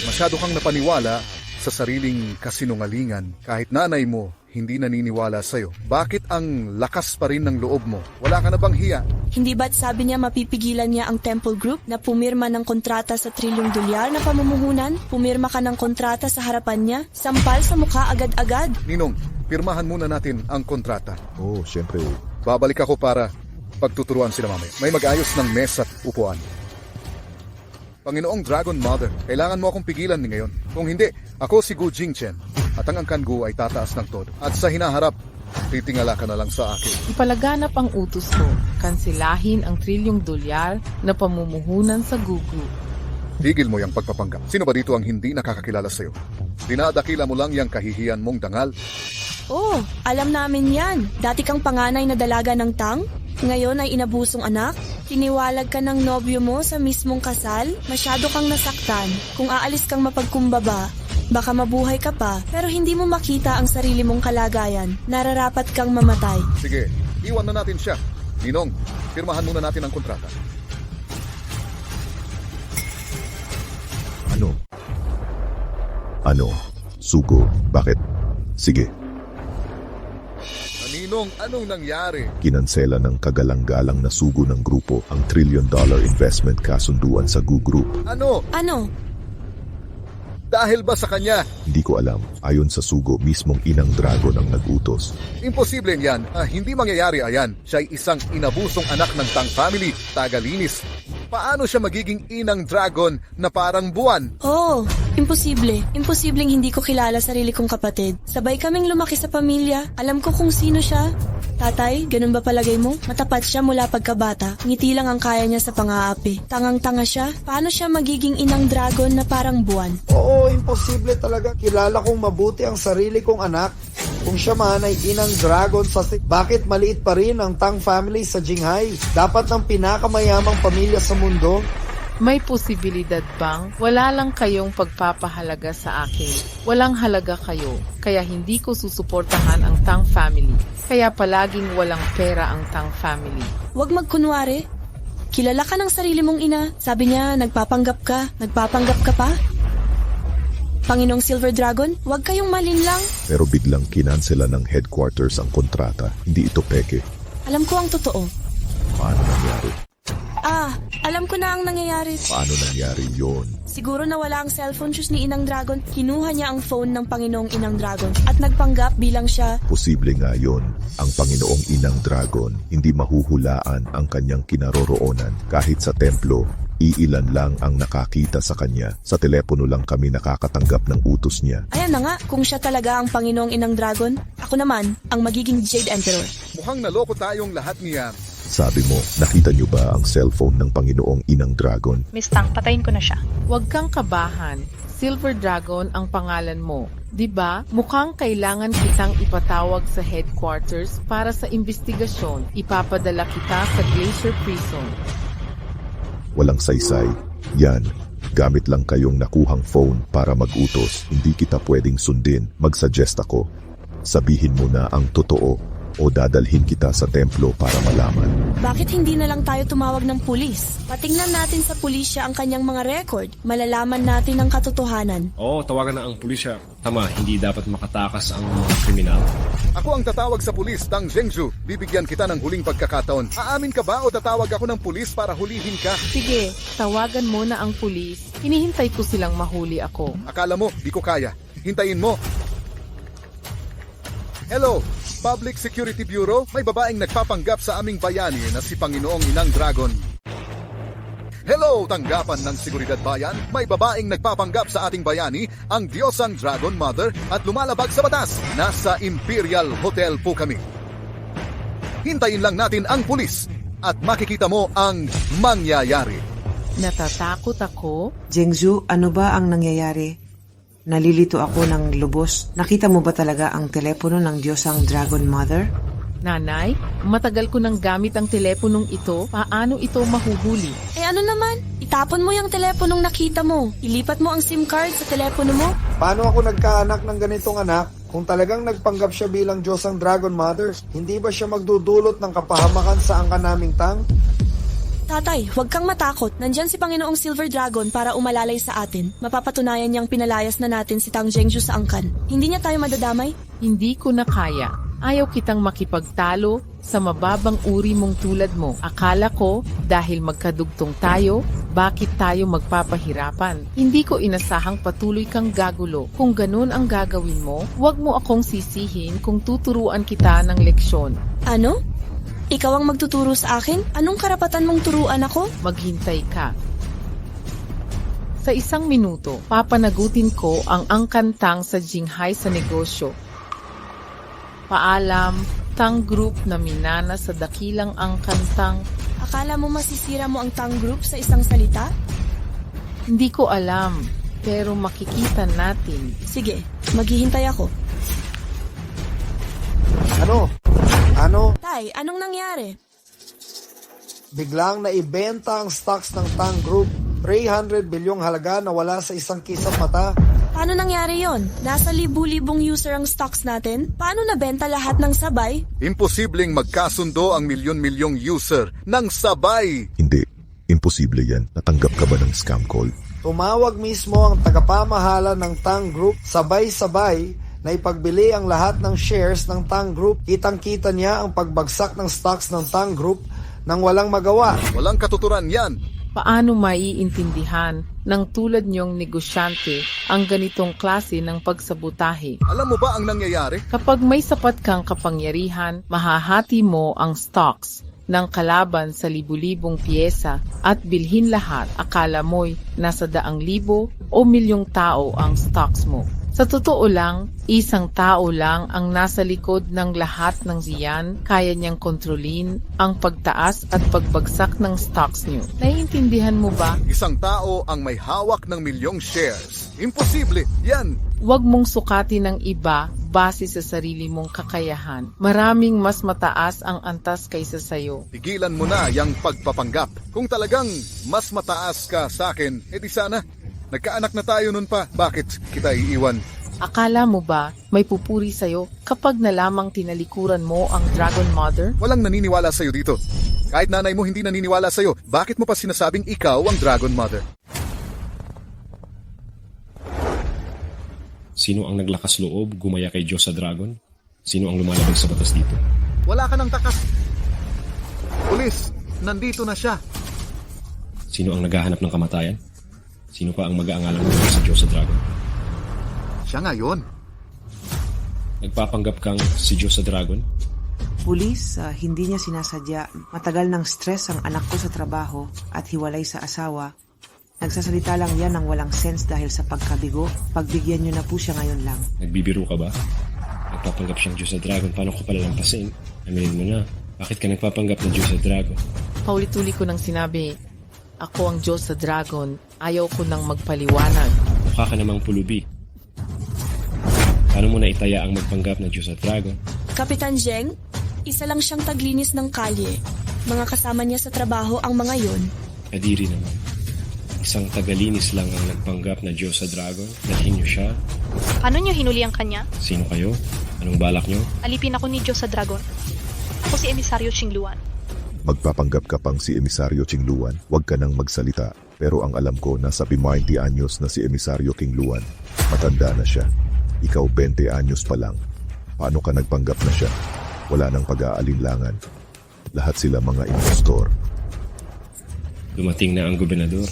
Masyado kang napaniwala sa sariling kasinungalingan. Kahit nanay mo, hindi naniniwala sa'yo. Bakit ang lakas pa rin ng loob mo? Wala ka na bang hiya? Hindi ba't sabi niya mapipigilan niya ang Temple Group na pumirma ng kontrata sa $1 trillion na pamumuhunan? Pumirma ka ng kontrata sa harapan niya? Sampal sa mukha agad-agad? Ninong, pirmahan muna natin ang kontrata. Oh, syempre. Babalik ako para pagtuturuan sila mamaya. May mag-ayos ng mesa at upuan. Panginoong Dragon Mother, kailangan mo akong pigilan ni ngayon. Kung hindi, ako si Gu Jingchen at ang angkan Gu ay tataas ng todo. At sa hinaharap, titingala ka na lang sa akin. Ipalaganap ang utos ko. Kansilahin ang $1 trillion na pamumuhunan sa Gugu. Tigil mo yung pagpapanggap. Sino ba dito ang hindi nakakakilala sa'yo? Dinadakila mo lang yung kahihiyan mong dangal. Oh, alam namin yan. Dati kang panganay na dalaga ng Tang? Ngayon ay inabusong anak? Tiniwalag ka ng nobyo mo sa mismong kasal? Masyado kang nasaktan. Kung aalis kang mapagkumbaba, baka mabuhay ka pa, pero hindi mo makita ang sarili mong kalagayan. Nararapat kang mamatay. Sige, iwan na natin siya. Ninong, pirmahan muna natin ang kontrata. Ano? Sugo, bakit? Sige, Ninong, anong nangyari? kinansela ng kagalang-galang na sugo ng grupo ang $1 trillion investment kasunduan sa Gu Group. Ano? Ano? Dahil ba sa kanya? Hindi ko alam. Ayon sa sugo, mismong inang dragon ang nag-utos. Imposible yan. Hindi mangyayari ayan. Siya'y isang inabusong anak ng Tang family, tagalinis. Paano siya magiging inang dragon na parang buwan? Oh, imposible. Imposibleng hindi ko kilala sarili kong kapatid. Sabay kaming lumaki sa pamilya. Alam ko kung sino siya. Tatay, ganun ba palagay mo? Matapat siya mula pagkabata. Ngiti lang ang kaya niya sa pang-aapi. Tangang-tanga siya. Paano siya magiging inang dragon na parang buwan? Oo, imposible talaga. Kilala kong mabuti ang sarili kong anak. Kung siya man ay inang dragon sa bakit maliit pa rin ang Tang family sa Jinghai? Dapat ng pinakamayamang pamilya sa mundo. May posibilidad bang wala lang kayong pagpapahalaga sa akin? Walang halaga kayo, kaya hindi ko susuportahan ang Tang family. Kaya palaging walang pera ang Tang family. Huwag magkunwari. Kilala ka ng sarili mong ina. Sabi niya, nagpapanggap ka. Nagpapanggap ka pa? Panginoong Silver Dragon, huwag kayong malinlang. Pero biglang kinansela ng headquarters ang kontrata. Hindi ito peke. Alam ko ang totoo. Paano nangyari? Alam ko na ang nangyayari. Paano nangyari yon? Siguro nawala ang cellphone shoes ni Inang Dragon. Kinuha niya ang phone ng Panginoong Inang Dragon at nagpanggap bilang siya. Posible nga yon. Ang Panginoong Inang Dragon, hindi mahuhulaan ang kanyang kinaroroonan. Kahit sa templo, iilan lang ang nakakita sa kanya. Sa telepono lang kami nakakatanggap ng utos niya. Ayan na nga, kung siya talaga ang Panginoong Inang Dragon, ako naman ang magiging Jade Emperor. Mukhang naloko tayong lahat niya. Sabi mo, nakita niyo ba ang cellphone ng Panginoong Inang Dragon? Miss Tang, patayin ko na siya. Huwag kang kabahan. Silver Dragon ang pangalan mo. 'Di ba? Mukhang kailangan kitang ipatawag sa headquarters para sa investigasyon. Ipapadala kita sa Glacier Prison. Walang saysay. Yan. Gamit lang kayong nakuhang phone para mag-utos. Hindi kita pwedeng sundin. Mag-suggest ako. Sabihin mo na ang totoo o dadalhin kita sa templo para malaman. Bakit hindi na lang tayo tumawag ng pulis? Patingnan natin sa pulisya ang kanyang mga record. Malalaman natin ang katotohanan. Oo, tawagan na ang pulisya. Tama, hindi dapat makatakas ang mga kriminal. Ako ang tatawag sa pulis, Tang Zhengzhu. Bibigyan kita ng huling pagkakataon. Aamin ka ba o tatawag ako ng pulis para hulihin ka? Sige, tawagan mo na ang pulis. Hinihintay ko silang mahuli ako. Akala mo, di ko kaya. Hintayin mo. Hello, Public Security Bureau. May babaeng nagpapanggap sa aming bayani na si Panginoong Inang Dragon. Hello, tanggapan ng Seguridad Bayan. May babaeng nagpapanggap sa ating bayani, ang Diyosang Dragon Mother at lumalabag sa batas. Nasa Imperial Hotel po kami. Hintayin lang natin ang pulis at makikita mo ang mangyayari. Natatakot ako? Zhengzhu, ano ba ang nangyayari? Nalilito ako ng lubos. Nakita mo ba talaga ang telepono ng Diyosang Dragon Mother? Nanay, matagal ko nang gamit ang teleponong ito. Paano ito mahuhuli? Eh ano naman? Itapon mo yung teleponong nakita mo. Ilipat mo ang SIM card sa telepono mo. Paano ako nagkaanak ng ganitong anak? Kung talagang nagpanggap siya bilang Diyos ang Dragon Mother, hindi ba siya magdudulot ng kapahamakan sa angkan naming tang? Tatay, huwag kang matakot. Nandyan si Panginoong Silver Dragon para umalalay sa atin. Mapapatunayan niyang pinalayas na natin si Tang Zhengzhu sa angkan. Hindi niya tayo madadamay? Hindi ko na kaya. Ayaw kitang makipagtalo sa mababang uri mong tulad mo. Akala ko, dahil magkadugtong tayo, bakit tayo magpapahirapan? Hindi ko inasahang patuloy kang gagulo. Kung ganun ang gagawin mo, huwag mo akong sisihin kung tuturuan kita ng leksyon. Ano? Ikaw ang magtuturo sa akin? Anong karapatan mong turuan ako? Maghintay ka. Sa 1 minuto, papanagutin ko ang angkantang sa Jinghai sa negosyo. Paalam, Tang Group na minana sa dakilang angkantang. Akala mo masisira mo ang Tang Group sa isang salita? Hindi ko alam, pero makikita natin. Sige, maghihintay ako. Ano? Tay, anong nangyari? Biglang naibenta ang stocks ng Tang Group. 300 bilyong halaga na wala sa isang kisap mata. Paano nangyari yon? Nasa libu-libong user ang stocks natin? Paano nabenta lahat ng sabay? Imposibleng magkasundo ang milyon-milyong user ng sabay. Hindi. Imposible yan. Natanggap ka ba ng scam call? Tumawag mismo ang tagapamahala ng Tang Group, sabay-sabay na ipagbili ang lahat ng shares ng Tang Group. Kitang-kita niya ang pagbagsak ng stocks ng Tang Group nang walang magawa. Walang katuturan yan. Paano maiintindihan ng tulad niyong negosyante ang ganitong klase ng pagsabutahe? Alam mo ba ang nangyayari? Kapag may sapat kang kapangyarihan, mahahati mo ang stocks ng kalaban sa libu-libong piyesa at bilhin lahat. Akala mo'y nasa 100,000 o milyong tao ang stocks mo. Sa totoo lang, isang tao lang ang nasa likod ng lahat ng riyan. Kaya niyang kontrolin ang pagtaas at pagbagsak ng stocks niyo. Naiintindihan mo ba? Isang tao ang may hawak ng milyong shares. Imposible yan. Huwag mong sukatin ng iba base sa sarili mong kakayahan. Maraming mas mataas ang antas kaysa sayo. Tigilan mo na yung pagpapanggap. Kung talagang mas mataas ka sa akin, edi sana. Nagkaanak na tayo nun pa. Bakit kita iiwan? Akala mo ba may pupuri sa'yo kapag na lamang tinalikuran mo ang Dragon Mother? Walang naniniwala sa'yo dito. Kahit nanay mo hindi naniniwala sa'yo, bakit mo pa sinasabing ikaw ang Dragon Mother? Sino ang naglakas loob gumaya kay Diyos sa Dragon? Sino ang lumalabag sa batas dito? Wala ka ng takas. Pulis, nandito na siya. Sino ang naghahanap ng kamatayan? Sino pa ang mag-aangalang gumaya sa Diyos sa Dragon? Siya nga yun. Nagpapanggap kang si Diyos sa Dragon? Pulis, hindi niya sinasadya. Matagal ng stress ang anak ko sa trabaho at hiwalay sa asawa. Nagsasalita lang yan ng walang sense dahil sa pagkabigo. Pagbigyan niyo na po siya ngayon lang. Nagbibiro ka ba? Nagpapanggap siyang Diyos sa Dragon. Paano ko palalampasin? Aminin mo na. Bakit ka nagpapanggap ng Diyos sa Dragon? Paulit-ulit ko nang sinabi, ako ang Diyos sa Dragon. Ayaw ko nang magpaliwanag. Mukha ka namang pulubi. Paano mo na itaya ang magpanggap ng Diyos sa Dragon? Kapitan Zheng, isa lang siyang taglinis ng kalye. Mga kasama niya sa trabaho ang mga yon. Kadiri naman. Isang tagalinis lang ang nagpanggap na Diyos sa Dragon. Dalhin niyo siya. Paano niyo hinuli ang kanya? Sino kayo? Anong balak niyo? Alipin ako ni Diyos sa Dragon. Ako si Emisaryo Qingluan. Magpapanggap ka pang si Emisaryo Qingluan, huwag ka nang magsalita. Pero ang alam ko, nasa 20 anyos na si Emisaryo Qingluan. Matanda na siya. Ikaw 20 anyos pa lang. Paano ka nagpanggap na siya? Wala nang pag-aalinlangan. Lahat sila mga impostor. Dumating na ang gobernador.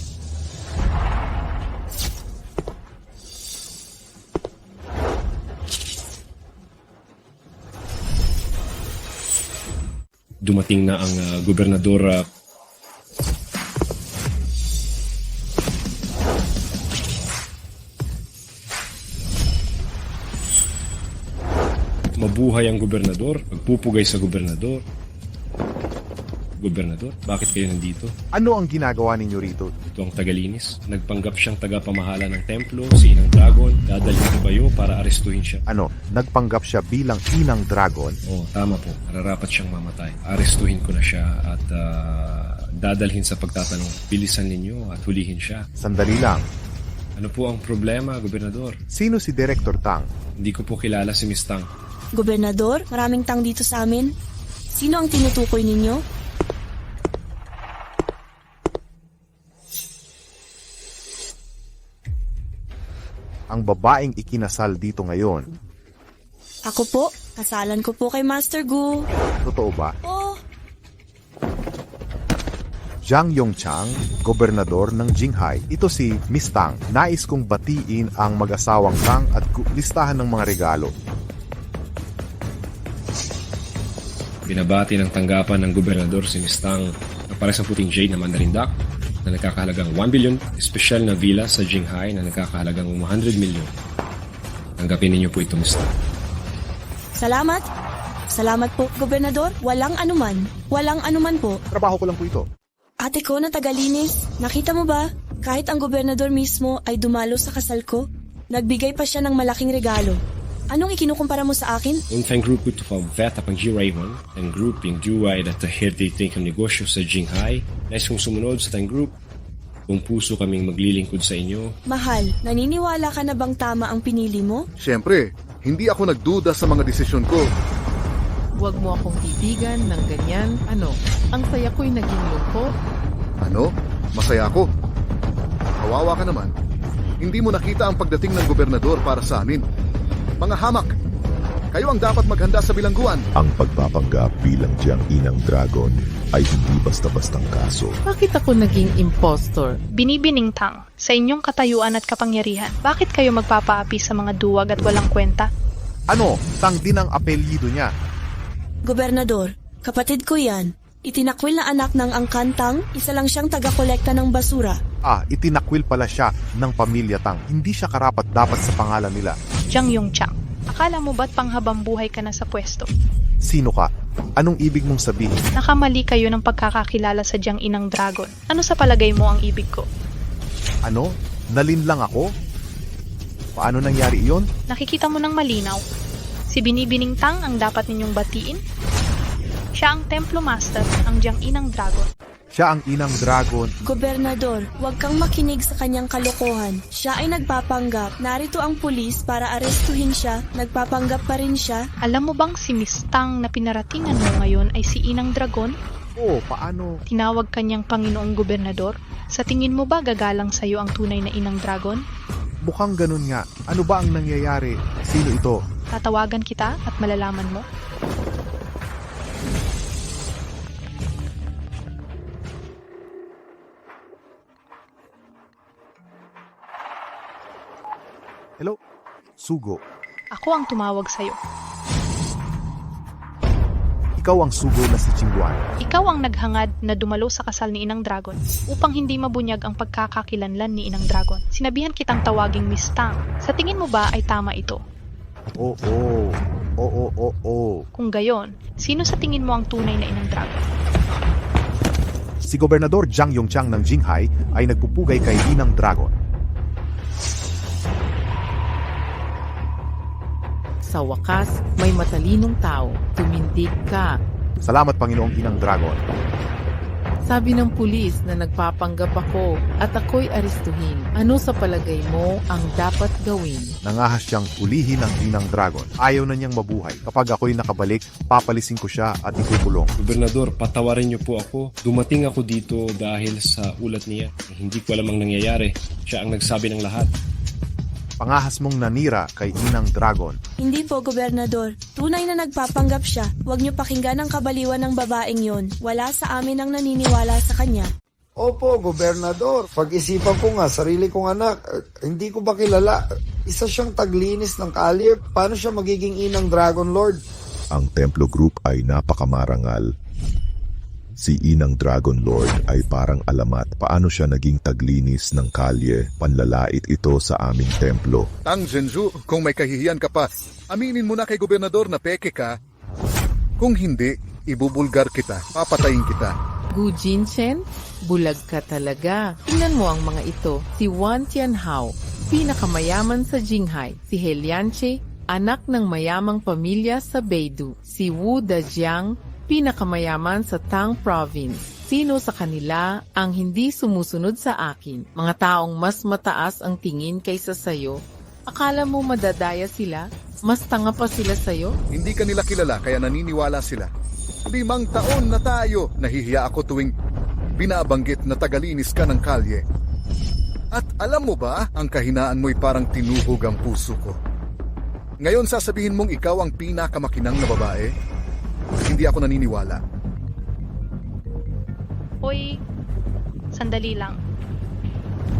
Dumating na ang gobernador. Mabuhay ang gobernador, magpupugay sa gobernador. Gobernador, bakit kayo nandito? Ano ang ginagawa ninyo rito? Ito ang tagalinis. Nagpanggap siyang tagapamahala ng templo, si Inang Dragon. Dadalhin ko kayo para arestuhin siya. Ano, nagpanggap siya bilang Inang Dragon? Oo, tama po. Nararapat siyang mamatay. Arestuhin ko na siya at dadalhin sa pagtatanong. Bilisan ninyo at hulihin siya. Sandali lang. Ano po ang problema, Gobernador? Sino si Director Tang? Hindi ko po kilala si Miss Tang. Gobernador, maraming tang dito sa amin. Sino ang tinutukoy ninyo? Ang babaeng ikinasal dito ngayon. Ako po, kasalan ko po kay Master Gu. Totoo ba? Oh, Zhang Yongchang, gobernador ng Jinghai. Ito si Miss Tang. Nais kong batiin ang mag-asawang Tang at listahan ng mga regalo. Binabati ng tanggapan ng gobernador si Miss Tang na para sa puting jade na Mandarin Duck na nagkakahalagang 1 billion, espesyal na villa sa Jinghai na nagkakahalagang 100 million. Tanggapin ninyo po ito, Miss Tang. salamat. Salamat po, Gobernador. Walang anuman. Walang anuman po. Trabaho ko lang po ito. Ate ko na tagalinis, nakita mo ba? Kahit ang gobernador mismo ay dumalo sa kasal ko, nagbigay pa siya ng malaking regalo. Anong ikinukumpara mo sa akin? Unfang grupo ito pa vet apang G-Raymond, ang grouping duway at tahirtiting ang negosyo sa Jinghai. Nais kong sumunod sa tang group. Kung puso kaming maglilingkod sa inyo. Mahal, naniniwala ka na bang tama ang pinili mo? Siyempre, hindi ako nagduda sa mga desisyon ko. Huwag mo akong bibigan ng ganyan. Ano? Ang saya ko'y naging lungkot. Ano? Masaya ako. Kawawa ka naman. Hindi mo nakita ang pagdating ng gobernador para sa amin. Mga hamak, kayo ang dapat maghanda sa bilangguan. Ang pagpapanggap bilang Jiang Inang Dragon ay hindi basta-bastang kaso. Bakit ako naging impostor? Binibining Tang, sa inyong katayuan at kapangyarihan, bakit kayo magpapaapi sa mga duwag at walang kwenta? Ano, Tang din ang apelyido niya. Gobernador, kapatid ko yan. Itinakwil na anak ng Angkantang, isa lang siyang taga-kolekta ng basura. Itinakwil pala siya ng pamilya Tang. Hindi siya karapat dapat sa pangalan nila. Zhang Yongchang, akala mo ba't panghabang buhay ka na sa pwesto? Sino ka? Anong ibig mong sabihin? Nakamali kayo ng pagkakakilala sa Jiang Inang Dragon. Ano sa palagay mo ang ibig ko? Ano? Nalinlang ako? Paano nangyari iyon? Nakikita mo ng malinaw. Si Binibining Tang ang dapat ninyong batiin. Siya ang Templo Master, ang Jiang Inang Dragon. Siya ang Inang Dragon. Gobernador, huwag kang makinig sa kanyang kalokohan. Siya ay nagpapanggap. Narito ang pulis para arestuhin siya. Nagpapanggap pa rin siya. Alam mo bang si Miss Tang na pinaratingan mo ngayon ay si Inang Dragon? Oo, paano? Tinawag kanyang Panginoong Gobernador. Sa tingin mo ba gagalang sa'yo ang tunay na Inang Dragon? Mukhang ganun nga. Ano ba ang nangyayari? Sino ito? Tatawagan kita at malalaman mo. Hello? Sugo. Ako ang tumawag sa'yo. Ikaw ang sugo na si Chingguan. Ikaw ang naghangad na dumalo sa kasal ni Inang Dragon upang hindi mabunyag ang pagkakakilanlan ni Inang Dragon. Sinabihan kitang tawaging Miss Tang. Sa tingin mo ba ay tama ito? Oo. Kung gayon, sino sa tingin mo ang tunay na Inang Dragon? Si Gobernador Zhang Yongchang ng Jinghai ay nagpupugay kay Inang Dragon. Sa wakas, may matalinong tao. Tumindig ka. Salamat Panginoong Inang Dragon. Sabi ng pulis na nagpapanggap ako at ako'y arestuhin. Ano sa palagay mo ang dapat gawin? Nangahas siyang hulihin ang Inang Dragon. Ayaw na niyang mabuhay. Kapag ako'y nakabalik, papalisin ko siya at ikukulong. Gobernador, patawarin niyo po ako. Dumating ako dito dahil sa ulat niya. Hindi ko alam ang nangyayari. Siya ang nagsabi ng lahat. Pangahas mong nanira kay Inang Dragon. Hindi po, Gobernador. Tunay na nagpapanggap siya. Huwag niyo pakinggan ang kabaliwan ng babaeng yon. Wala sa amin ang naniniwala sa kanya. Opo, Gobernador. Pag-isipan ko nga, sarili kong anak, hindi ko ba kilala? Isa siyang taglinis ng kalye. Paano siya magiging Inang Dragon Lord? Ang Templo Group ay napakamarangal. Si Inang Dragon Lord ay parang alamat paano siya naging taglinis ng kalye. Panlalait ito sa aming templo. Tang Zhenju, kung may kahihiyan ka pa, aminin mo na kay gobernador na peke ka. Kung hindi, ibubulgar kita, papatayin kita. Gu Jinchen, bulag ka talaga. Tingnan mo ang mga ito. Si Wan Tianhao, pinakamayaman sa Jinghai. Si He Lianche, anak ng mayamang pamilya sa Beidou. Si Wu Dajiang, pinakamayaman sa Tang Province. Sino sa kanila ang hindi sumusunod sa akin? Mga taong mas mataas ang tingin kaysa sayo. Akala mo madadaya sila? Mas tanga pa sila sayo? Hindi ka nila kilala kaya naniniwala sila. 5 taon na tayo. Nahihiya ako tuwing binabanggit na tagalinis ka ng kalye. At alam mo ba, ang kahinaan mo'y parang tinuhog ang puso ko. Ngayon sasabihin mong ikaw ang pinakamakinang na babae? Hindi ako naniniwala. Hoy, sandali lang.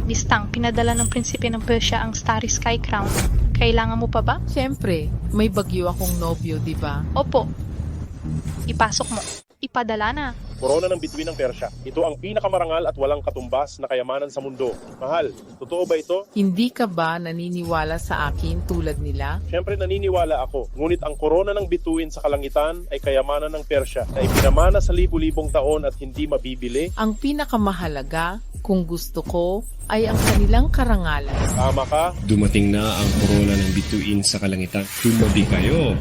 Miss Tang, pinadala ng prinsipe ng Persia ang Starry Sky Crown. Kailangan mo pa ba? Siyempre, may bagyo akong nobyo, di ba? Opo. Ipasok mo. Ipadala na. Korona ng bituin ng Persya. Ito ang pinakamarangal at walang katumbas na kayamanan sa mundo. Mahal, totoo ba ito? Hindi ka ba naniniwala sa akin tulad nila? Siyempre naniniwala ako. Ngunit ang korona ng bituin sa kalangitan ay kayamanan ng Persya na ipinamana sa libu-libong taon at hindi mabibili. Ang pinakamahalaga, kung gusto ko, ay ang kanilang karangalan. Tama ka? Dumating na ang korona ng bituin sa kalangitan. Tumabi kayo!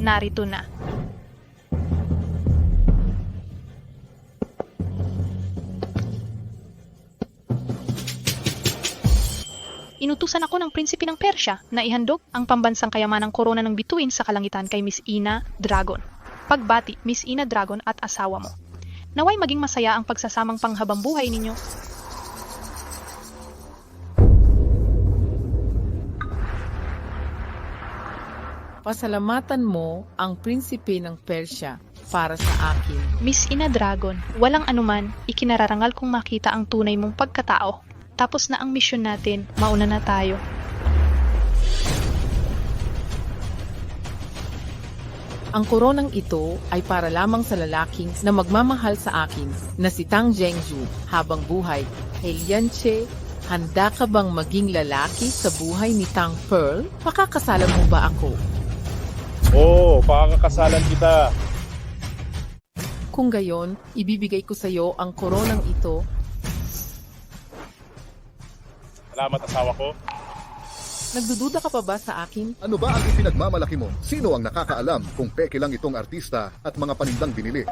Narito na. Inutusan ako ng prinsipe ng Persya na ihandog ang pambansang kayamanang korona ng bituin sa kalangitan kay Miss Ina Dragon. Pagbati, Miss Ina Dragon at asawa mo. Naway maging masaya ang pagsasamang panghabang buhay ninyo. Pasalamatan mo ang prinsipe ng Persya para sa akin. Miss Ina Dragon, walang anuman, ikinararangal kong makita ang tunay mong pagkatao. Tapos na ang misyon natin, mauna na tayo. Ang koronang ito ay para lamang sa lalaking na magmamahal sa akin na si Tang Zhengzhu habang buhay. He Lianche, handa ka bang maging lalaki sa buhay ni Tang Pearl? Pakakasalan mo ba ako? Oo, pakakasalan kita. Kung gayon, ibibigay ko sa iyo ang koronang ito. Salamat asawa ko. Nagdududa ka pa ba sa akin? Ano ba ang ipinagmamalaki mo? Sino ang nakakaalam kung peke lang itong artista at mga panindang binili?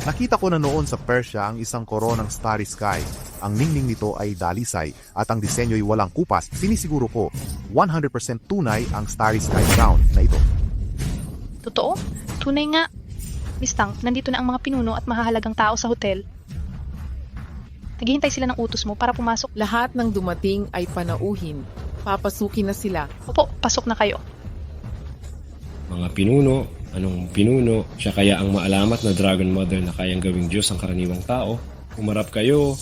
Nakita ko na noon sa Persia ang isang koronang Starry Sky. Ang ningning nito ay dalisay at ang disenyo'y walang kupas. Sinisiguro ko, 100% tunay ang Starry Sky Crown na ito. Totoo? Tunay nga. Miss Tang, nandito na ang mga pinuno at mahahalagang tao sa hotel. Naghihintay sila ng utos mo para pumasok. Lahat ng dumating ay panauhin. Papasukin na sila. Opo, pasok na kayo. Mga pinuno, anong pinuno, siya kaya ang maalamat na Dragon Mother na kayang gawing Diyos ang karaniwang tao. Umarap kayo.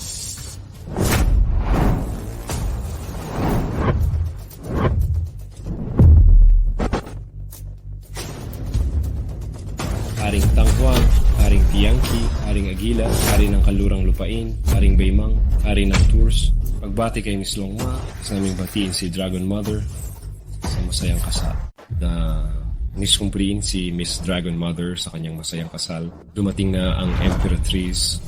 Haring Tanghuang, Haring Tiangki, Haring Agila, Hari ng Kalurang Lupain, Haring Baymang, Hari ng Tours. Pagbati kay Miss Longma, sa naming batiin si Dragon Mother sa masayang kasal. Na niskumpriin si Miss Dragon Mother sa kanyang masayang kasal. Dumating na ang Emperatrice.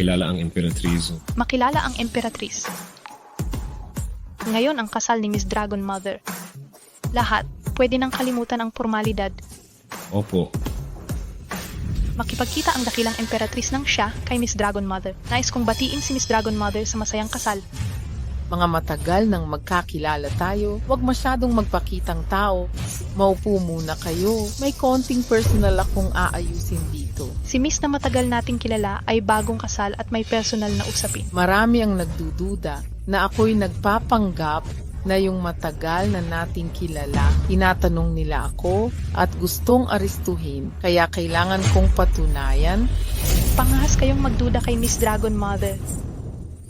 Makilala ang Emperatrice. Makilala ang Emperatrice. Ngayon ang kasal ni Miss Dragon Mother. Lahat, pwede nang kalimutan ang formalidad. Opo. Makipagkita ang dakilang Emperatrice ng siya kay Miss Dragon Mother. Nais kong batiin si Miss Dragon Mother sa masayang kasal. Mga matagal nang magkakilala tayo, huwag masyadong magpakitang tao. Maupo muna kayo. May konting personal akong aayusin dito. Si Miss na matagal nating kilala ay bagong kasal at may personal na usapin. Marami ang nagdududa na ako'y nagpapanggap na yung matagal na nating kilala, tinatanong nila ako at gustong aristuhin, kaya kailangan kong patunayan. Pangahas kayong magduda kay Miss Dragon Mother.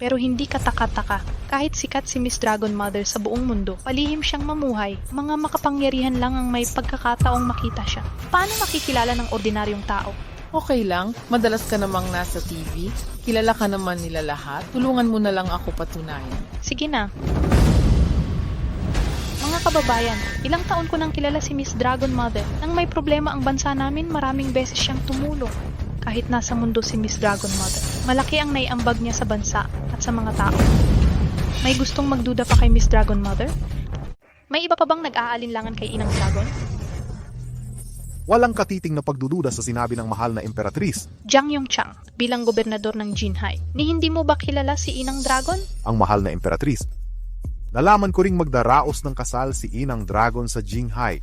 Pero hindi kataka-taka. Kahit sikat si Miss Dragon Mother sa buong mundo, palihim siyang mamuhay. Mga makapangyarihan lang ang may pagkakataong makita siya. Paano makikilala ng ordinaryong tao? Okay lang, madalas ka namang nasa TV. Kilala ka naman nila lahat. Tulungan mo na lang ako patunayan. Sige na. Mga kababayan, ilang taon ko nang kilala si Miss Dragon Mother. Nang may problema ang bansa namin, maraming beses siyang tumulong. Kahit nasa mundo si Miss Dragon Mother, malaki ang naiambag niya sa bansa at sa mga tao. May gustong magduda pa kay Miss Dragon Mother? May iba pa bang nag-aalinlangan kay Inang Dragon? Walang katiting na pagdududa sa sinabi ng mahal na emperatrice. Jiang Yongchang, bilang gobernador ng Jinhai, ni hindi mo ba kilala si Inang Dragon? Ang mahal na emperatrice. Nalaman ko ring magdaraos ng kasal si Inang Dragon sa Jinhai.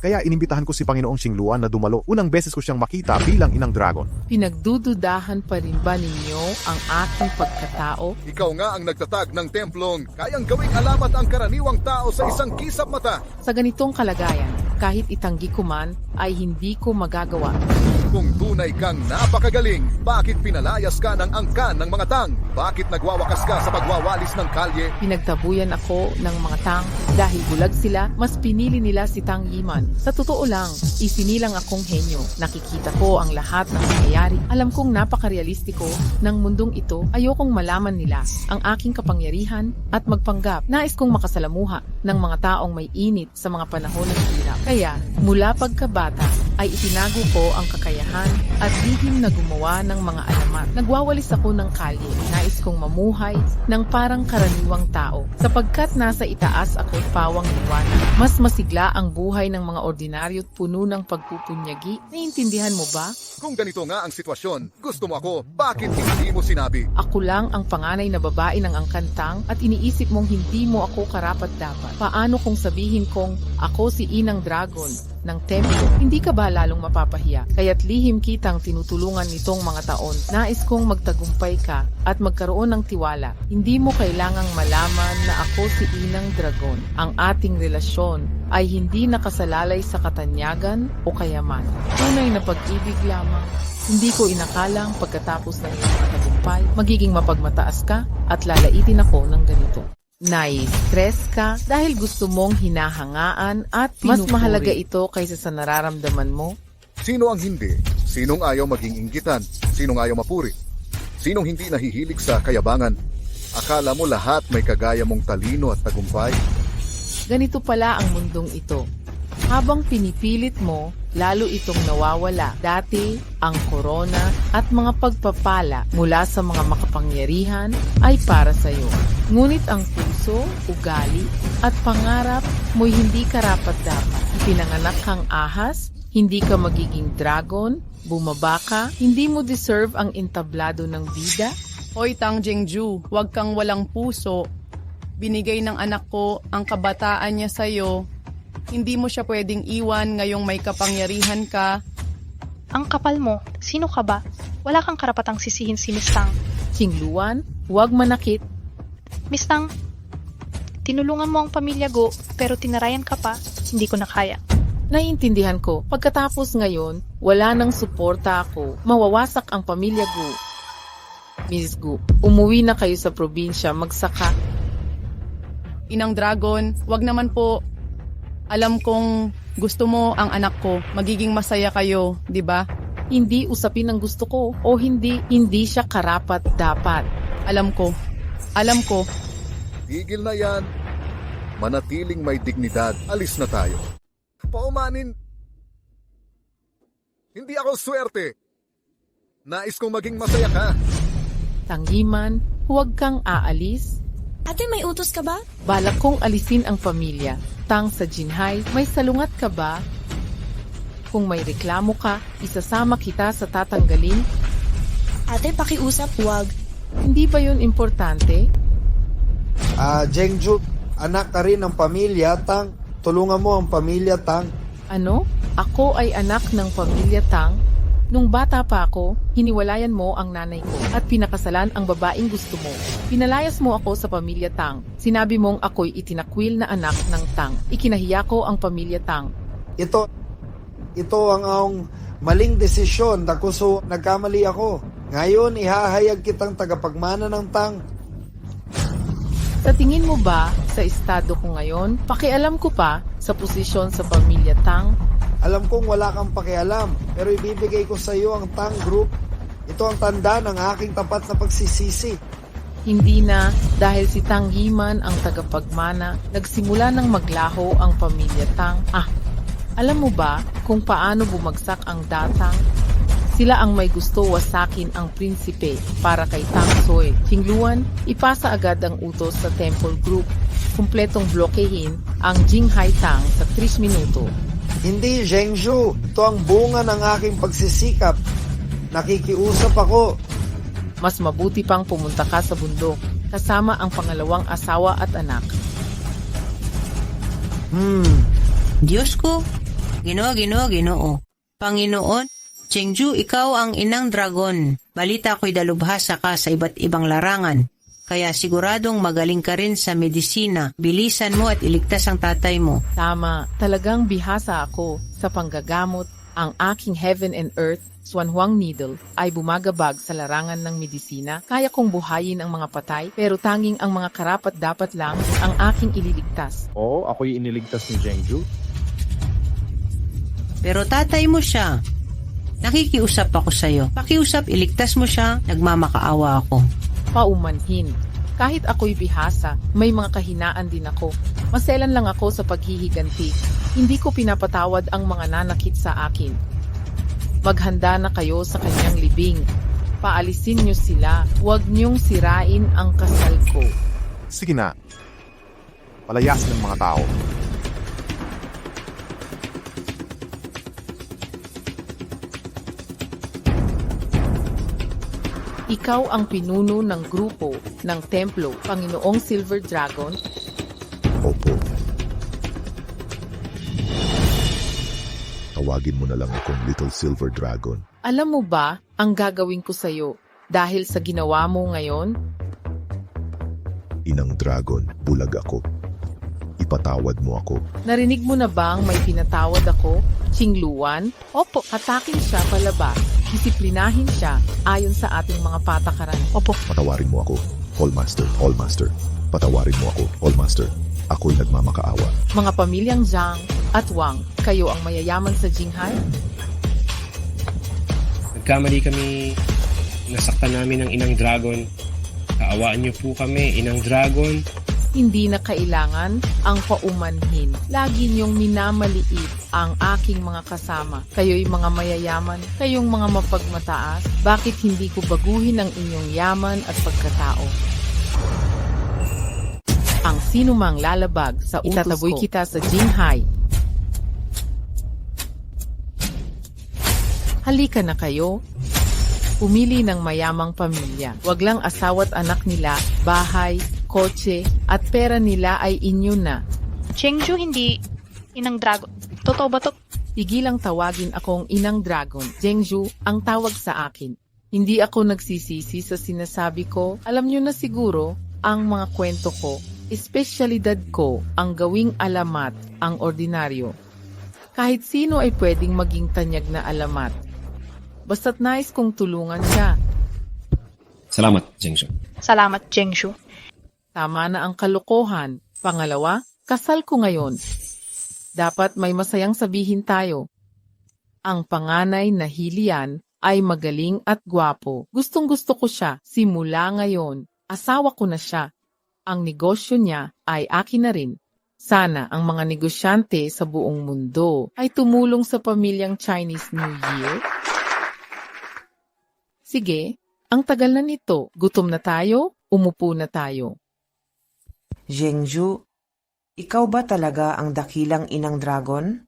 Kaya inimbitahan ko si Panginoong Xingluan na dumalo. Unang beses ko siyang makita bilang Inang Dragon. Pinagdududahan pa rin ba ninyo ang aking pagkatao? Ikaw nga ang nagtatag ng templong. Kayang gawing alamat ang karaniwang tao sa isang kisap mata. Sa ganitong kalagayan, kahit itanggi ko man, ay hindi ko magagawa. Kung tunay kang napakagaling, bakit pinalayas ka ng angkan ng mga tang? Bakit nagwawakas ka sa pagwawalis ng kalye? Pinagtabuyan ako ng mga tang dahil bulag sila, mas pinili nila si Tang Yiman. Sa totoo lang, isinilang akong henyo. Nakikita ko ang lahat ng nangyayari. Alam kong napakarealistiko ng mundong ito. Ayokong malaman nila ang aking kapangyarihan at magpanggap. Nais kong makasalamuha ng mga taong may init sa mga panahon ng hirap. Kaya, mula pagkabata, ay itinago ko ang kakayahan at lihim na gumawa ng mga alamat. Nagwawalis ako ng kalye. Nais kong mamuhay ng parang karaniwang tao. Sapagkat nasa itaas ako'y pawang liwanag. Mas masigla ang buhay ng mga ordinaryo at puno ng pagpupunyagi. Naiintindihan mo ba? Kung ganito nga ang sitwasyon, gusto mo ako, bakit hindi mo sinabi? Ako lang ang panganay na babae ng angkantang at iniisip mong hindi mo ako karapat-dapat. Paano kung sabihin kong ako si Inang Dragon ng templo? Hindi ka ba lalong mapapahiya? Kaya't lihim kitang tinutulungan nitong mga taon. Nais kong magtagumpay ka at magkaroon ng tiwala. Hindi mo kailangang malaman na ako si Inang Dragon. Ang ating relasyon ay hindi nakasalalay sa katanyagan o kayaman. Tunay na pag-ibig lamang. Hindi ko inakalang pagkatapos ng iyong tagumpay, magiging mapagmataas ka at lalaitin ako ng ganito. Nai-stress ka dahil gusto mong hinahangaan at mas mahalaga ito kaysa sa nararamdaman mo? Sino ang hindi? Sinong ayaw maging inggitan? Sinong ayaw mapuri? Sinong hindi nahihilig sa kayabangan? Akala mo lahat may kagaya mong talino at tagumpay? Ganito pala ang mundong ito. Habang pinipilit mo, lalo itong nawawala. Dati, ang korona at mga pagpapala mula sa mga makapangyarihan ay para sa iyo. Ngunit ang puso, ugali at pangarap mo'y hindi karapat-dapat. Pinanganak kang ahas, hindi ka magiging dragon, bumaba ka, hindi mo deserve ang entablado ng bida. Hoy Tang Jingju, huwag kang walang puso. Binigay ng anak ko ang kabataan niya sa'yo. Hindi mo siya pwedeng iwan ngayong may kapangyarihan ka. Ang kapal mo, sino ka ba? Wala kang karapatang sisihin si Miss Tang. Qingluan, huwag manakit. Miss Tang, tinulungan mo ang pamilya Go, pero tinarayan ka pa, hindi ko na kaya. Naiintindihan ko, pagkatapos ngayon, wala nang suporta ako. Mawawasak ang pamilya Gu. Miss Gu, umuwi na kayo sa probinsya, magsaka. Inang Dragon, wag naman po. Alam kong gusto mo ang anak ko. Magiging masaya kayo, di ba? Hindi usapin ang gusto ko o hindi siya karapat-dapat. Alam ko. Tigil na yan. Manatiling may dignidad. Alis na tayo. Paumanin. Hindi ako swerte. Nais kong maging masaya ka. Tanggiman, huwag kang aalis. Ate, may utos ka ba? Balak kong alisin ang pamilya. Tang sa Jinhai, may salungat ka ba? Kung may reklamo ka, isasama kita sa tatanggalin. Ate, pakiusap, huwag. Hindi ba yun importante? Jengju, anak ka rin ng pamilya Tang. Tulungan mo ang pamilya Tang. Ano? Ako ay anak ng pamilya Tang? Nung bata pa ako, hiniwalayan mo ang nanay ko at pinakasalan ang babaeng gusto mo. Pinalayas mo ako sa pamilya Tang. Sinabi mong ako'y itinakwil na anak ng Tang. Ikinahiya ko ang pamilya Tang. Ito ang maling desisyon. Dakuso, nagkamali ako. Ngayon, ihahayag kitang tagapagmana ng Tang. Sa tingin mo ba, sa estado ko ngayon, pakialam ko pa sa posisyon sa pamilya Tang? Alam kong wala kang pakialam, pero ibibigay ko sa iyo ang Tang Group. Ito ang tanda ng aking tapat na pagsisisi. Hindi na, dahil si Tang Yiman ang tagapagmana, nagsimula ng maglaho ang pamilya Tang. Alam mo ba kung paano bumagsak ang datang? Sila ang may gusto wasakin ang prinsipe para kay Tang Soy. Qingluan, ipasa agad ang utos sa Temple Group. Kumpletong blokehin ang Jinghai Tang sa 3 minuto. Hindi, Zhengzhu. Ito ang bunga ng aking pagsisikap. Nakikiusap ako. Mas mabuti pang pumunta ka sa bundok, kasama ang pangalawang asawa at anak. Diyos ko, Ginoo. Panginoon, Chengju, ikaw ang inang dragon. Balita ko'y dalubhasa ka sa iba't ibang larangan. Kaya siguradong magaling ka rin sa medisina. Bilisan mo at iligtas ang tatay mo. Tama, talagang bihasa ako sa panggagamot. Ang aking Heaven and Earth, Swanhuang Needle, ay bumagabag sa larangan ng medisina. Kaya kong buhayin ang mga patay, pero tanging ang mga karapat-dapat lang ang aking ililigtas. Oo, ako'y iniligtas ni Zhengzhu. Pero tatay mo siya. Nakikiusap ako sa'yo. Pakiusap, iligtas mo siya. Nagmamakaawa ako. Paumanhin. Kahit ako'y bihasa, may mga kahinaan din ako. Maselan lang ako sa paghihiganti. Hindi ko pinapatawad ang mga nanakit sa akin. Maghanda na kayo sa kanyang libing. Paalisin niyo sila. Huwag niyong sirain ang kasal ko. Sige na. Palayasin ng mga tao. Ikaw ang pinuno ng grupo ng templo, Panginoong Silver Dragon. Opo. Tawagin mo na lang akong Little Silver Dragon. Alam mo ba ang gagawin ko sa'yo dahil sa ginawa mo ngayon? Inang Dragon, bulag ako. Ipatawad mo ako. Narinig mo na bang may pinatawad ako? Qingluan? Opo, hatakin siya palabas. Disiplinahin siya ayon sa ating mga patakaran. Opo. Patawarin mo ako, Allmaster. Patawarin mo ako, Allmaster. Ako'y nagmamakaawa. Mga pamilyang Zhang at Wang, kayo ang mayayaman sa Jinghai? Nagkamali kami. Nasaktan namin ang Inang Dragon. Kaawaan niyo po kami, Inang Dragon. Hindi na kailangan ang paumanhin. Lagi niyong minamaliit ang aking mga kasama. Kayo'y mga mayayaman, kayong mga mapagmataas. Bakit hindi ko baguhin ang inyong yaman at pagkatao? Ang sinumang lalabag sa utos ko, itataboy kita sa Jinghai. Halika na kayo. Pumili ng mayamang pamilya. Wag lang asawa't anak nila, bahay, kotse, at pera nila ay inyo na. Chengju, hindi inang dragon. Totoo ba to? Tigilang tawagin akong Inang Dragon. Zhengzhu ang tawag sa akin. Hindi ako nagsisisi sa sinasabi ko. Alam nyo na siguro ang mga kwento ko. Espesyalidad ko ang gawing alamat ang ordinaryo. Kahit sino ay pwedeng maging tanyag na alamat. Basta't nais kong tulungan siya. Salamat, Zhengzhu. Salamat, Zhengzhu. Tama na ang kalokohan. Pangalawa, kasal ko ngayon. Dapat may masayang sabihin tayo. Ang panganay na Hilian ay magaling at gwapo. Gustong-gusto ko siya. Simula ngayon, asawa ko na siya. Ang negosyo niya ay akin na rin. Sana ang mga negosyante sa buong mundo ay tumulong sa pamilyang Chinese New Year. Sige, ang tagal na nito. Gutom na tayo, umupo na tayo. Zhengzhu, ikaw ba talaga ang dakilang Inang Dragon?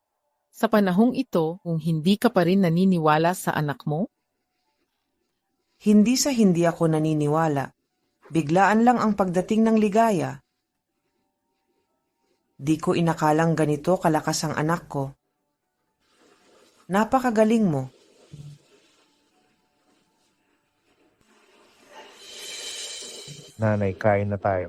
Sa panahong ito, kung hindi ka pa rin naniniwala sa anak mo? Hindi sa hindi ako naniniwala. Biglaan lang ang pagdating ng ligaya. Di ko inakalang ganito kalakas ang anak ko. Napakagaling mo. Nanay, kain na tayo.